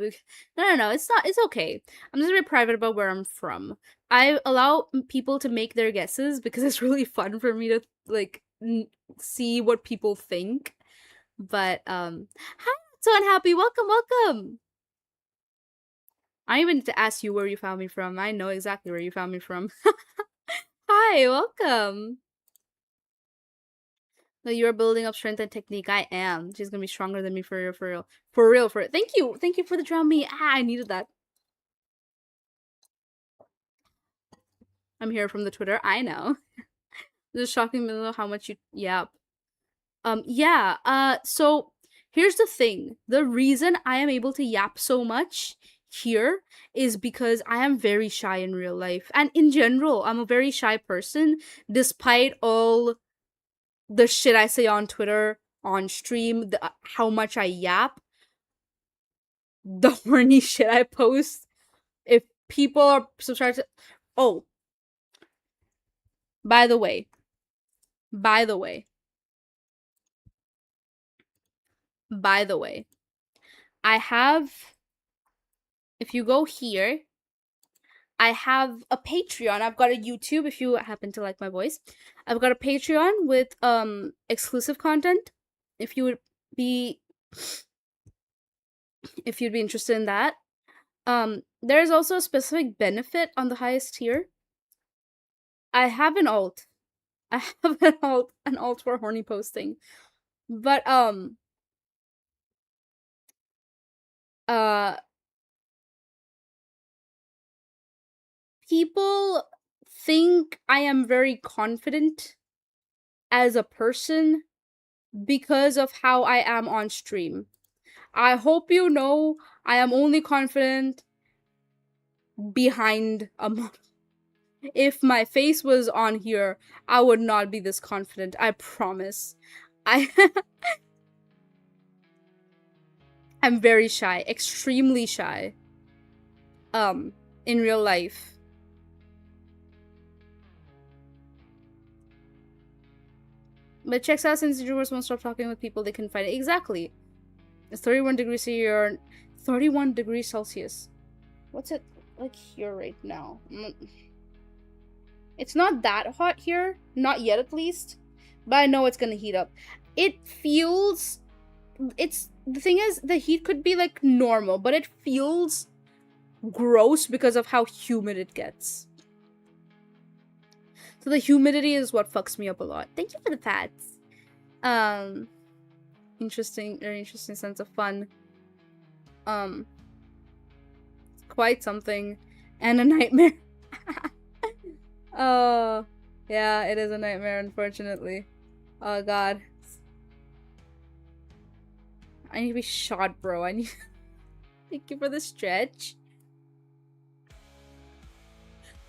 No. It's not. It's okay. I'm just very private about where I'm from. I allow people to make their guesses because it's really fun for me to like see what people think. But hi, so unhappy. Welcome. I even need to ask you where you found me from. I know exactly where you found me from. Hi, welcome. No, you are building up strength and technique. I am. She's gonna be stronger than me for real. Thank you for the drown me. I needed that. I'm here from the Twitter. I know. It's shocking to know how much you yap. Yeah, so here's the thing. The reason I am able to yap so much here is because I am very shy in real life. And in general, I'm a very shy person, despite all the shit I say on Twitter, on stream, how much I yap, the horny shit I post. If people are subscribed to. Oh, by the way, by the way, by the way, I have. If you go here, I have a Patreon. I've got a YouTube if you happen to like my voice. I've got a Patreon with exclusive content. If you would be if you'd be interested in that. There's also a specific benefit on the highest tier. I have an alt. I have an alt for horny posting. But uh people think I am very confident as a person because of how I am on stream. I hope you know I am only confident behind a model. If my face was on here, I would not be this confident. I promise. I I'm very shy, extremely shy. In real life. But checks out since YouTubers won't stop talking with people they can find it. Exactly. It's 31 degrees here, 31 degrees Celsius. What's it like here right now? It's not that hot here. Not yet, at least. But I know it's gonna heat up. It feels... The thing is, the heat could be, like, normal. But it feels gross because of how humid it gets. So the humidity is what fucks me up a lot. Thank you for the pats. Interesting, very interesting sense of fun. Quite something. And a nightmare. Oh, yeah, it is a nightmare, unfortunately. Oh, God. I need to be shot, bro. I need... Thank you for the stretch.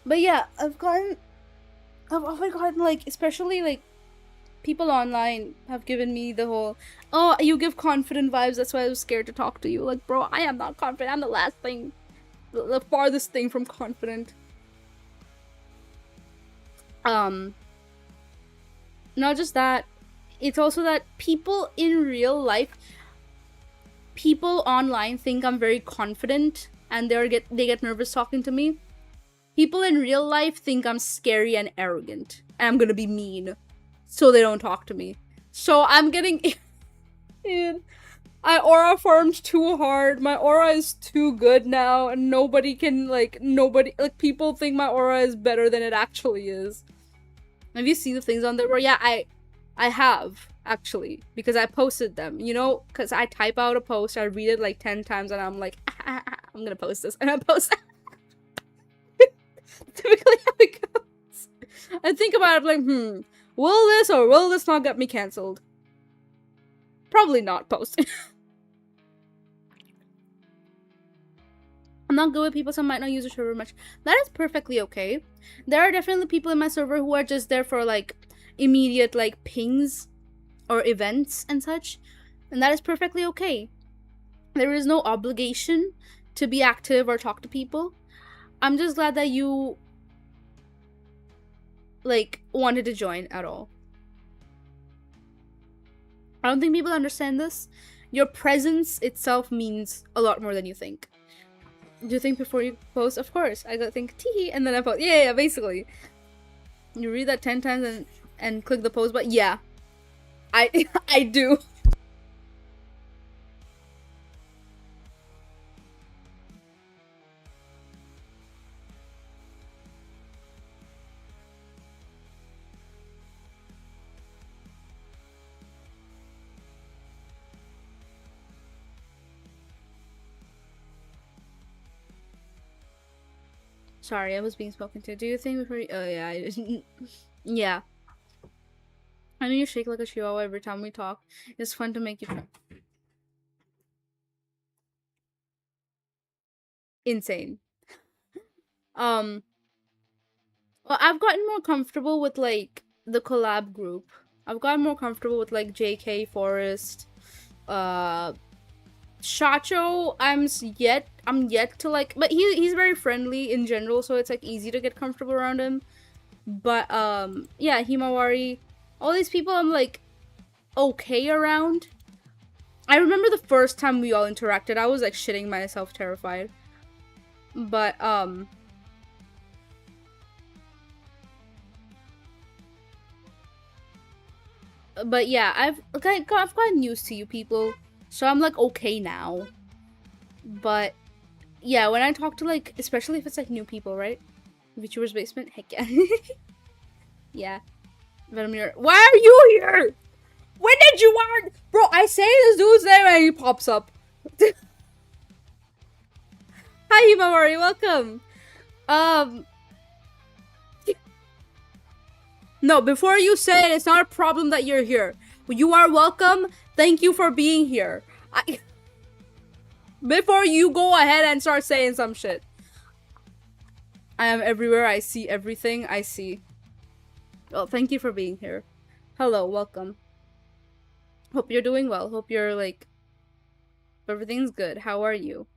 But yeah, I've often gotten, like, especially, like, people online have given me the whole, oh, you give confident vibes, that's why I was scared to talk to you. Like, bro, I am not confident. I'm the last thing, the farthest thing from confident. Not just that, it's also that people in real life, people online think I'm very confident and they get nervous talking to me. People in real life think I'm scary and arrogant and I'm gonna be mean, so they don't talk to me. So I'm getting... Dude, I aura farmed too hard. My aura is too good now and nobody, people think my aura is better than it actually is. Have you seen the things on there where, yeah, I have, actually, because I posted them, you know, because I type out a post, I read it like 10 times, and I'm like, I'm gonna post this, and I post that. Typically how it goes. I think about it, like, will this or will this not get me cancelled? Probably not posting. I'm not good with people, so I might not use the server much. That is perfectly okay. There are definitely people in my server who are just there for, like, immediate, like, pings or events and such. And that is perfectly okay. There is no obligation to be active or talk to people. I'm just glad that you, like, wanted to join at all. I don't think people understand this. Your presence itself means a lot more than you think. Do you think before you post? Of course. I gotta think, tee, and then I post. Yeah, basically. You read that 10 times and click the post button. Yeah. I do. Sorry, I was being spoken to. Do you think before you... Oh, yeah. Yeah. I know you shake like a chihuahua every time we talk. It's fun to make you... Insane. Well, I've gotten more comfortable with, like, the collab group. I've gotten more comfortable with, like, JK, Forest, Shacho. I'm yet to, like, but he's very friendly in general, so it's, like, easy to get comfortable around him. But, yeah, Himawari, all these people I'm, like, okay around. I remember the first time we all interacted, I was, like, shitting myself, terrified. But, yeah, I've gotten used to you people, so I'm, like, okay now. But, yeah, when I talk to, like, especially if it's, like, new people, right? VTuber's Basement? Heck yeah. Yeah. Venomir. Why are you here? When did you want? Bro, I say this dude's name and he pops up. Hi, Himawari, welcome. No, before you say it, it's not a problem that you're here. You are welcome. Thank you for being here. Before you go ahead and start saying some shit. I am everywhere. I see everything. I see. Well, thank you for being here. Hello, welcome. Hope you're doing well. Hope you're, like, everything's good. How are you?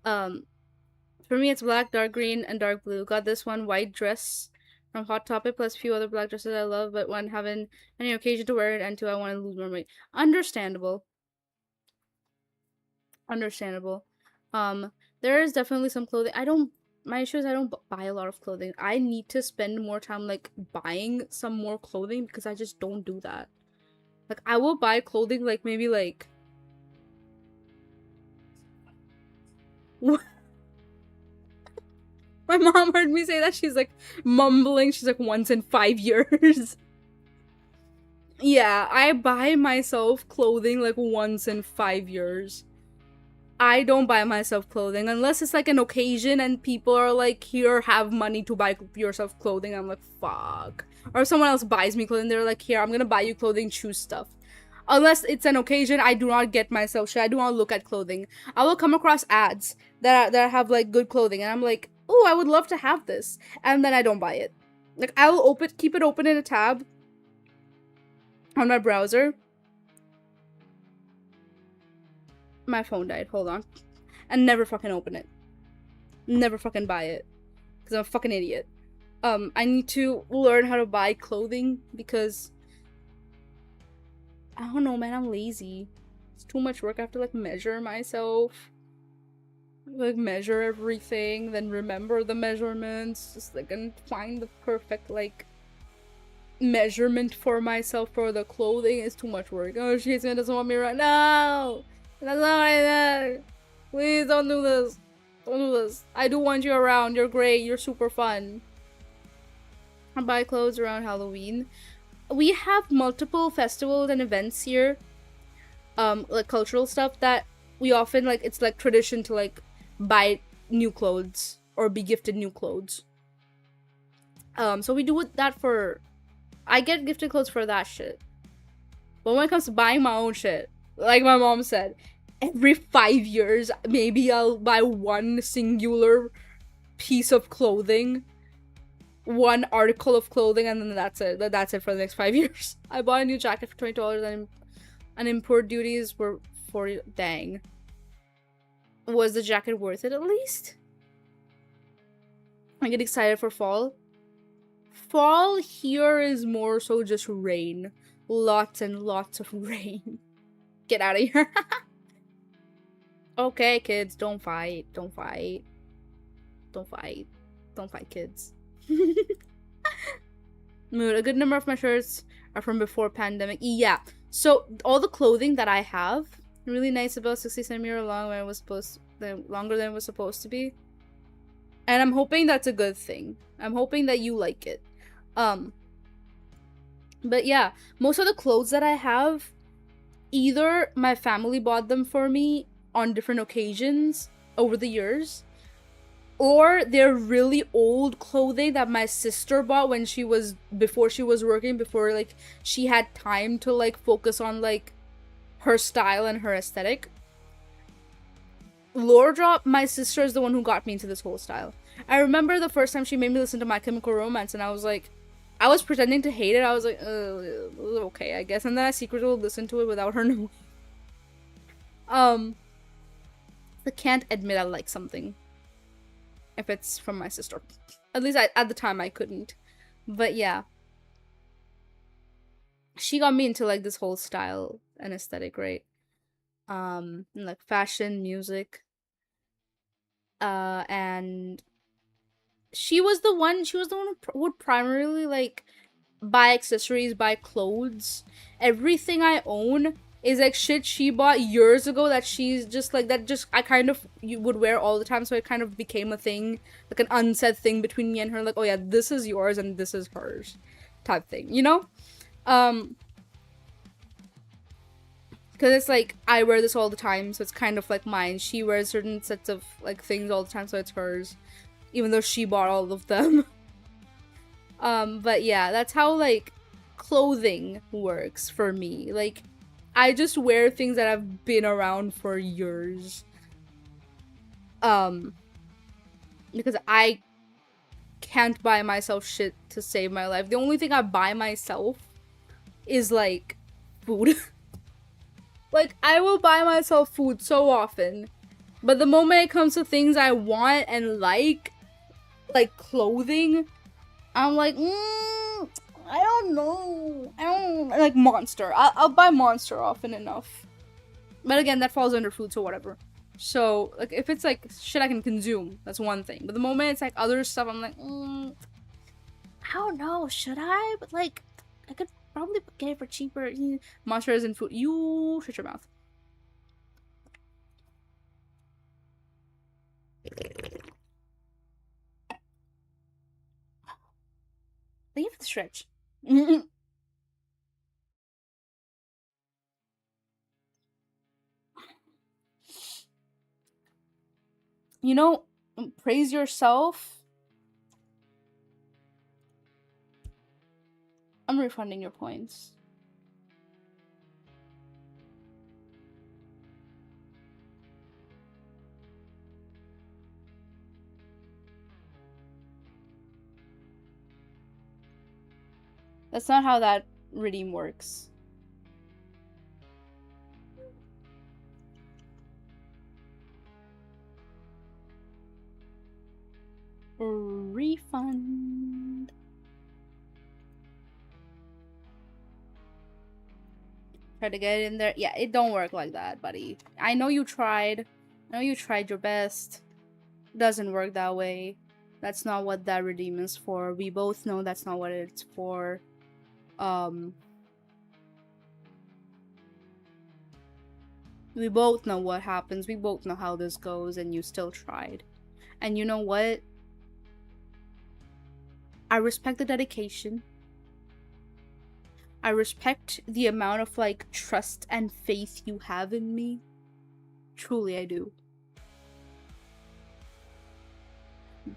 For me, it's black, dark green, and dark blue. Got this one white dress from Hot Topic, plus a few other black dresses I love, but one, haven't any occasion to wear it, and two, I want to lose more weight. Understandable. Understandable. There is definitely some clothing. My issue is I don't buy a lot of clothing. I need to spend more time, like, buying some more clothing because I just don't do that. Like, I will buy clothing, like, maybe, like... My mom heard me say that. She's, like, mumbling. She's, like, once in 5 years. Yeah, I buy myself clothing, like, once in 5 years. I don't buy myself clothing unless it's, like, an occasion and people are, like, here, have money to buy yourself clothing. I'm like, fuck. Or if someone else buys me clothing, they're like, here, I'm gonna buy you clothing, choose stuff. Unless it's an occasion, I do not get myself shit. I do not look at clothing. I will come across ads that have, like, good clothing, and I'm like, oh, I would love to have this. And then I don't buy it. Like, I will keep it open in a tab on my browser. My phone died. Hold on. And never fucking open it. Never fucking buy it. Because I'm a fucking idiot. I need to learn how to buy clothing because... I don't know, man. I'm lazy. It's too much work. I have to, like, measure myself. Like, measure everything. Then remember the measurements. Just, like, and find the perfect, like... measurement for myself for the clothing. Is too much work. Oh, she's doesn't want me right now. That's not like that. Please don't do this. Don't do this. I do want you around. You're great. You're super fun. I buy clothes around Halloween. We have multiple festivals and events here. Like cultural stuff that we often, like, it's like tradition to, like, buy new clothes or be gifted new clothes. So we do that for... I get gifted clothes for that shit. But when it comes to buying my own shit, like my mom said, every 5 years, maybe I'll buy one singular piece of clothing. One article of clothing, and then that's it. That's it for the next 5 years. I bought a new jacket for $20 and import duties were $40. Dang. Was the jacket worth it at least? I get excited for fall. Fall here is more so just rain. Lots and lots of rain. Get out of here. Okay, kids, don't fight. Don't fight. Don't fight. Don't fight, kids. Mood. A good number of my shirts are from before pandemic. Yeah. So all the clothing that I have, really nice, about 60 centimeter long when it was longer than it was supposed to be. And I'm hoping that's a good thing. I'm hoping that you like it. But yeah, most of the clothes that I have, either my family bought them for me on different occasions over the years, or they're really old clothing that my sister bought when before she was working, before like she had time to like focus on like her style and her aesthetic. Lore Drop, my sister is the one who got me into this whole style. I remember the first time she made me listen to My Chemical Romance, and I was like, I was pretending to hate it. I was like, okay, I guess. And then I secretly would listen to it without her knowing. I can't admit I like something if it's from my sister. At least at the time I couldn't. But yeah. She got me into like this whole style and aesthetic, right? And, like fashion, music. And she was the one who would primarily like buy accessories, buy clothes. Everything I own is like shit she bought years ago that she's just like that just I kind of you would wear all the time, so it kind of became a thing, like an unsaid thing between me and her, like, oh yeah, this is yours and this is hers type thing, you know? Because it's like I wear this all the time, so it's kind of like mine. She wears certain sets of like things all the time, so it's hers, even though she bought all of them. But yeah, that's how like clothing works for me. Like, I just wear things that have been around for years. Because I can't buy myself shit to save my life. The only thing I buy myself is like food. Like, I will buy myself food so often, but the moment it comes to things I want and like clothing, I'm like, I don't know. I don't like Monster. I'll buy Monster often enough. But again, that falls under food, so whatever. So, like, if it's like shit I can consume, that's one thing. But the moment it's like other stuff, I'm like, I don't know. Should I? But like, I could probably get it for cheaper. Monster isn't food. You shut your mouth. Thank you for the stretch. You know, praise yourself. I'm refunding your points. That's not how that redeem works. Refund. Try to get it in there. Yeah, it don't work like that, buddy. I know you tried. I know you tried your best. It doesn't work that way. That's not what that redeem is for. We both know that's not what it's for. We both know what happens. We both know how this goes, and you still tried. And you know what? I respect the dedication. I respect the amount of like trust and faith you have in me. Truly, I do.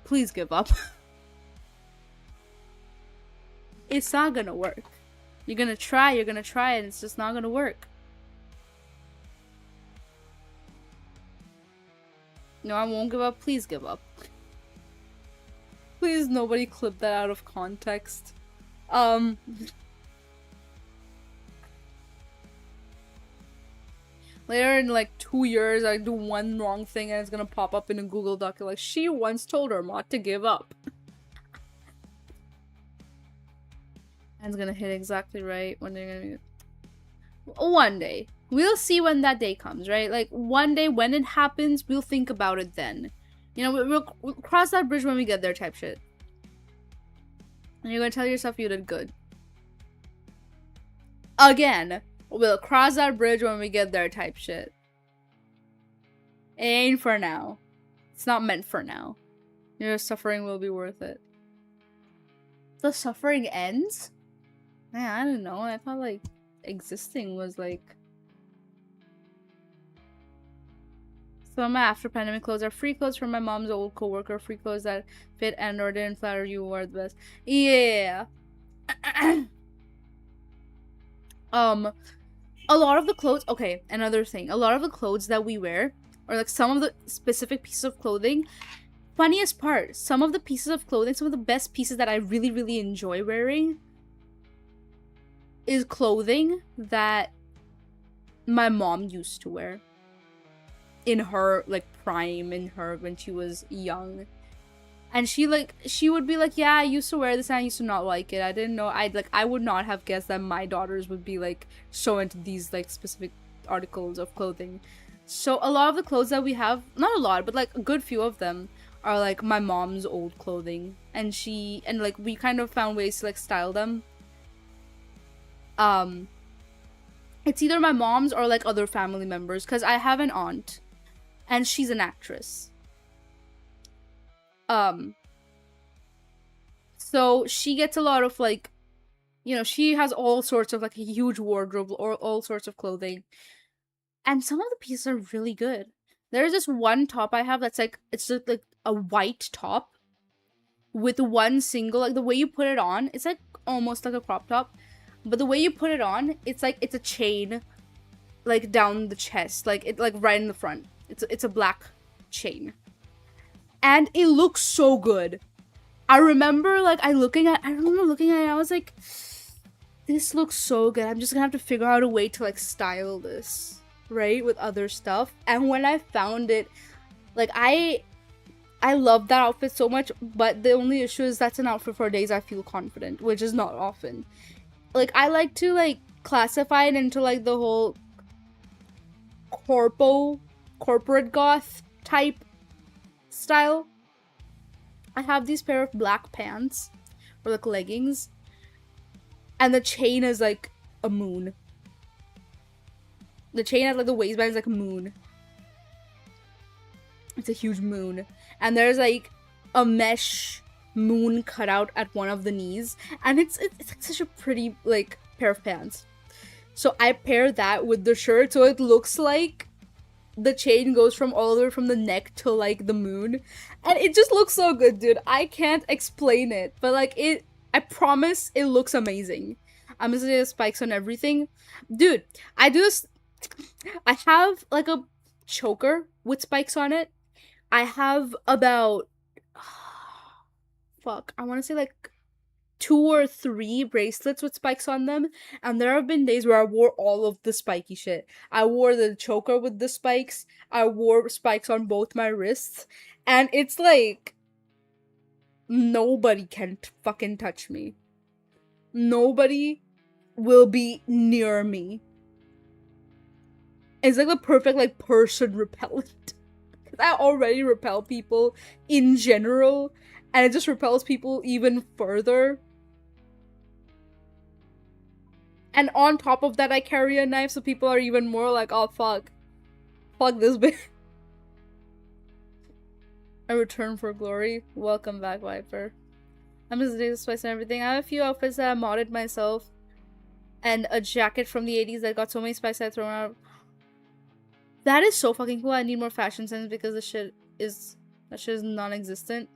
Please give up. It's not gonna work. You're gonna try, and it's just not gonna work. No, I won't give up. Please give up. Please, nobody clip that out of context. Later in like 2 years, I do one wrong thing and it's gonna pop up in a Google Doc like, she once told her not to give up. And it's gonna hit exactly right when they're gonna... One day. We'll see when that day comes, right? Like, one day when it happens, we'll think about it then. You know, we'll cross that bridge when we get there type shit. And you're gonna tell yourself you did good. Again, we'll cross that bridge when we get there type shit. It ain't for now. It's not meant for now. Your suffering will be worth it. The suffering ends? Man, I don't know. I thought, like, existing was, like... Some of my after pandemic clothes are free clothes from my mom's old coworker. Free clothes that fit and or didn't flatter you are the best. Yeah. A lot of the clothes, okay, another thing, a lot of the clothes that we wear, or like some of the specific pieces of clothing, funniest part, some of the pieces of clothing, some of the best pieces that I really, really enjoy wearing is clothing that my mom used to wear in her like prime, in her when she was young. And she would be like, yeah, I used to wear this and I used to not like it. I didn't know. I would not have guessed that my daughters would be like so into these like specific articles of clothing. So a lot of the clothes that we have, not a lot, but like a good few of them are like my mom's old clothing. And like we kind of found ways to like style them. It's either my mom's or like other family members, because I have an aunt and she's an actress. So she gets a lot of like, you know, she has all sorts of like a huge wardrobe or all sorts of clothing. And some of the pieces are really good. There's this one top I have that's like, it's just like a white top with one single, like the way you put it on, it's like almost like a crop top. But the way you put it on, it's like, it's a chain like down the chest, like it like right in the front. It's a black chain. And it looks so good. I remember looking at it, I was like, this looks so good. I'm just gonna have to figure out a way to like style this, right, with other stuff. And when I found it, like I love that outfit so much, but the only issue is that's an outfit for days I feel confident, which is not often. Like I like to like classify it into like the whole corporate goth type style. I have these pair of black pants or like leggings, and the chain is like a moon. The chain at like the waistband is like a moon. It's a huge moon, and there's like a mesh moon cut out at one of the knees, and it's like such a pretty like pair of pants. So I pair that with the shirt, so it looks like the chain goes from all the way from the neck to like the moon, and it just looks so good, dude. I can't explain it, but like I promise it looks amazing. I'm gonna say the spikes on everything, dude. I do this. I have like a choker with spikes on it. I have about fuck, I want to say like 2 or 3 bracelets with spikes on them, and there have been days where I wore all of the spiky shit. I wore the choker with the spikes, I wore spikes on both my wrists, and it's like nobody can fucking touch me. Nobody will be near me. It's like the perfect like person repellent. Because I already repel people in general, and it just repels people even further. And on top of that, I carry a knife, so people are even more like, oh, fuck. Fuck this bitch. A return for glory. Welcome back, Viper. I'm just doing the spice and everything. I have a few outfits that I modded myself. And a jacket from the 80s that got so many spice I thrown out. That is so fucking cool. I need more fashion sense because that shit is non-existent.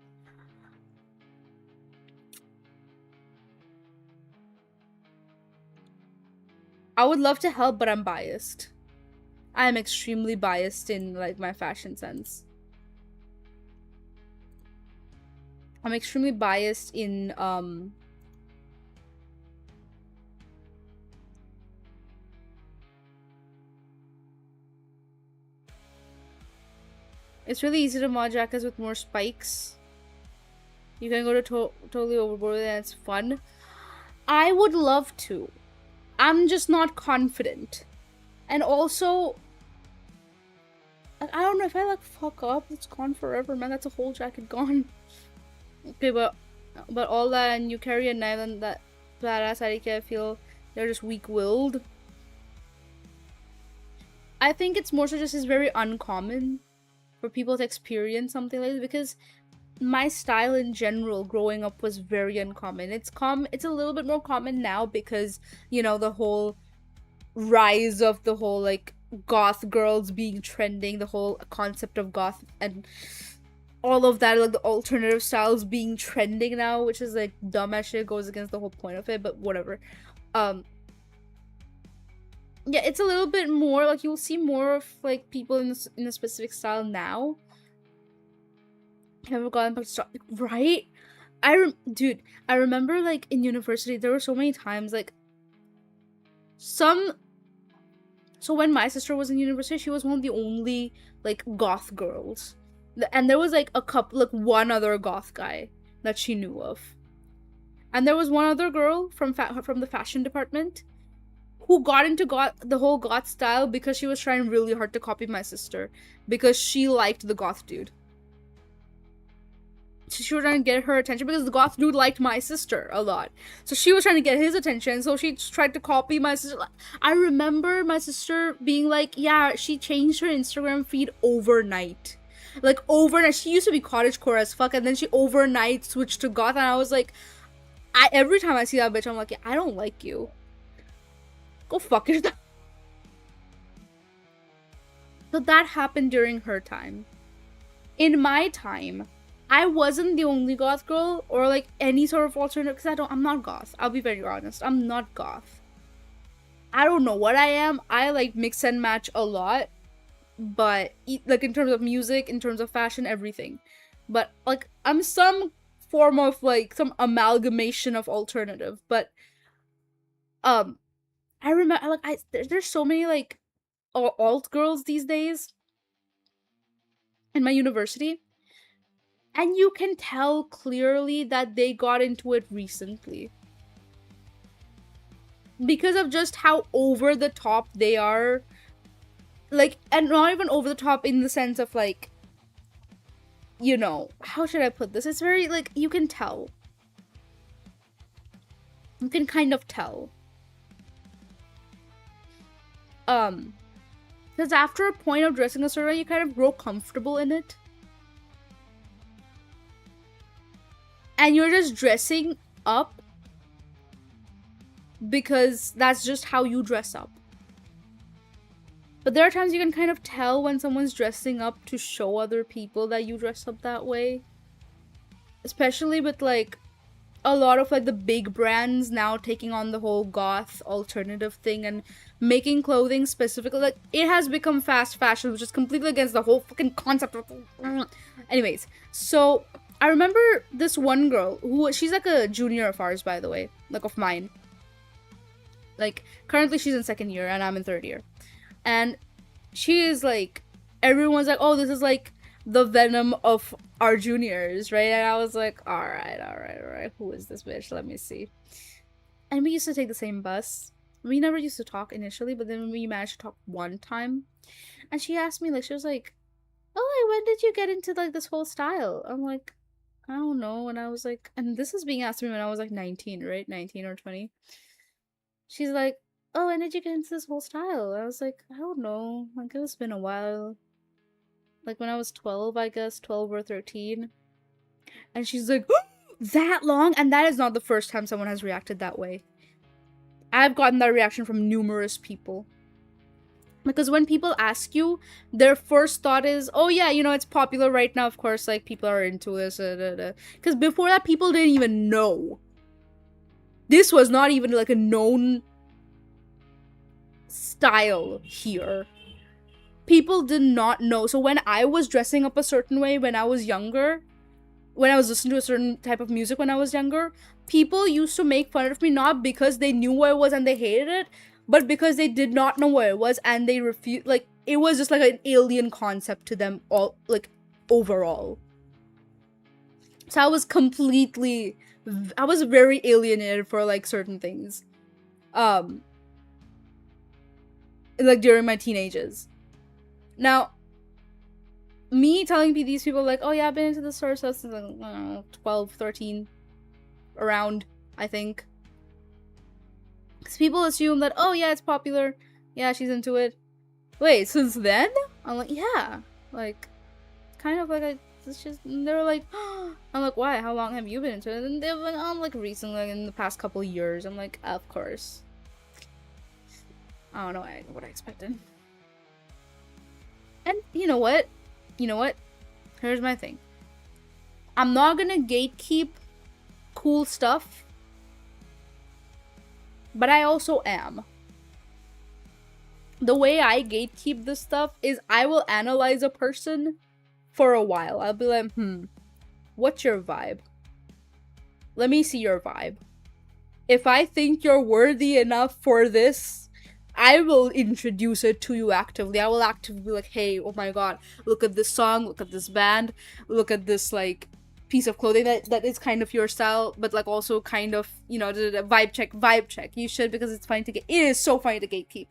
I would love to help, but I'm biased. I am extremely biased in like my fashion sense. I'm extremely biased in it's really easy to mod jackets with more spikes. You can go to totally overboard with it and it's fun. I would love to. I'm just not confident. And also, I don't know if I like fuck up, it's gone forever, man. That's a whole jacket gone. Okay, but all that, and you carry a knife, and that badass I feel they're just weak-willed. I think it's more so just is very uncommon for people to experience something like this, because my style in general growing up was very uncommon. It's a little bit more common now because, you know, the whole rise of the whole like goth girls being trending, the whole concept of goth and all of that, like the alternative styles being trending now, which is like dumb as shit, goes against the whole point of it, but whatever. Um yeah, it's a little bit more like you'll see more of like people in a specific style now. Have gotten back to start, right? Dude, I remember like in university there were so many times like some so when my sister was in university, she was one of the only like goth girls. And there was like a couple, like one other goth guy that she knew of. And there was one other girl from the fashion department who got into the whole goth style because she was trying really hard to copy my sister because she liked the goth dude. So she was trying to get her attention because the goth dude liked my sister a lot. So she was trying to get his attention, so she tried to copy my sister. I remember my sister being like, yeah, she changed her Instagram feed overnight. Like, overnight. She used to be cottagecore as fuck, and then she overnight switched to goth, and I was like, every time I see that bitch, I'm like, yeah, I don't like you. Go fuck yourself. So that happened during her time. In my time, I wasn't the only goth girl or like any sort of alternative, because I'm not goth. I'll be very honest. I'm not goth. I don't know what I am. I like mix and match a lot, but like in terms of music, in terms of fashion, everything. But like I'm some form of like some amalgamation of alternative. But I remember like there's so many like alt girls these days in my university. And you can tell clearly that they got into it recently. Because of just how over the top they are. Like, and not even over the top in the sense of like, you know, how should I put this? It's very like, you can tell. You can kind of tell. Because after a point of dressing a certain way, you kind of grow comfortable in it. And you're just dressing up because that's just how you dress up. But there are times you can kind of tell when someone's dressing up to show other people that you dress up that way. Especially with like a lot of like the big brands now taking on the whole goth alternative thing and making clothing specifically. Like, it has become fast fashion, which is completely against the whole fucking concept of... Anyways, so I remember this one girl who, she's like a junior of ours, by the way, like of mine. Like, currently she's in 2nd year and I'm in 3rd year. And she is like, everyone's like, oh, this is like the Venom of our juniors, right? And I was like, alright, who is this bitch? Let me see. And we used to take the same bus. We never used to talk initially, but then we managed to talk one time. And she asked me, like, she was like, oh, when did you get into like this whole style? I'm like, I don't know. And I was like, and this is being asked to me when I was like 19, right? 19 or 20. She's like, oh, when did you get into this whole style? I was like, I don't know. Like, it's been a while. Like, when I was 12, I guess, 12 or 13. And she's like, oh, that long? And that is not the first time someone has reacted that way. I've gotten that reaction from numerous people. Because when people ask you, their first thought is, oh yeah, you know, it's popular right now, of course, like, people are into this, Because before that, people didn't even know. This was not even, like, a known style here. People did not know. So when I was dressing up a certain way when I was younger, when I was listening to a certain type of music when I was younger, people used to make fun of me, not because they knew what it was and they hated it, but because they did not know what it was and they refused. Like, it was just like an alien concept to them all, like, overall. So I was very alienated for like certain things. Like during my teenagers. Now, me telling these people, like, oh yeah, I've been into this sort of stuff since, like, 12, 13, around, I think. Because people assume that, oh yeah, it's popular. Yeah, she's into it. Wait, since then? I'm like, yeah. Like, kind of like, it's just, they were like, oh. I'm like, why? How long have you been into it? And they're like, oh, like, recently, like, in the past couple of years. I'm like, of course. I don't know what I expected. And you know what? Here's my thing. I'm not gonna gatekeep cool stuff, but I also am. The way I gatekeep this stuff is I will analyze a person for a while. I'll be like, what's your vibe? Let me see your vibe. If I think you're worthy enough for this, I will introduce it to you actively. I will actively be like, hey, oh my god, look at this song, look at this band, look at this, like, piece of clothing that is kind of your style, but, like, also kind of, you know, the vibe check. You should, because it's fine to get, it is so funny to gatekeep.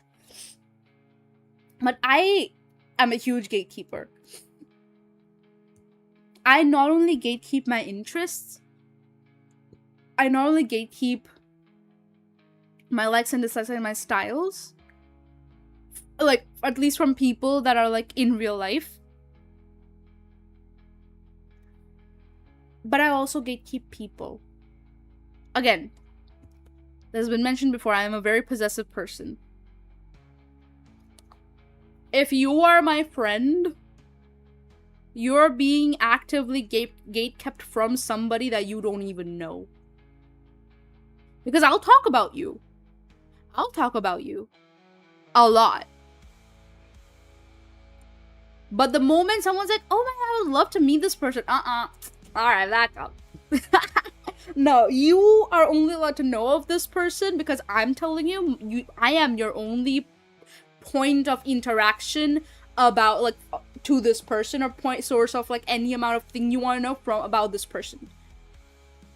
But I am a huge gatekeeper. I not only gatekeep my interests, I not only gatekeep my likes and dislikes and my styles, like, at least from people that are, like, in real life, but I also gatekeep people. Again, this has been mentioned before, I am a very possessive person. If you are my friend, you're being actively gate-kept from somebody that you don't even know. Because I'll talk about you. I'll talk about you. A lot. But the moment someone's like, oh my god, I would love to meet this person. Alright, back up. No, you are only allowed to know of this person because I'm telling you, I am your only point of interaction about, like, to this person, or point source of, like, any amount of thing you want to know from about this person.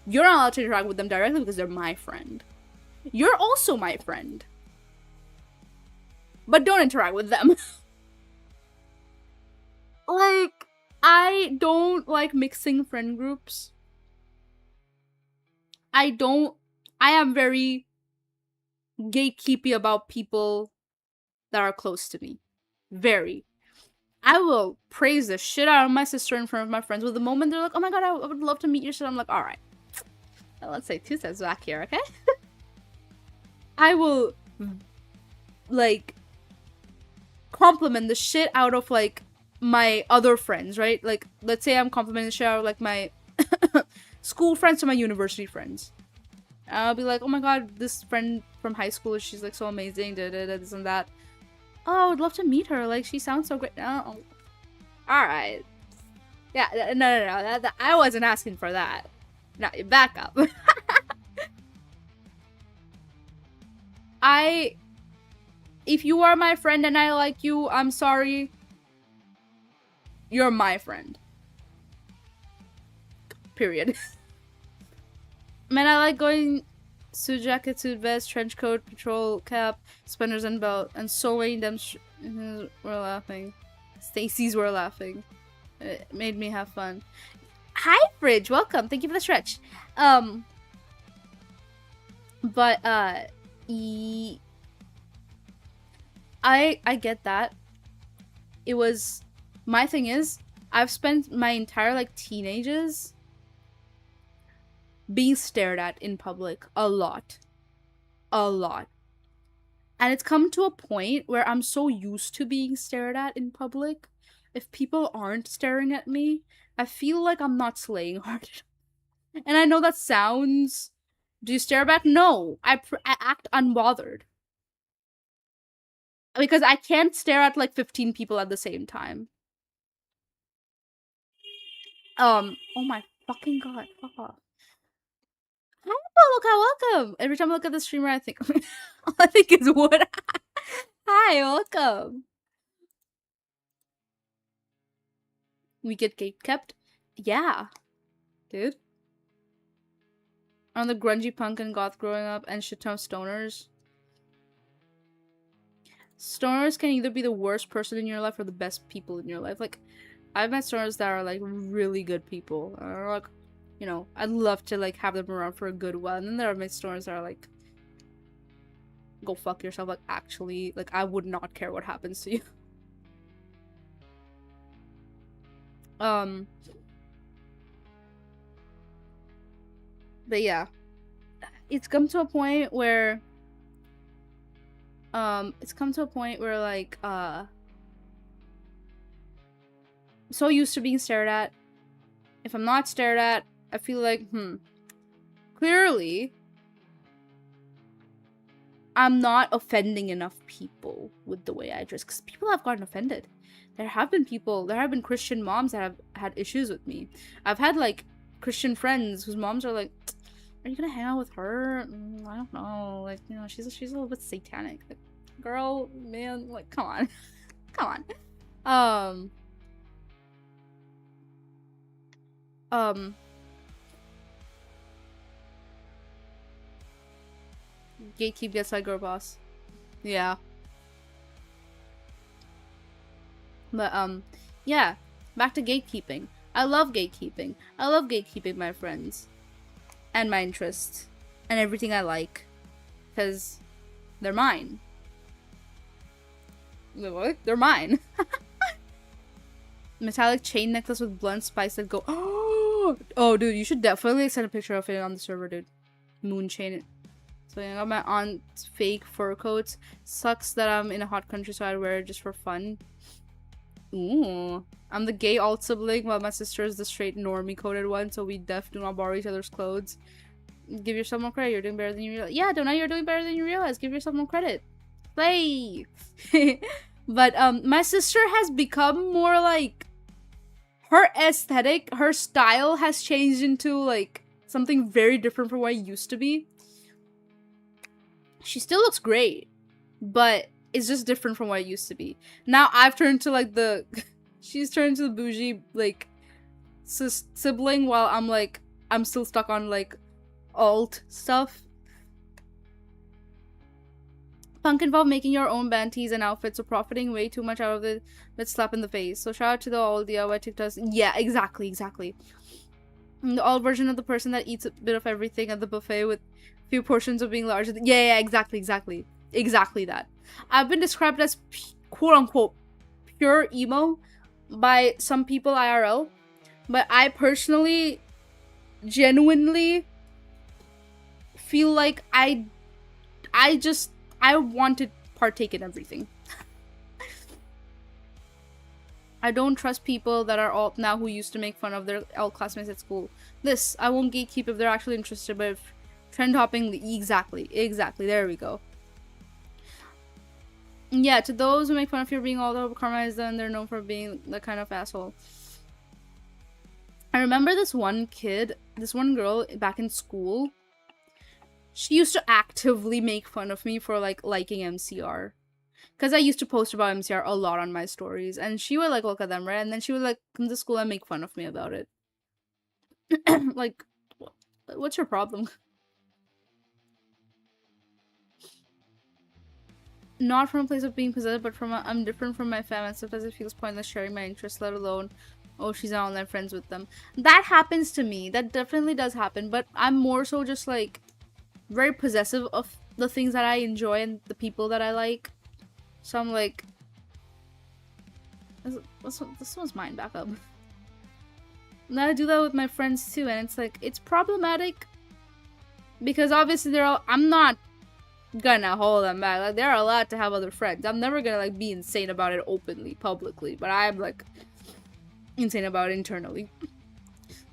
You're not allowed to interact with them directly because they're my friend. You're also my friend. But don't interact with them. Like, I don't like mixing friend groups. I am very gatekeepy about people that are close to me. Very. I will praise the shit out of my sister in front of my friends, but the moment they're like, oh my god, I would love to meet your sister, I'm like, alright. Let's say 2 steps back here, okay? I will, like, compliment the shit out of, like, my other friends, right? Like, let's say I'm complimenting the shit out of, like, my school friends to my university friends. I'll be like, oh my god, this friend from high school, she's, like, so amazing, this and that. Oh, I would love to meet her. Like, she sounds so great. Oh. Alright. Yeah, no. I wasn't asking for that. No, back up. If you are my friend and I like you, I'm sorry. You're my friend. Period. Man, I like going suit jacket, suit vest, trench coat, patrol cap, suspenders and belt, and so many them were laughing. Stacy's were laughing. It made me have fun. Hi, Fridge. Welcome. Thank you for the stretch. But I get that. It was, my thing is, I've spent my entire, like, teenagers being stared at in public a lot. And it's come to a point where I'm so used to being stared at in public. If people aren't staring at me, I feel like I'm not slaying hard. And I know that sounds... Do you stare back? No. I act unbothered. Because I can't stare at, like, 15 people at the same time. Oh my fucking god. Fuck off. Hi, welcome. Every time I look at the streamer, I think... all I think is wood. Hi, welcome. We get gatekept? Yeah. Dude. I'm the grungy punk and goth growing up and shit ton of stoners. Stoners can either be the worst person in your life or the best people in your life. Like, I've met stoners that are, like, really good people. Or, like, you know, I'd love to, like, have them around for a good while. And then there are met stoners that are, like, go fuck yourself. Like, actually, like, I would not care what happens to you. But yeah. It's come to a point where... like, so used to being stared at. If I'm not stared at, I feel like, clearly, I'm not offending enough people with the way I dress. Because people have gotten offended. There have been Christian moms that have had issues with me. I've had, like, Christian friends whose moms are like, are you gonna hang out with her? I don't know. Like, you know, she's a little bit satanic. Like, girl, man, like, come on. Come on. Gatekeep gets like girl boss. Yeah. But, yeah. Back to gatekeeping. I love gatekeeping. I love gatekeeping my friends. And my interests. And everything I like. Because they're mine. They're mine. Metallic chain necklace with blunt spikes that go. Oh, dude, you should definitely send a picture of it on the server, dude. Moon chain it. So I got my aunt's fake fur coats. Sucks that I'm in a hot country, so I'd wear it just for fun. Ooh. I'm the gay alt sibling, while my sister is the straight normie coded one, so we do not borrow each other's clothes. Give yourself more credit. You're doing better than you realize. Yeah, Donut, you're doing better than you realize. Give yourself more credit. Play. But my sister has become more like, her aesthetic, her style has changed into like something very different from what it used to be. She still looks great, but it's just different from what it used to be. Now I've turned to like the she's turned to the bougie like sibling, while I'm still stuck on like alt stuff. Punk involved making your own band tees and outfits, so profiting way too much out of it. Let's slap in the face. So shout out to the all DIY TikToks. Yeah, exactly. The all version of the person that eats a bit of everything at the buffet with few portions of being larger. Yeah, exactly that. I've been described as quote unquote pure emo by some people IRL, but I personally genuinely feel like I want to partake in everything. I don't trust people that are alt now who used to make fun of their alt classmates at school. I won't gatekeep if they're actually interested, but if trend hopping, exactly, there we go. Yeah, to those who make fun of you being alt over karma is then they're known for being the kind of asshole. I remember this one girl back in school. She used to actively make fun of me for like liking MCR. Because I used to post about MCR a lot on my stories. And she would like look at them, right? And then she would like come to school and make fun of me about it. Like, what's your problem? Not from a place of being possessed, but I'm different from my fam and sometimes it feels pointless sharing my interests, let alone, oh, she's not online friends with them. That happens to me. That definitely does happen. But I'm more so just like very possessive of the things that I enjoy and the people that I like. So I'm like, this one's mine, back up. Now I do that with my friends too, and it's like, it's problematic because obviously I'm not gonna hold them back. Like, they're allowed to have other friends. I'm never gonna like be insane about it openly, publicly, but I'm like insane about it internally.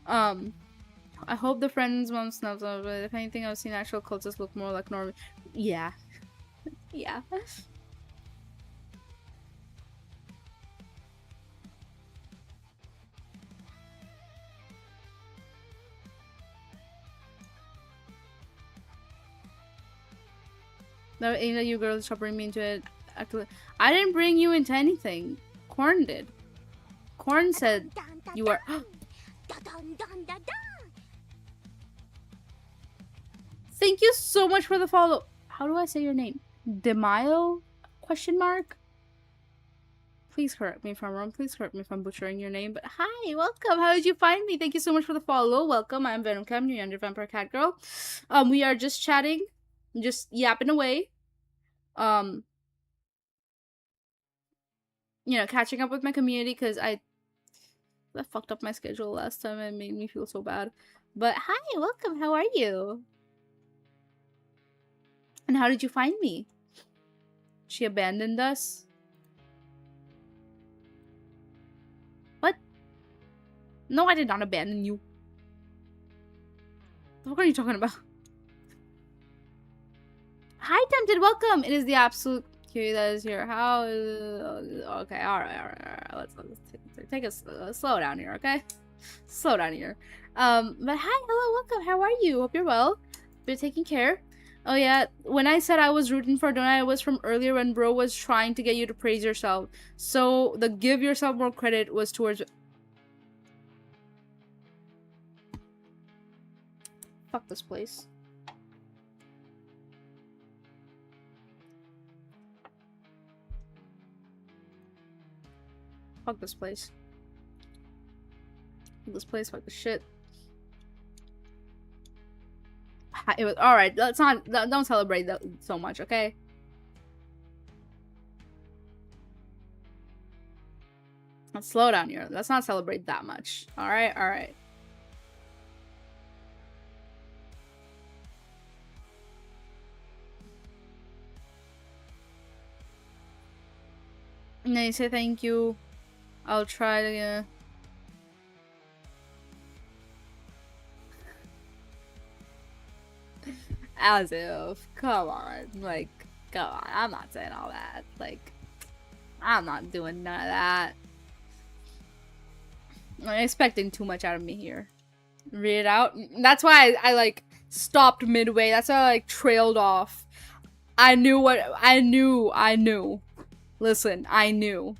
I hope the friends' mom snubs them, but if anything, I've seen actual cultists look more like normal. Yeah. Yeah. That ain't that you girls stop bringing me into it. Actually, I didn't bring you into anything. Corn did. Corn said you were. Thank you so much for the follow. How do I say your name? Demayo? Question mark? Please correct me if I'm wrong. Please correct me if I'm butchering your name. But hi, welcome. How did you find me? Thank you so much for the follow. Welcome. I'm Venomcam, New Yonder Vampire Cat Girl. We are just chatting, just yapping away. You know, catching up with my community because I fucked up my schedule last time and it made me feel so bad. But hi, welcome. How are you? And how did you find me? She abandoned us? What? No, I did not abandon you. What are you talking about? Hi, Tempted. Welcome. It is the absolute Q that is here. How is... Okay, alright. Let's take a slow down here, okay? Slow down here. But hi, hello, welcome. How are you? Hope you're well. Been taking care. Oh yeah, when I said I was rooting for Donut, it was from earlier when bro was trying to get you to praise yourself. So the give yourself more credit was towards... Fuck this place. Fuck this place. Fuck this place, fuck this shit. It was alright. Let's not don't celebrate that so much, okay? Let's slow down here. Let's not celebrate that much. Alright. And then you say thank you. I'll try it again. As if. Come on. Like, come on. I'm not saying all that. Like, I'm not doing none of that. I'm expecting too much out of me here. Read it out. That's why I like, stopped midway. That's why I, like, trailed off. I knew. Listen, I knew.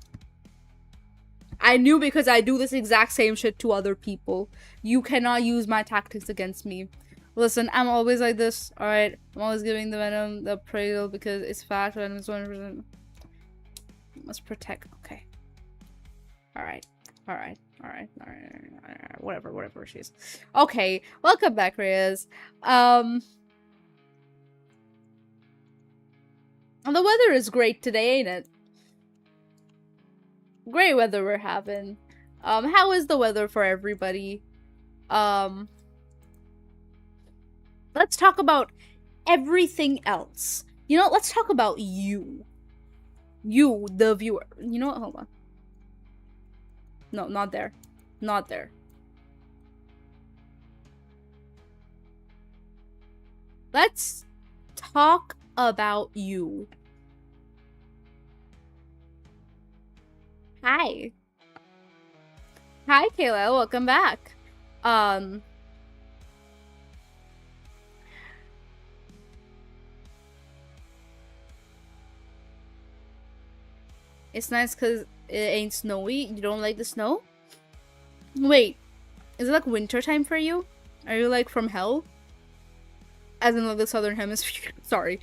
I knew because I do this exact same shit to other people. You cannot use my tactics against me. Listen, I'm always like this, alright? I'm always giving the venom the appraisal because it's fact, venom is 100%. Must protect, okay. Alright. Whatever she is. Okay, welcome back, Reyes. The weather is great today, ain't it? Great weather we're having. How is the weather for everybody? Let's talk about everything else. You know, let's talk about you. You, the viewer. You know what? Hold on. No, not there. Not there. Let's talk about you. Hi. Hi, Kayla. Welcome back. It's nice because it ain't snowy. You don't like the snow? Wait, is it like winter time for you? Are you like from hell? As in like the southern hemisphere. Sorry.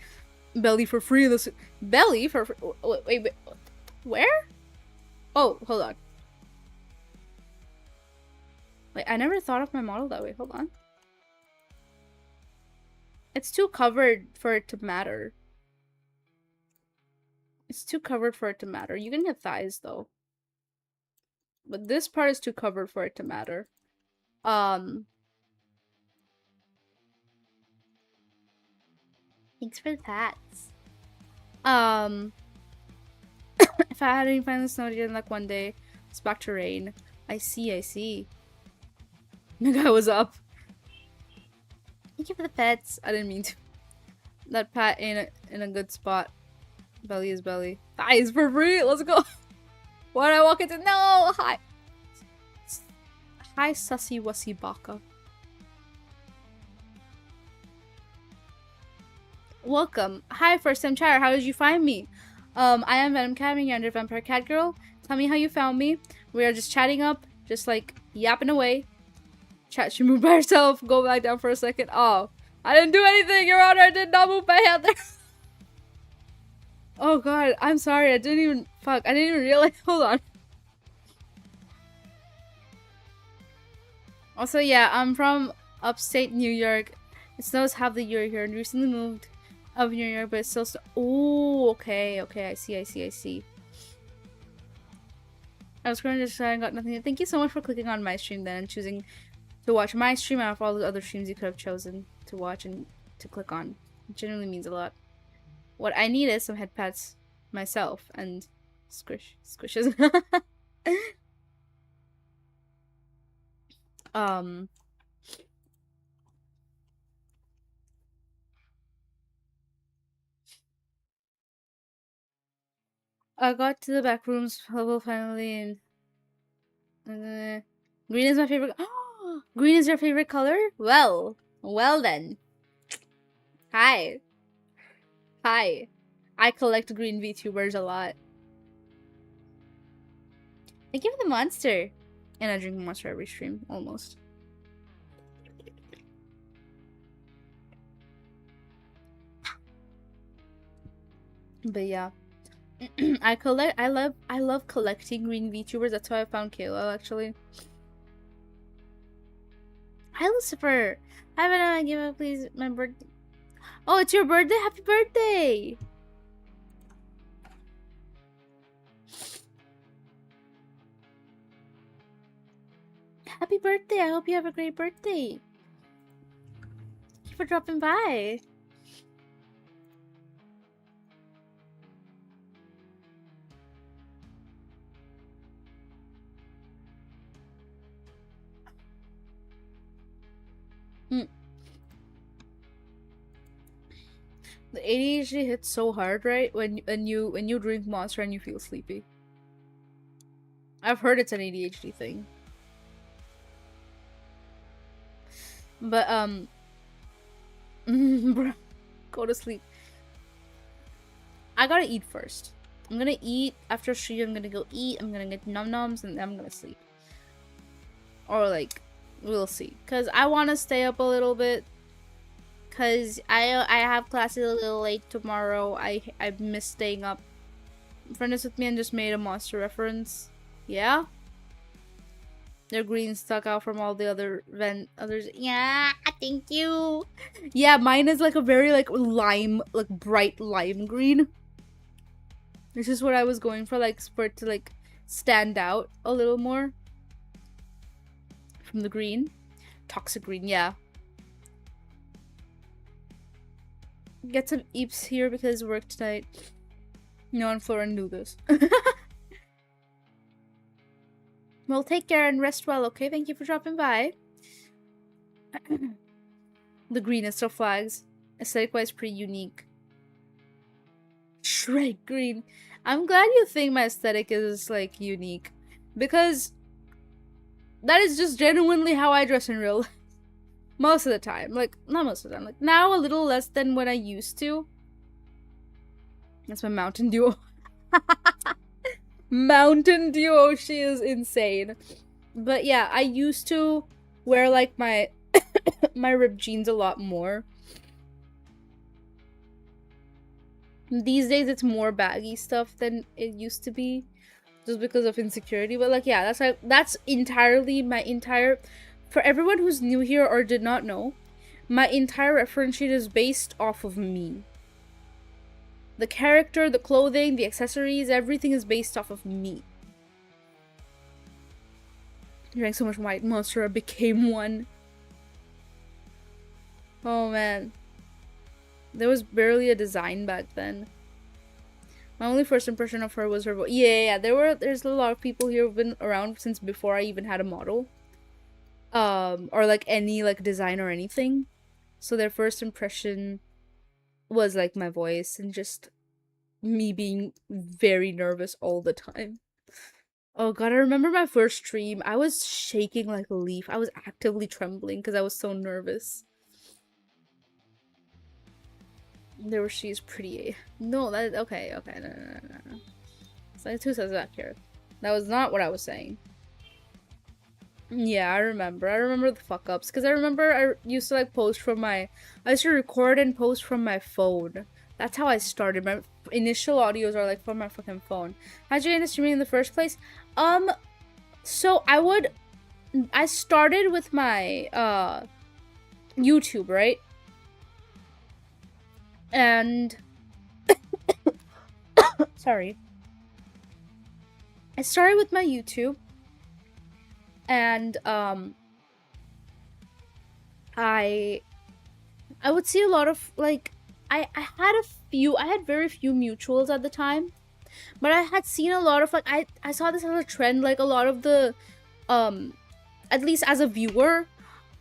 Belly for free. Belly for free? Wait. Where? Oh, hold on. Wait, I never thought of my model that way. Hold on. It's too covered for it to matter. It's too covered for it to matter. You can get thighs though. But this part is too covered for it to matter. Thanks for the tats. If I hadn't find the snow again like one day, it's back to rain. I see. The guy was up. Thank you for the pets. I didn't mean to. That pat ain't in a good spot. Belly is belly. Thighs for free. Let's go. Why did I walk into? No. Hi, sussy wussy baka. Welcome. Hi, first time chatter. How did you find me? I am Venom Cat, you're under Vampire Cat Girl. Tell me how you found me. We are just chatting up, just like yapping away. Chat should move by herself. Go back down for a second. Oh, I didn't do anything, Your Honor. I did not move my hand there. Oh god, I'm sorry. I didn't even realize. Hold on. Also, yeah, I'm from upstate New York. It snows half the year here and recently moved of New York, but it's still oh, okay, I see. I was going to decide I got nothing. Thank you so much for clicking on my stream then and choosing to watch my stream out of all the other streams you could have chosen to watch and to click on. It genuinely means a lot. What I need is some head pats myself and squishes. Um, I got to the back rooms level finally, and green is my favorite. Green is your favorite color? Well then. Hi, hi. I collect green VTubers a lot. I give the monster, and I drink monster every stream almost. But yeah. I love collecting green VTubers. That's how I found Kayla actually. Hi Lucifer. Have I give up please my birthday. Oh, it's your birthday? Happy birthday! Happy birthday! I hope you have a great birthday. Thank you for dropping by. The ADHD hits so hard, right? When you drink Monster and you feel sleepy. I've heard it's an ADHD thing. But bro, go to sleep. I gotta eat first. I'm gonna eat after stream. I'm gonna go eat. I'm gonna get num nums and I'm gonna sleep. Or like, we'll see. Cause I want to stay up a little bit. Cause I have classes a little late tomorrow. I miss staying up. Friend is with me and just made a monster reference. Yeah. Their green stuck out from all the others. Yeah, thank you. Yeah, mine is like a very like lime, like bright lime green. This is what I was going for, like for it to like stand out a little more from the green. Toxic green, yeah. Get some eeps here because work tonight. No one Flora knew this. Well, take care and rest well, okay? Thank you for dropping by. The greenest of flags. Aesthetic-wise, pretty unique. Shrek green. I'm glad you think my aesthetic is, like, unique. Because that is just genuinely how I dress in real life. Most of the time. Like, not most of the time. Like, now a little less than when I used to. That's my Mountain Dew. Mountain Dew, she is insane. But yeah, I used to wear like my my ripped jeans a lot more. These days it's more baggy stuff than it used to be, just because of insecurity. But like, yeah, that's entirely my entire. For everyone who's new here or did not know, my entire reference sheet is based off of me. The character, the clothing, the accessories, everything is based off of me. I drank so much white monster, I became one. Oh man. There was barely a design back then. My only first impression of her was her voice. Yeah, there's a lot of people here who've been around since before I even had a model. Or like any like design or anything. So their first impression was like my voice and just me being very nervous all the time. Oh god, I remember my first stream. I was shaking like a leaf. I was actively trembling because I was so nervous. There was she's pretty. No, that okay, no. It's like who says that here? That was not what I was saying. Yeah, I remember the fuck ups because I remember I used to like post from my. I used to record and post from my phone. That's how I started. My initial audios are like from my fucking phone. How'd you get into streaming in the first place? So I started with my YouTube, right? And sorry. I started with my YouTube and I would see a lot of like I had very few mutuals at the time, but I had seen a lot of like I saw this as a trend, like a lot of the at least as a viewer,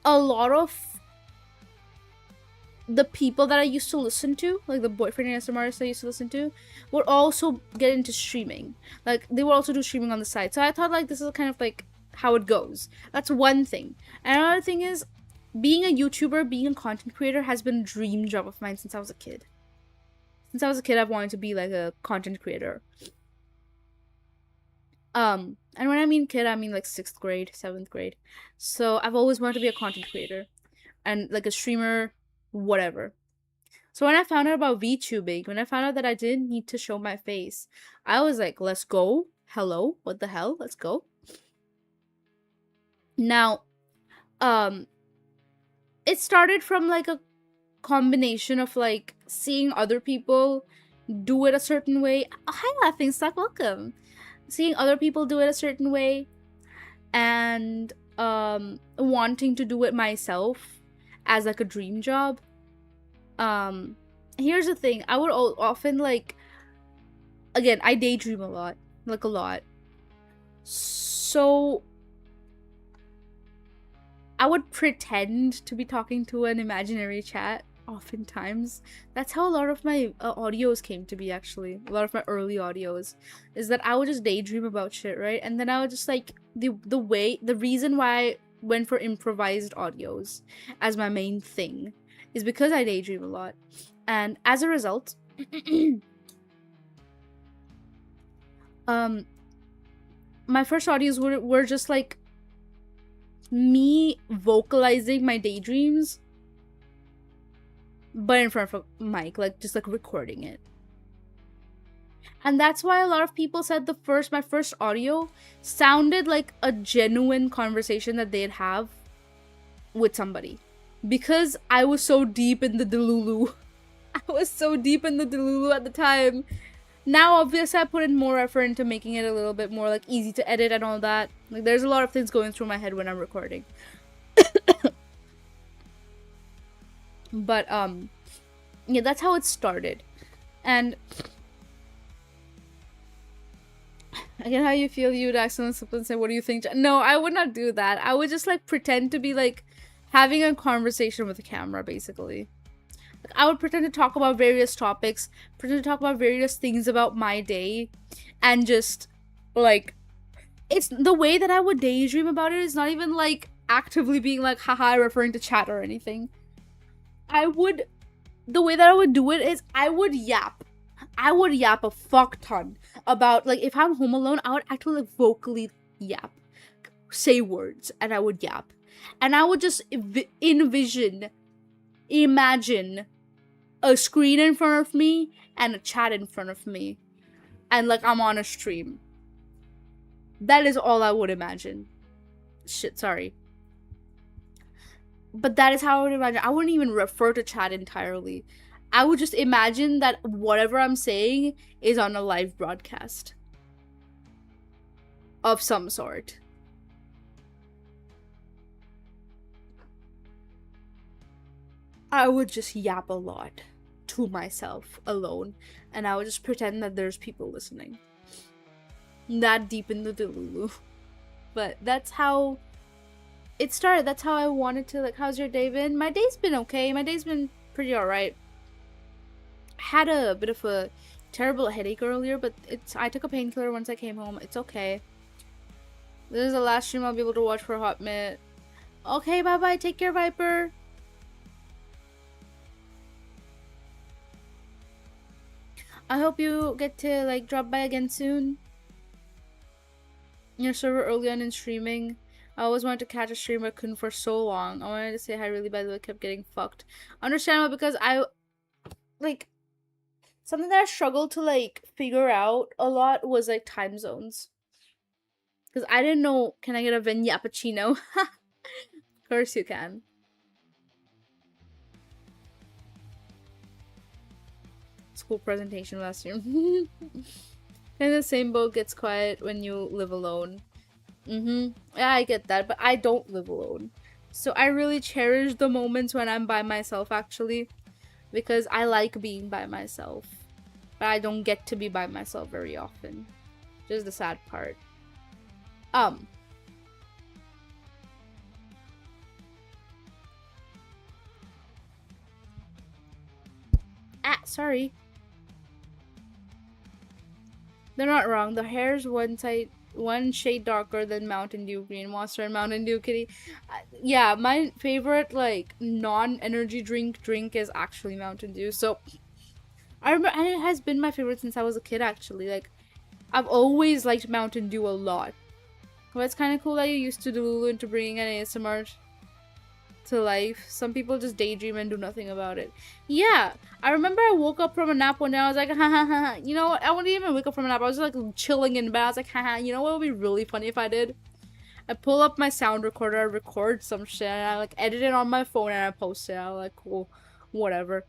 a lot of the people that I used to listen to, like the boyfriend ASMR artists I used to listen to, would also get into streaming. Like, they would also do streaming on the side. So I thought, like, this is kind of like how it goes. That's one thing. And another thing is, being a YouTuber, being a content creator has been a dream job of mine since I was a kid. Since I was a kid, I've wanted to be like a content creator. And when I mean kid, I mean like 6th grade, 7th grade. So I've always wanted to be a content creator and like a streamer, whatever. So when I found out about VTubing, when I found out that I didn't need to show my face, I was like, let's go. Hello, what the hell? Let's go. Now, it started from like a combination of like seeing other people do it a certain way. Oh, hi, Laughing Stock, welcome. Seeing other people do it a certain way and wanting to do it myself as like a dream job. Here's the thing, I would often like, again, I daydream a lot, like a lot. So I would pretend to be talking to an imaginary chat oftentimes. That's how a lot of my audios came to be, actually. A lot of my early audios is that I would just daydream about shit, right? And then I would just like the reason why I went for improvised audios as my main thing is because I daydream a lot. And as a result, my first audios were just like me vocalizing my daydreams, but in front of a mic, like just like recording it. And that's why a lot of people said my first audio sounded like a genuine conversation that they'd have with somebody, because I was so deep in the delulu. I was so deep in the delulu at the time. Now, obviously, I put in more effort into making it a little bit more, like, easy to edit and all that. Like, there's a lot of things going through my head when I'm recording. But, yeah, that's how it started. And, again, how you feel, you would ask someone something and say, what do you think? No, I would not do that. I would just, like, pretend to be, like, having a conversation with the camera, basically. I would pretend to talk about various topics, pretend to talk about various things about my day, and just, like, it's the way that I would daydream about it is not even, like, actively being like, haha, referring to chat or anything. The way that I would do it is I would yap a fuck ton about, like, if I'm home alone, I would actually, like, vocally yap, say words, and I would yap. And I would just imagine a screen in front of me and a chat in front of me, and like I'm on a stream. That is all I would imagine. Shit, sorry. But that is how I would imagine. I wouldn't even refer to chat entirely. I would just imagine that whatever I'm saying is on a live broadcast of some sort. I would just yap a lot to myself alone, and I would just pretend that there's people listening. That deep in the delulu. But that's how it started. That's how I wanted to, like, how's your day been? My day's been okay. My day's been pretty alright. I had a bit of a terrible headache earlier, but I took a painkiller once I came home. It's okay. This is the last stream I'll be able to watch for a hot minute. Okay, bye-bye. Take care, Viper. I hope you get to, like, drop by again soon. Your server early on in streaming. I always wanted to catch a streamer, couldn't for so long. I wanted to say hi really badly, but kept getting fucked. Understandable, because I, like, something that I struggled to, like, figure out a lot was, like, time zones. Because I didn't know, can I get a Vignappuccino? Of course you can. School presentation last year. And the same boat gets quiet when you live alone. Yeah, I get that, but I don't live alone. So I really cherish the moments when I'm by myself, actually. Because I like being by myself. But I don't get to be by myself very often. Just the sad part. Sorry. They're not wrong. The hair's one shade darker than Mountain Dew Green Monster and Mountain Dew Kitty. Yeah, my favorite like non-energy drink is actually Mountain Dew. So I remember, and it has been my favorite since I was a kid. Actually, like I've always liked Mountain Dew a lot. Well, it's kind of cool that you used to Delulu into bringing an ASMR to life. Some people just daydream and do nothing about it. Yeah, I remember I woke up from a nap one day. I was like, ha ha ha ha. You know what? I wouldn't even wake up from a nap. I was just like chilling in bed. I was like, ha ha. You know what would be really funny if I did? I pull up my sound recorder, I record some shit, and I like edit it on my phone and I post it. I was like, cool, whatever.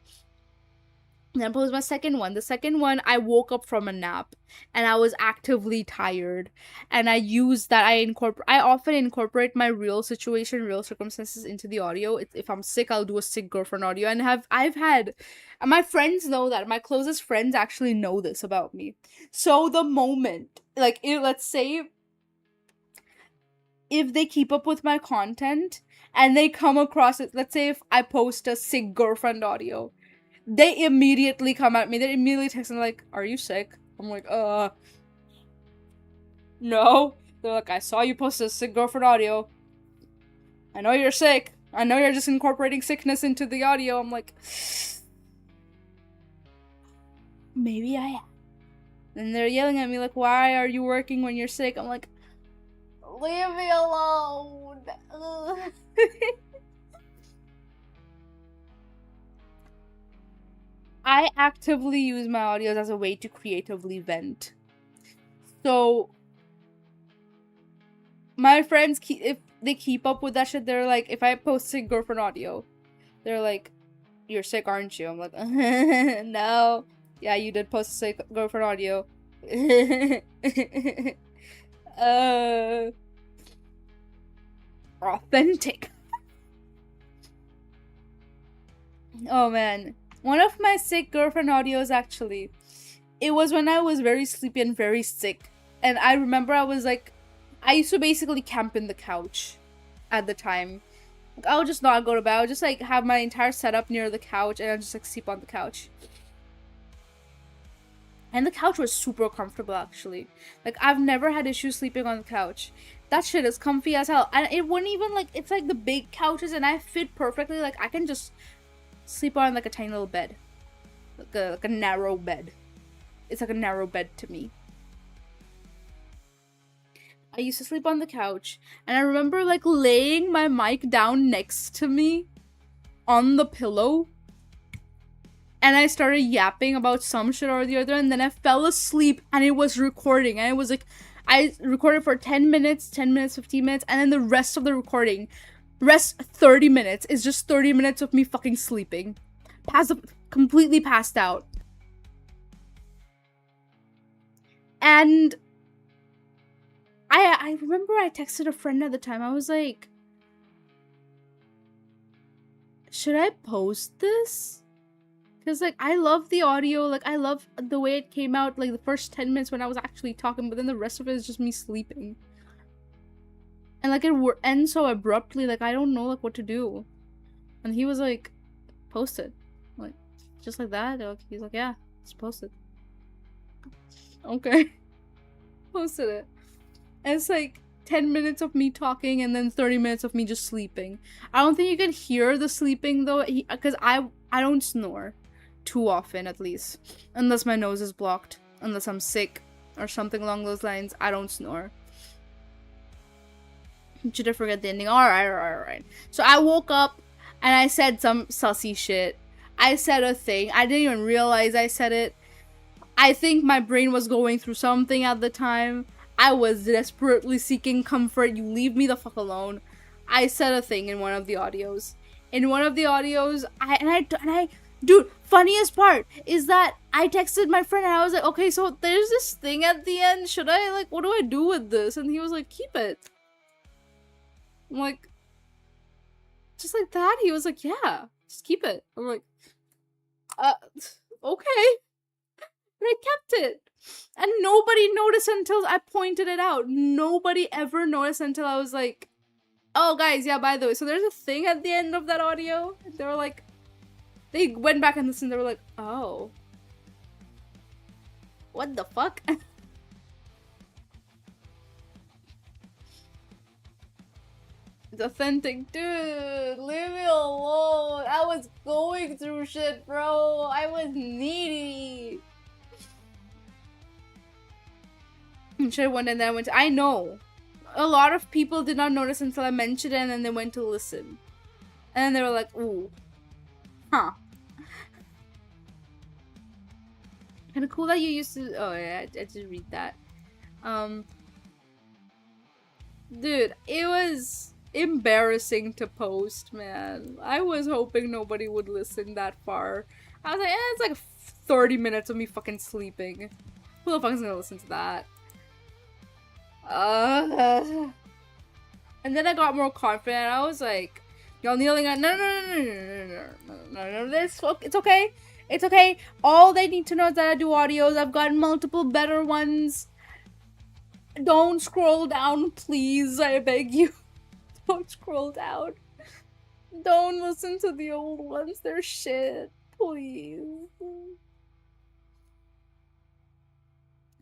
Then was my second one. The second one, I woke up from a nap and I was actively tired, and I used that. I often incorporate my real situation, real circumstances into the audio. If I'm sick, I'll do a sick girlfriend audio, and I've had my friends know that. My closest friends actually know this about me. So the moment, like, let's say if they keep up with my content and they come across it, let's say if I post a sick girlfriend audio, they immediately come at me. They immediately text me like, "Are you sick?" I'm like, no. They're like, "I saw you post a sick girlfriend audio. I know you're sick. I know you're just incorporating sickness into the audio." I'm like, maybe I am. And they're yelling at me like, "Why are you working when you're sick?" I'm like, leave me alone. I actively use my audios as a way to creatively vent. So my friends, if they keep up with that shit, they're like, if I post sick girlfriend audio, they're like, "You're sick, aren't you?" I'm like, no. Yeah, you did post a sick girlfriend audio. Authentic. Oh man. One of my sick girlfriend audios, actually, it was when I was very sleepy and very sick. And I remember I used to basically camp in the couch at the time. Like, I would just not go to bed. I would just like have my entire setup near the couch and I'd just like sleep on the couch. And the couch was super comfortable, actually. Like, I've never had issues sleeping on the couch. That shit is comfy as hell. And it wouldn't even, like, it's like the big couches and I fit perfectly. Like, I can just sleep on like a tiny little bed. Like a narrow bed. It's like a narrow bed to me. I used to sleep on the couch. And I remember like laying my mic down next to me on the pillow. And I started yapping about some shit or the other. And then I fell asleep and it was recording. And it was like, I recorded for 10 minutes, 15 minutes. And then the rest of the recording, 30 minutes, is just 30 minutes of me fucking sleeping. Completely passed out. And I remember I texted a friend at the time. I was like, should I post this? Because, like, I love the audio. Like, I love the way it came out, like, the first 10 minutes when I was actually talking. But then the rest of it is just me sleeping. And, like, it ends so abruptly. Like, I don't know, like, what to do. And he was like, post it. Like, just like that. He's like, yeah, just post it. Okay. Posted it. And it's like 10 minutes of me talking and then 30 minutes of me just sleeping. I don't think you can hear the sleeping, though, because I don't snore too often, at least. Unless my nose is blocked. Unless I'm sick or something along those lines. I don't snore. Should I forget the ending? Alright. So I woke up and I said some sussy shit. I said a thing. I didn't even realize I said it. I think my brain was going through something at the time. I was desperately seeking comfort. You leave me the fuck alone. I said a thing in one of the audios. In one of the audios, dude, funniest part is that I texted my friend and I was like, okay, so there's this thing at the end. Should I, like, what do I do with this? And he was like, keep it. I'm like, just like that? He was like, yeah, just keep it. I'm like, okay. And I kept it. And nobody noticed until I pointed it out. Nobody ever noticed until I was like, oh, guys, yeah, by the way, so there's a thing at the end of that audio. They They went back and listened. They were like, oh. What the fuck? It's authentic. Dude, leave me alone. I was going through shit, bro. I was needy. Should have went and then went to, I know. A lot of people did not notice until I mentioned it and then they went to listen. And then they were like, ooh. Huh. Kind of cool that you used to, oh yeah, I did read that. Dude, it was embarrassing to post, man. I was hoping nobody would listen that far. I was like, it's like 30 minutes of me fucking sleeping. Who the fuck is gonna listen to that? And then I got more confident. I was like, y'all kneeling at no, this it's okay. It's okay. All they need to know is that I do audios. I've gotten multiple better ones. Don't scroll down, please. I beg you. Don't scroll down. Don't listen to the old ones. They're shit. Please.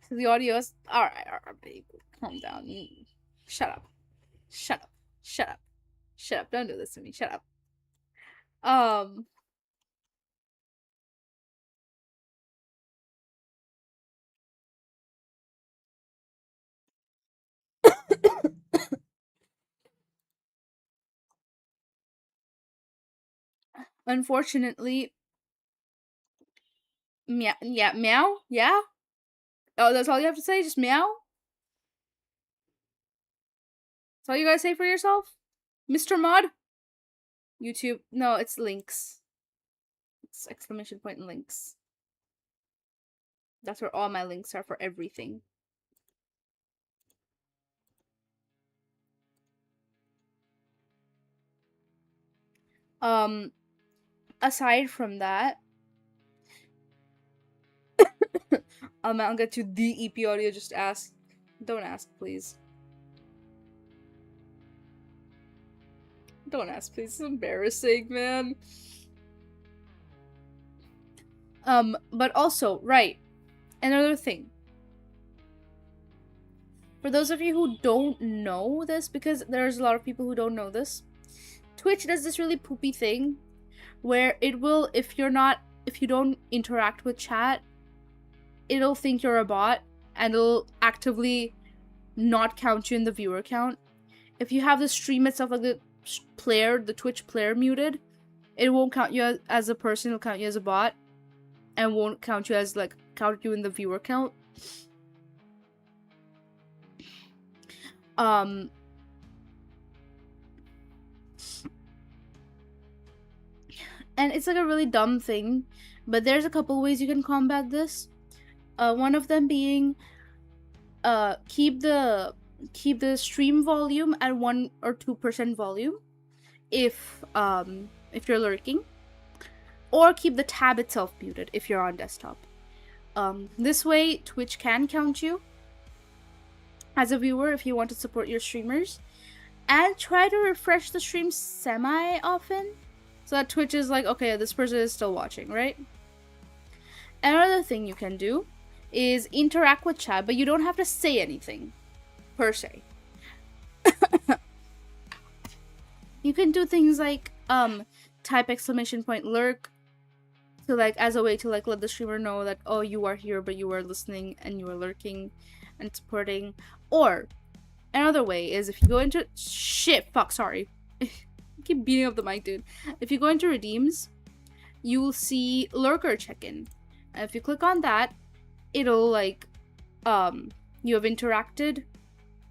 So the audios. Alright, babe. Calm down. Shut up. Shut up. Shut up. Shut up. Don't do this to me. Shut up. Unfortunately, meow. Yeah, meow. Yeah. Oh, that's all you have to say. Just meow. That's all you gotta say for yourself, Mr. Mod. YouTube. No, it's links. It's exclamation point and links. That's where all my links are for everything. Aside from that, I'll get to the EP audio. Just ask. Don't ask, please. Don't ask, please. It's embarrassing, man. But also, right. Another thing. For those of you who don't know this, because there's a lot of people who don't know this, Twitch does this really poopy thing where it will, if you don't interact with chat, it'll think you're a bot and it'll actively not count you in the viewer count. If you have the stream itself, like the Twitch player muted, it won't count you as a person, it'll count you as a bot and won't count you as, like, count you in the viewer count. And it's like a really dumb thing, but there's a couple ways you can combat this. One of them being keep the stream volume at 1 or 2% volume if you're lurking, or keep the tab itself muted if you're on desktop. This way Twitch can count you as a viewer if you want to support your streamers, and try to refresh the stream semi-often so that Twitch is like, okay, this person is still watching, right? Another thing you can do is interact with chat, but you don't have to say anything, per se. You can do things like, type exclamation point lurk, to, like, as a way to, like, let the streamer know that, oh, you are here, but you are listening, and you are lurking, and supporting. Or, another way is if you go into, sorry. I keep beating up the mic, dude. If you go into redeems, you will see lurker check-in. And if you click on that, it'll, like, you have interacted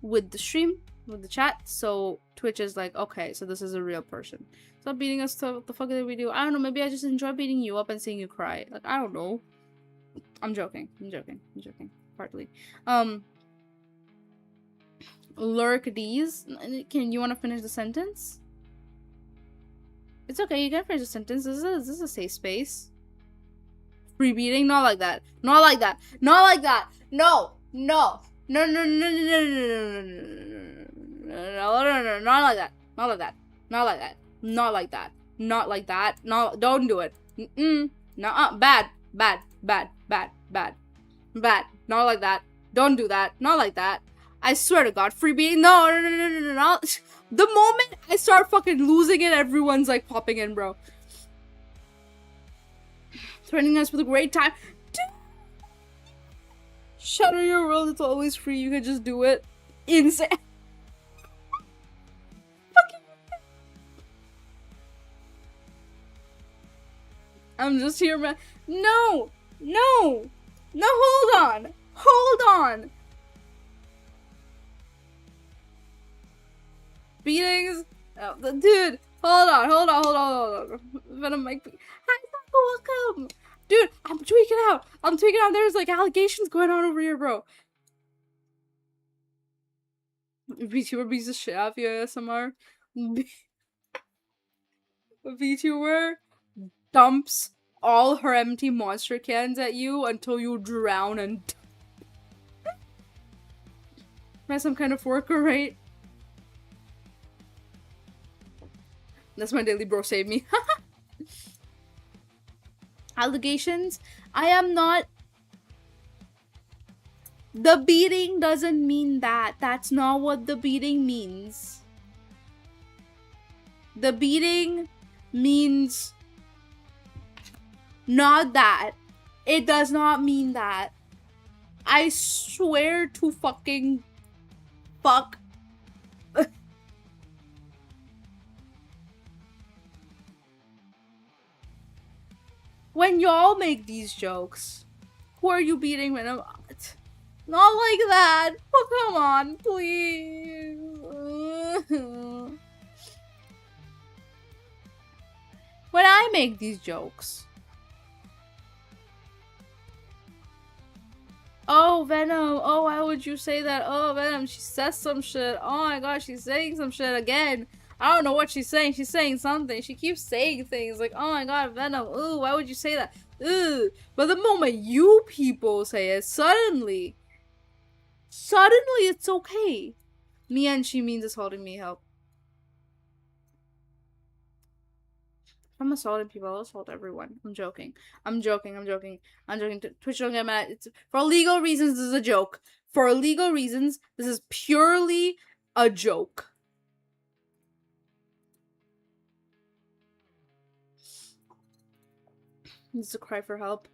with the stream, with the chat, so Twitch is like, okay, so this is a real person. Stop beating us to what the fuck did we do? I don't know, maybe I just enjoy beating you up and seeing you cry. Like, I don't know. I'm joking, partly. Lurk these. Can you want to finish the sentence? It's okay, you can finish the sentence. This is a safe space. Free beating? Not like that. Not like that. Not like that. No. No. No, no, no, no, no, no, no, not like that. Not like that. Not like that. Not like that. Not like that. No, don't do it. Nuh-uh. Bad. Bad. Bad. Bad. Bad. Bad. Not like that. Don't do that. Not like that. I swear to God, free beating. No, no, no, no, no, no, no. The moment I start fucking losing it, everyone's like popping in, bro. Threatening us with a great time. Shatter your world, it's always free. You can just do it. Insane. I'm just here, man. No! No! No, hold on! Hold on! Beatings? Oh, dude, hold on. Venom Mike. Hi, welcome! Dude, I'm tweaking out. There's like allegations going on over here, bro. VTuber beats the shit out of you, ASMR. VTuber dumps all her empty monster cans at you until you drown and that's some kind of worker, right? That's my daily bro save me. Allegations? I am not. The beating doesn't mean that. That's not what the beating means. The beating means not that. It does not mean that. I swear to fucking fuck. When y'all make these jokes, who are you beating when I'm not like that? Oh, come on, please. When I make these jokes. Oh, Venom. Oh, why would you say that? Oh, Venom, she says some shit. Oh my god, she's saying some shit again. I don't know what she's saying. She's saying something. She keeps saying things like, oh my god, Venom. Ooh, why would you say that? Ooh. But the moment you people say it, suddenly it's okay. Me and she means assaulting me, help. If I'm assaulting people, I'll assault everyone. I'm joking. Twitch, don't get mad. It's for legal reasons. This is a joke. For legal reasons, this is purely a joke. Needs to cry for help.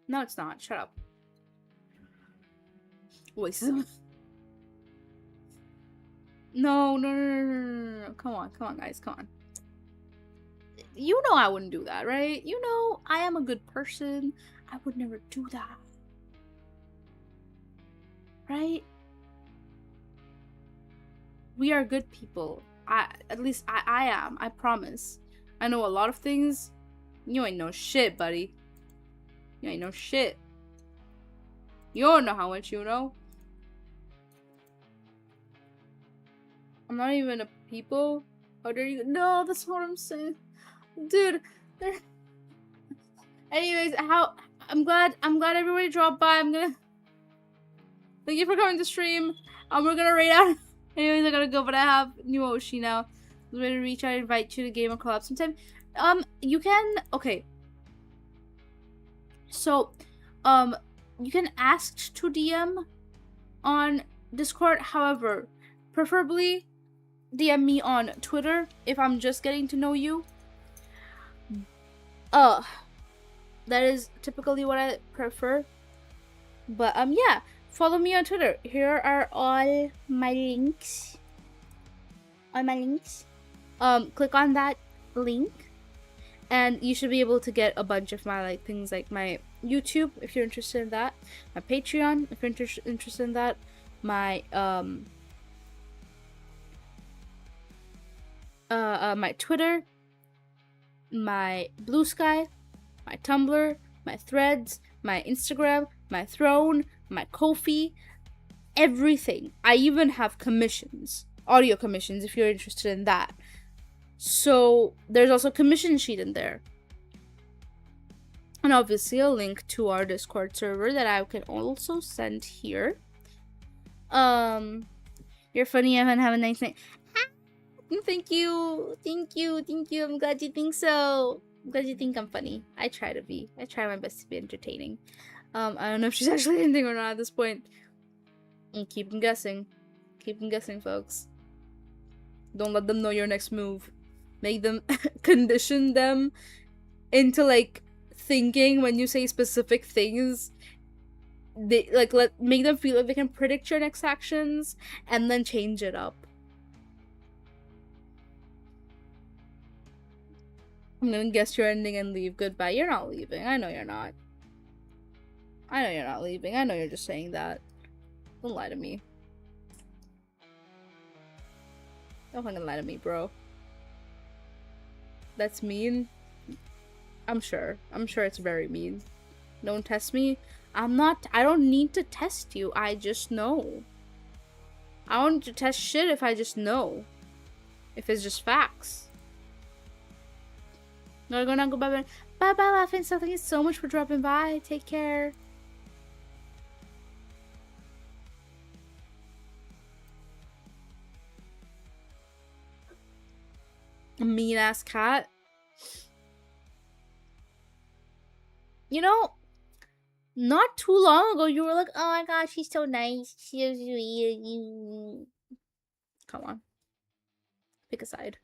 No, it's not. Shut up. Wait. No. Come on, guys. Come on. You know I wouldn't do that, right? You know I am a good person. I would never do that. Right? We are good people. At least I am. I promise. I know a lot of things. You ain't no shit, buddy. You ain't no shit. You don't know how much you know. I'm not even a people. How dare you? No, that's what I'm saying. Dude, anyways, I'm glad everybody dropped by. Thank you for coming to stream. We're gonna raid out. Anyways, I gotta go, but I have new Oshi now. I'm ready to reach out and invite you to game or collab sometime. You can, okay. So, you can ask to DM on Discord. However, preferably DM me on Twitter if I'm just getting to know you. That is typically what I prefer. But yeah, follow me on Twitter. Here are all my links. Click on that link and you should be able to get a bunch of my things like my YouTube if you're interested in that, my Patreon if you're interested in that, my my Twitter, my Blue Sky, my Tumblr, my Threads, my Instagram, my Throne, my Kofi, everything. I even have commissions, audio commissions if you're interested in that. So there's also a commission sheet in there. And obviously a link to our Discord server that I can also send here. You're funny, Evan. Have a nice night. Thank you. I'm glad you think so. Because you think I'm funny. I try to be. I try my best to be entertaining. I don't know if she's actually ending or not at this point. And keep them guessing. Keep them guessing, folks. Don't let them know your next move. Make them condition them into like thinking when you say specific things. They like make them feel like they can predict your next actions and then change it up. I'm gonna guess your ending and leave. Goodbye. You're not leaving. I know you're not. I know you're not leaving. I know you're just saying that. Don't lie to me. Don't fucking lie to me, bro. That's mean. I'm sure. I'm sure it's very mean. Don't test me. I don't need to test you. I just know. I don't need to test shit if I just know. If it's just facts. No, go now, go bye bye. Bye bye, laughing. So thank you so much for dropping by. Take care. A mean ass cat. You know, not too long ago, you were like, oh my gosh, she's so nice. She's sweet. Come on. Pick a side.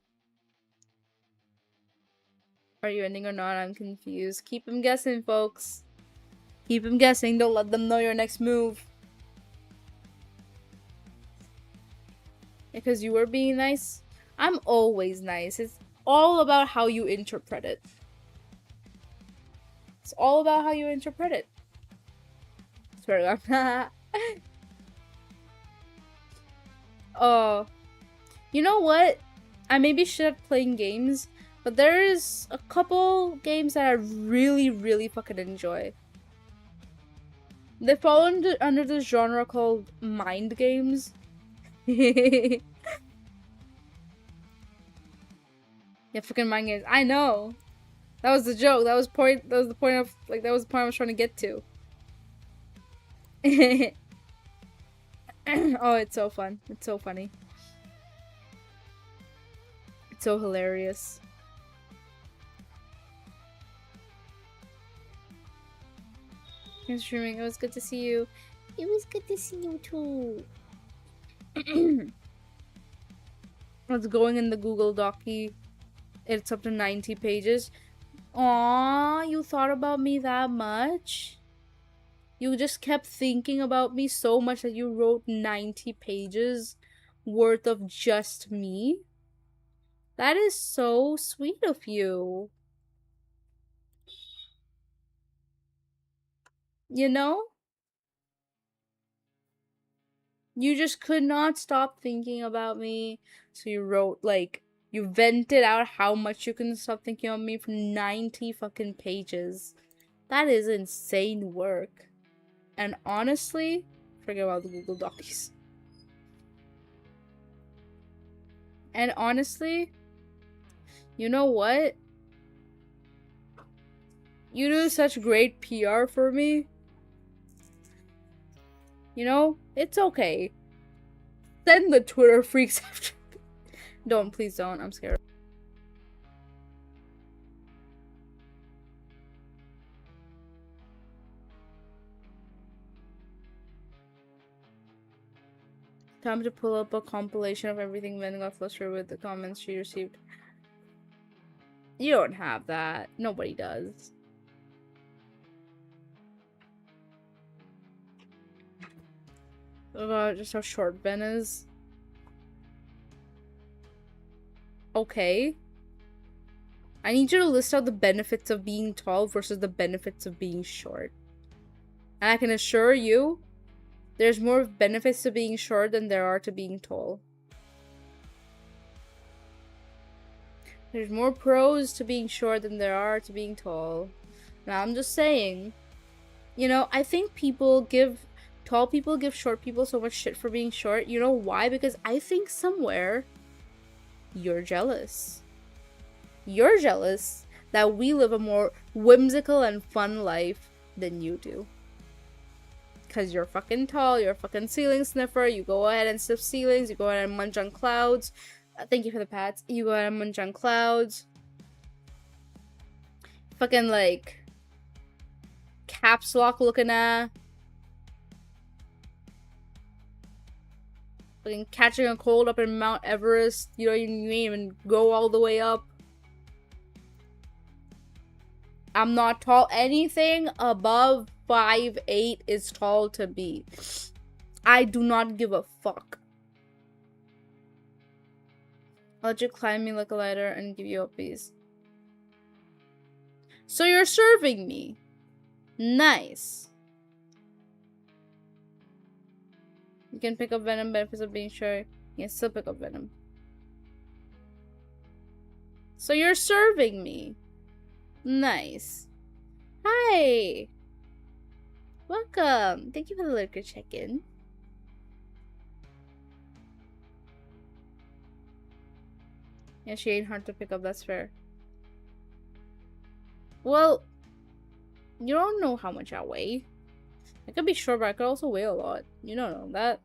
Are you ending or not? I'm confused. Keep them guessing, folks. Keep them guessing. Don't let them know your next move. Because you were being nice. I'm always nice. It's all about how you interpret it. It's all about how you interpret it. Swear to God. Oh. You know what? I maybe should have played games, but there's a couple games that I really, really fucking enjoy. They fall under this genre called mind games. Yeah, fucking mind games. I know. That was the joke. That was the point of like that was the point I was trying to get to. Oh, it's so fun. It's so funny. It's so hilarious. Thanks for streaming. It was good to see you. It was good to see you too. It's going in the Google Docy. It's up to 90 pages. Aww, you thought about me that much? You just kept thinking about me so much that you wrote 90 pages worth of just me? That is so sweet of you. You know? You just could not stop thinking about me. So you wrote, like, you vented out how much you couldn't stop thinking of me for 90 fucking pages. That is insane work. And honestly, forget about the Google Docs. And honestly, you know what? You do such great PR for me. You know, it's okay. Send the Twitter freaks after me. Don't, please don't. I'm scared. Time to pull up a compilation of everything Vin got flustered with the comments she received. You don't have that. Nobody does. About just how short Ben is. Okay. I need you to list out the benefits of being tall versus the benefits of being short. And I can assure you, there's more benefits to being short than there are to being tall. There's more pros to being short than there are to being tall. Now, I'm just saying, you know, I think tall people give short people so much shit for being short. You know why? Because I think somewhere you're jealous. You're jealous that we live a more whimsical and fun life than you do. Because you're fucking tall, you're a fucking ceiling sniffer, you go ahead and sniff ceilings, you go ahead and munch on clouds. Thank you for the pats. You go ahead and munch on clouds. Fucking like caps lock looking at. Fucking catching a cold up in Mount Everest. You know, you ain't even go all the way up. I'm not tall. Anything above 5'8" is tall to be. I do not give a fuck. I'll let you climb me like a ladder and give you a piece. So you're serving me. Nice. You can pick up venom, benefits of being sure. You can still pick up venom. So you're serving me. Nice. Hi. Welcome. Thank you for the liquor check-in. Yeah, she ain't hard to pick up, that's fair. Well, you don't know how much I weigh. I could be short, but I could also weigh a lot. You don't know that.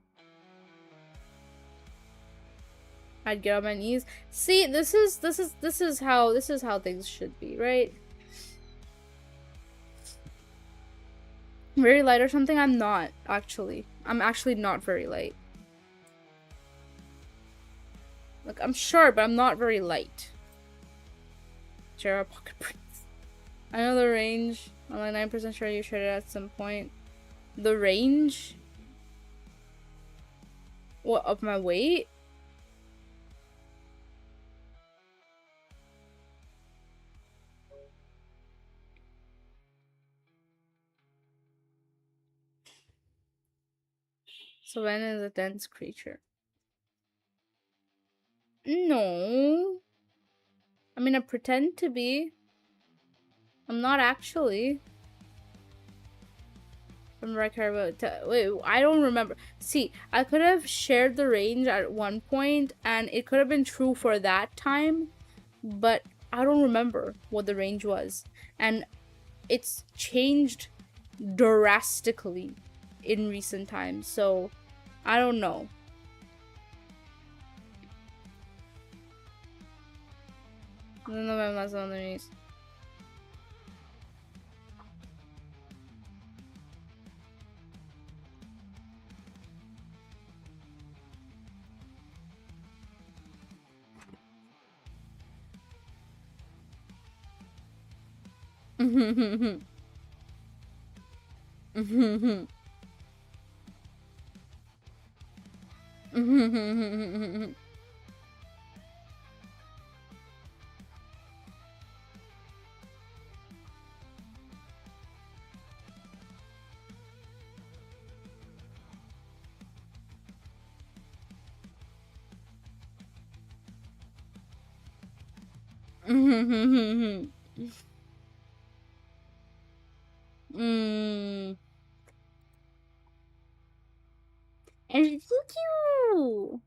I'd get on my knees. See, this is how things should be, right? Very light or something? I'm not, actually. I'm actually not very light. Like, I'm short, but I'm not very light. Share a pocket prints. I know the range. I'm like 9% sure you shared it at some point. The range? What, of my weight? Savannah is a dense creature. No. I mean, I pretend to be. I'm not actually. Remember, I care about. Wait, I don't remember. See, I could have shared the range at one point, and it could have been true for that time, but I don't remember what the range was, and it's changed drastically in recent times. So, I don't know. I don't know if I'm not on the knees. Mm. And thank you.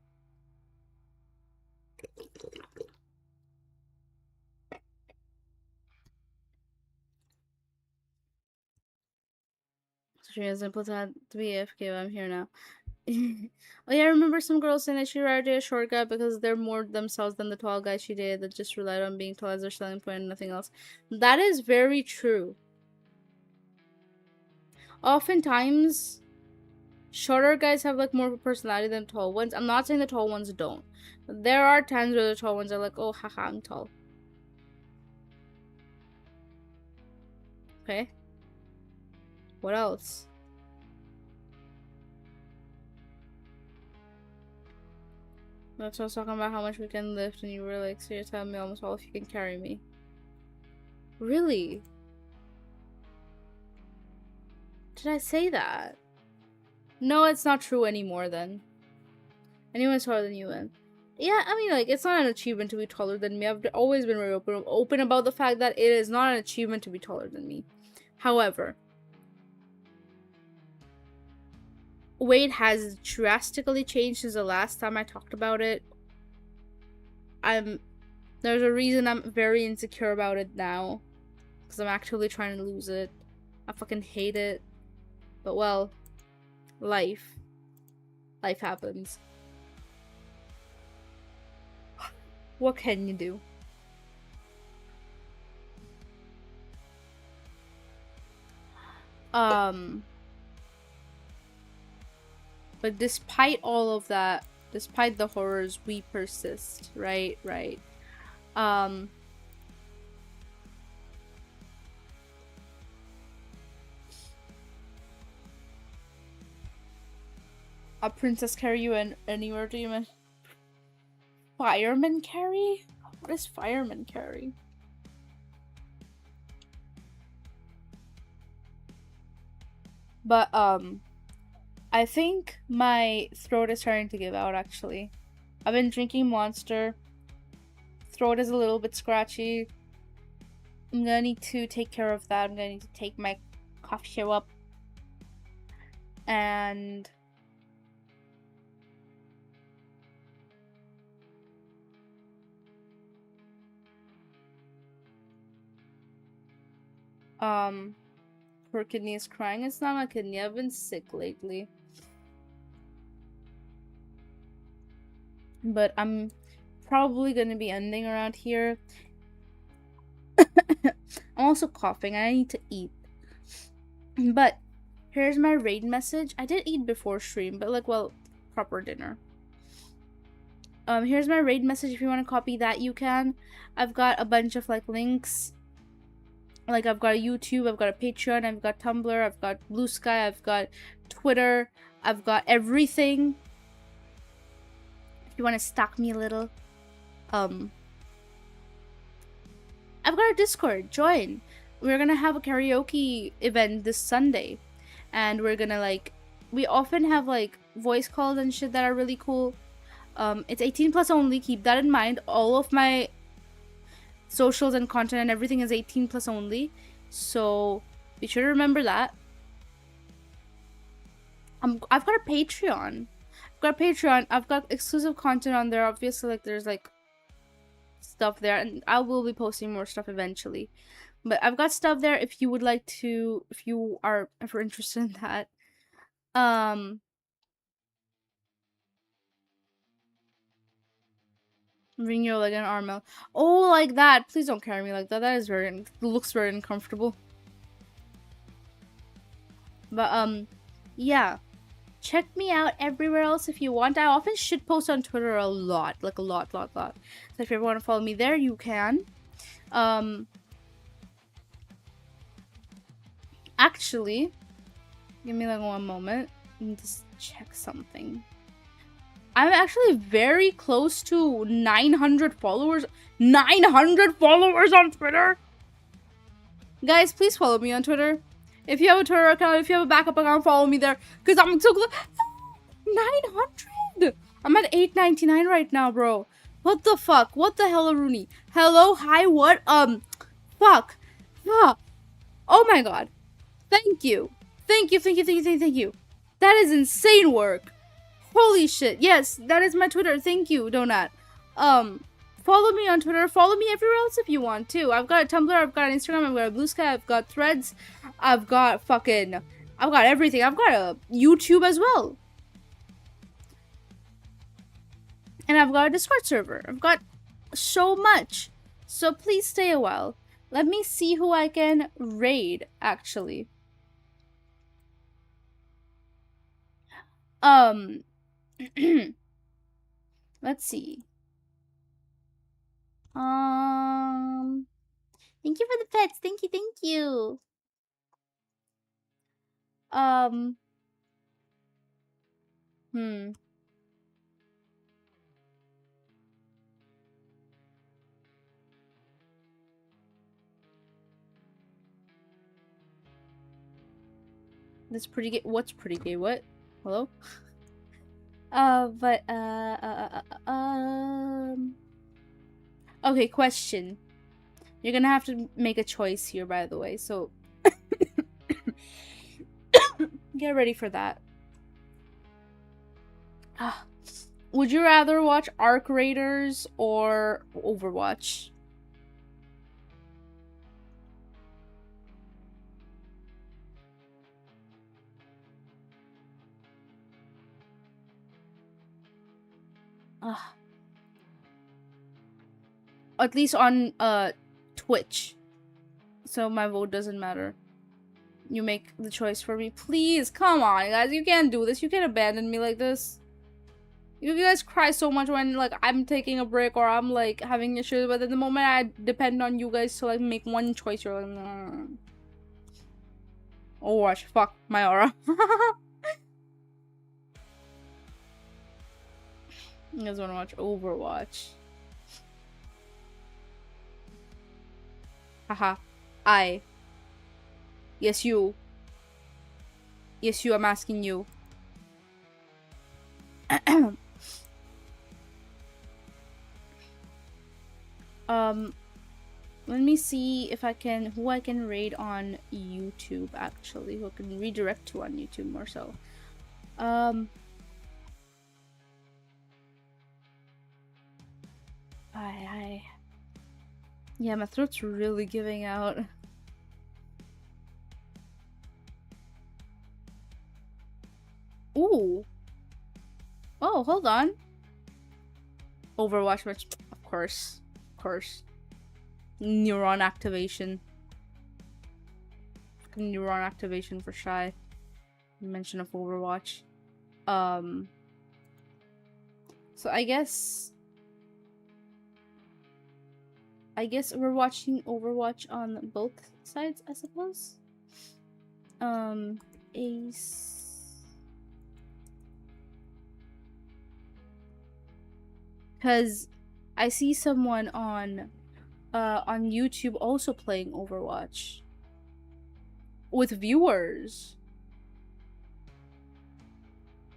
She has simple to be AFK, but I'm here now. Oh yeah, I remember some girls saying that she rather date a short guy because they're more themselves than the tall guy she dated that just relied on being tall as their selling point and nothing else. That is very true. Oftentimes, shorter guys have like more of a personality than tall ones. I'm not saying the tall ones don't. There are times where the tall ones are like, oh haha, I'm tall. Okay. What else? That's what I was talking about how much we can lift, and you were like, so you're telling me almost all if you can carry me. Really? Did I say that? No, it's not true anymore then. Anyone's taller than you then. Yeah, I mean, like, it's not an achievement to be taller than me. I've always been very open about the fact that it is not an achievement to be taller than me. However, weight has drastically changed since the last time I talked about it. There's a reason I'm very insecure about it now. Because I'm actively trying to lose it. I fucking hate it. But well, life. Life happens. What can you do? Um, but despite all of that, despite the horrors, we persist, right? Right. Um, a princess carry you anywhere, do you mean? Fireman carry? What is fireman carry? But, I think my throat is starting to give out, actually. I've been drinking Monster. Throat is a little bit scratchy. I'm gonna need to take care of that. I'm gonna need to take my cough show up. And... Poor kidney is crying. It's not my kidney. I've been sick lately. But I'm probably gonna be ending around here. I'm also coughing. I need to eat. But here's my raid message. I did eat before stream, but like, well, proper dinner. Here's my raid message. If you want to copy that, you can. I've got a bunch of like links. Like, I've got a YouTube, I've got a Patreon, I've got Tumblr, I've got Blue Sky, I've got Twitter, I've got everything. If you want to stalk me a little. I've got a Discord. Join. We're gonna have a karaoke event this Sunday. And we're gonna, like... We often have, like, voice calls and shit that are really cool. It's 18 plus only. Keep that in mind. All of my socials and content and everything is 18 plus only, so be sure to remember that. I've got a Patreon. I've got exclusive content on there. Obviously, like, there's like stuff there, and I will be posting more stuff eventually. But I've got stuff there if you would like to, if you are ever interested in that. Ring your leg and arm out. Oh, like that. Please don't carry me like that. That is looks very uncomfortable. But, yeah. Check me out everywhere else if you want. I often shitpost on Twitter a lot. Like, a lot. So if you ever want to follow me there, you can. Actually, give me, like, one moment. Let me just check something. I'm actually very close to 900 followers. 900 followers on Twitter! Guys, please follow me on Twitter. If you have a Twitter account, if you have a backup account, follow me there. Because I'm so close. 900! I'm at 899 right now, bro. What the fuck? What the hell, Rooney? Hello? Hi? What? Fuck. Oh my god. Thank you. Thank you. That is insane work. Holy shit. Yes, that is my Twitter. Thank you, Donut. Follow me on Twitter. Follow me everywhere else if you want to. I've got a Tumblr, I've got an Instagram, I've got a Blue Sky, I've got Threads, I've got everything. I've got a YouTube as well. And I've got a Discord server. I've got so much. So please stay a while. Let me see who I can raid, actually. Let's see. Thank you for the pets. Thank you. That's pretty gay. What's pretty gay? What? Hello? Okay, question. You're gonna have to make a choice here, by the way, so get ready for that. Would you rather watch Arc Raiders or Overwatch? At least on Twitch. So my vote doesn't matter. You make the choice for me. Please, come on, guys. You can't do this. You can't abandon me like this. You guys cry so much when, like, I'm taking a break or I'm, like, having issues, but at the moment I depend on you guys to, like, make one choice, you're like, no. Overwatch. Fuck. My aura. You guys wanna watch Overwatch? Haha. I. Yes, you. Yes, you. I'm asking you. Let me see if I can, who I can raid on YouTube, actually. Who I can redirect to on YouTube more so. Hi. Yeah, my throat's really giving out. Ooh. Oh, hold on. Overwatch match. Of course. Of course. Neuron activation. Neuron activation for Shy. Mention of Overwatch. So I guess we're watching Overwatch on both sides, I suppose. Ace. Because I see someone on YouTube also playing Overwatch with viewers.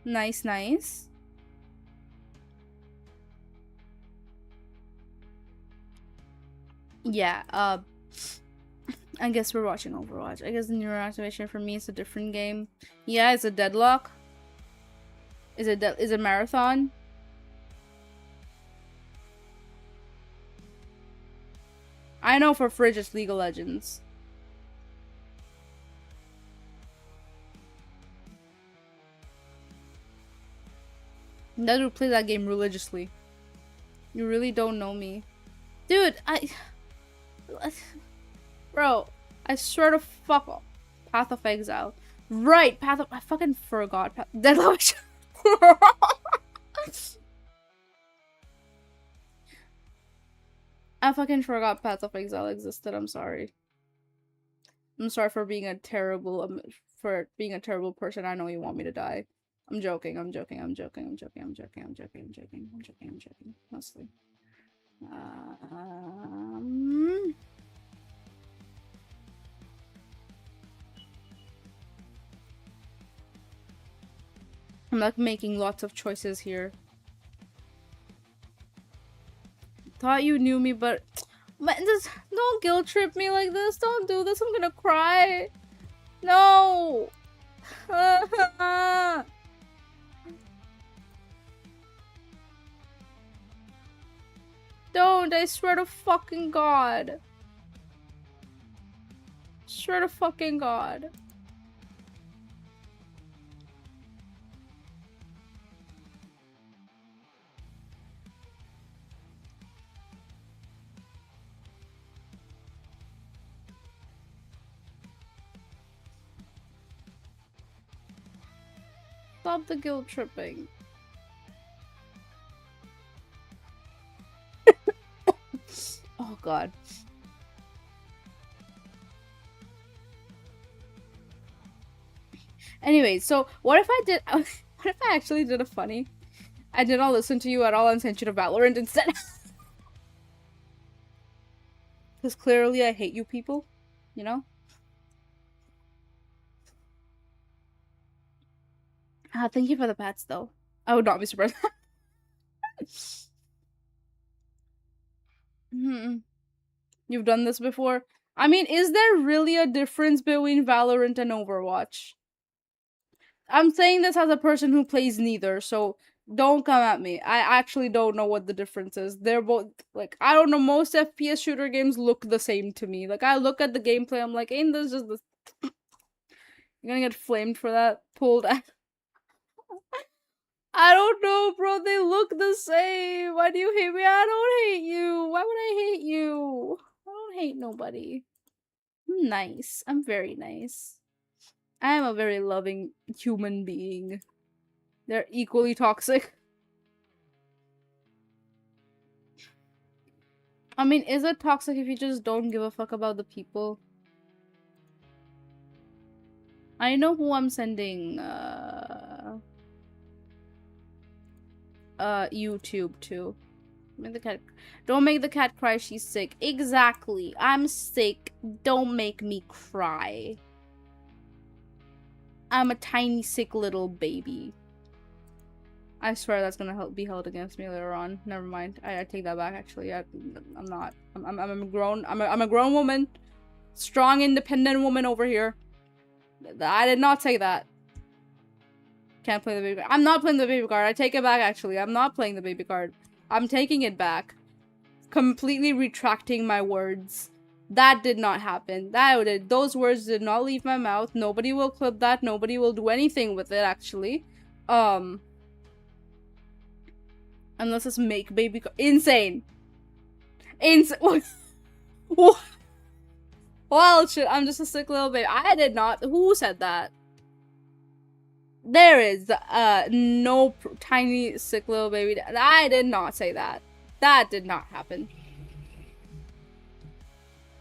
Nice, nice. Yeah, I guess we're watching Overwatch. I guess the neural activation for me is a different game. Yeah, it's a deadlock. Is it marathon? I know for Fridge it's League of Legends. That dude plays that game religiously. You really don't know me. Dude, Bro, I swear to fuck off. Path of Exile. Right, I fucking forgot. Deadlock. I fucking forgot Path of Exile existed. I'm sorry. I'm sorry for being a terrible person. I know you want me to die. I'm joking. Mostly. I'm like making lots of choices here. Thought you knew me, but just don't guilt trip me like this. Don't do this. I'm gonna cry. No. Don't. I swear to fucking God. Swear to fucking God. Stop the guilt tripping. Oh God. Anyway, so what if I actually did a funny? I did not listen to you at all and sent you to Valorant instead. Because clearly I hate you people, you know? Thank you for the pats, though. I would not be surprised. You've done this before? I mean, is there really a difference between Valorant and Overwatch? I'm saying this as a person who plays neither, so don't come at me. I actually don't know what the difference is. They're both, like, I don't know, most FPS shooter games look the same to me. Like, I look at the gameplay, I'm like, ain't this just the... You're gonna get flamed for that? Pulled out. I don't know, bro. They look the same. Why do you hate me? I don't hate you. Why would I hate you? I don't hate nobody. I'm nice. I'm very nice. I am a very loving human being. They're equally toxic. I mean, is it toxic if you just don't give a fuck about the people? I know who I'm sending YouTube to. Make the cat. Don't make the cat cry, she's sick. Exactly. I'm sick. Don't make me cry. I'm a tiny sick little baby. I swear that's gonna be held against me later on. Never mind. I take that back. Actually, I'm not. I'm a grown. I'm a grown woman, strong, independent woman over here. I did not say that. Can't play the baby card. I'm not playing the baby card. I take it back. Actually, I'm not playing the baby card. I'm taking it back. Completely retracting my words. That did not happen. Those words did not leave my mouth. Nobody will clip that. Nobody will do anything with it. Actually, unless it's make baby insane. Well, shit, I'm just a sick little baby. I did not. Who said that? There is no tiny sick little baby. I did not say that. That did not happen.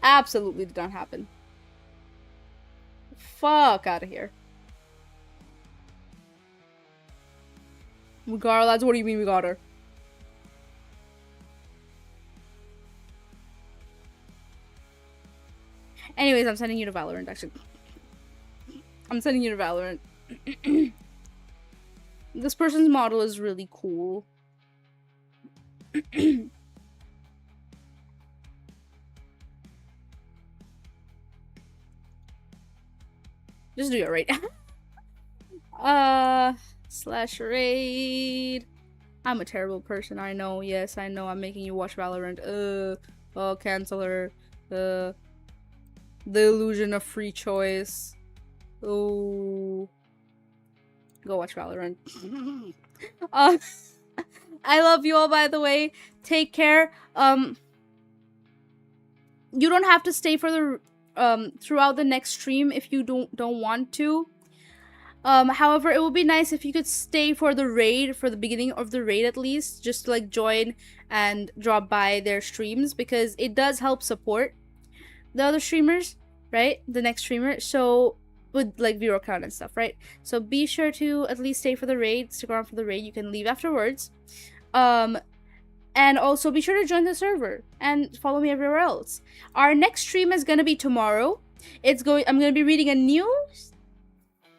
Absolutely did not happen. Fuck out of here. We got her, lads. What do you mean we got her? Anyways, I'm sending you to Valorant, actually. I'm sending you to Valorant. This person's model is really cool. Just do it right. Slash raid. I'm a terrible person, I know. Yes, I know. I'm making you watch Valorant. Oh, cancel her. The illusion of free choice. Oh. Go watch Valorant. I love you all, by the way. Take care. You don't have to stay for the throughout the next stream if you don't want to. However, it would be nice if you could stay for the raid, for the beginning of the raid at least, just to like join and drop by their streams, because it does help support the other streamers, right? The next streamer. So with like viewer count and stuff, right? So be sure to at least stay for the raid, stick around for the raid. You can leave afterwards. And also be sure to join the server and follow me everywhere else. Our next stream is gonna be tomorrow. I'm gonna be reading a new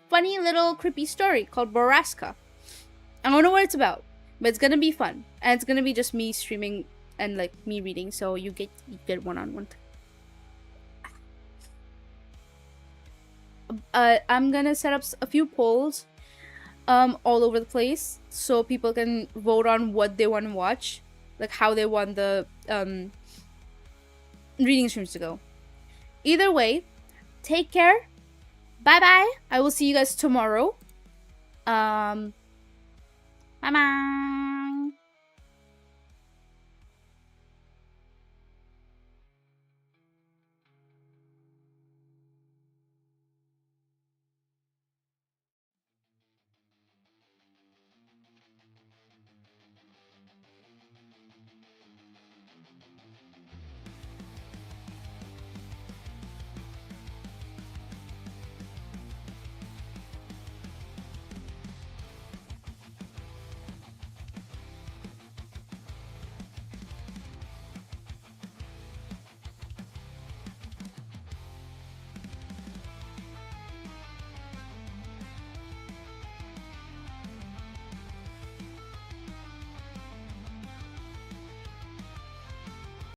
funny little creepy story called Borrasca. I don't know what it's about, but it's gonna be fun. And it's gonna be just me streaming and like me reading, so you get one-on-one. I'm gonna set up a few polls all over the place so people can vote on what they want to watch, like how they want the reading streams to go. Either way, take care. Bye bye. I will see you guys tomorrow. Bye bye.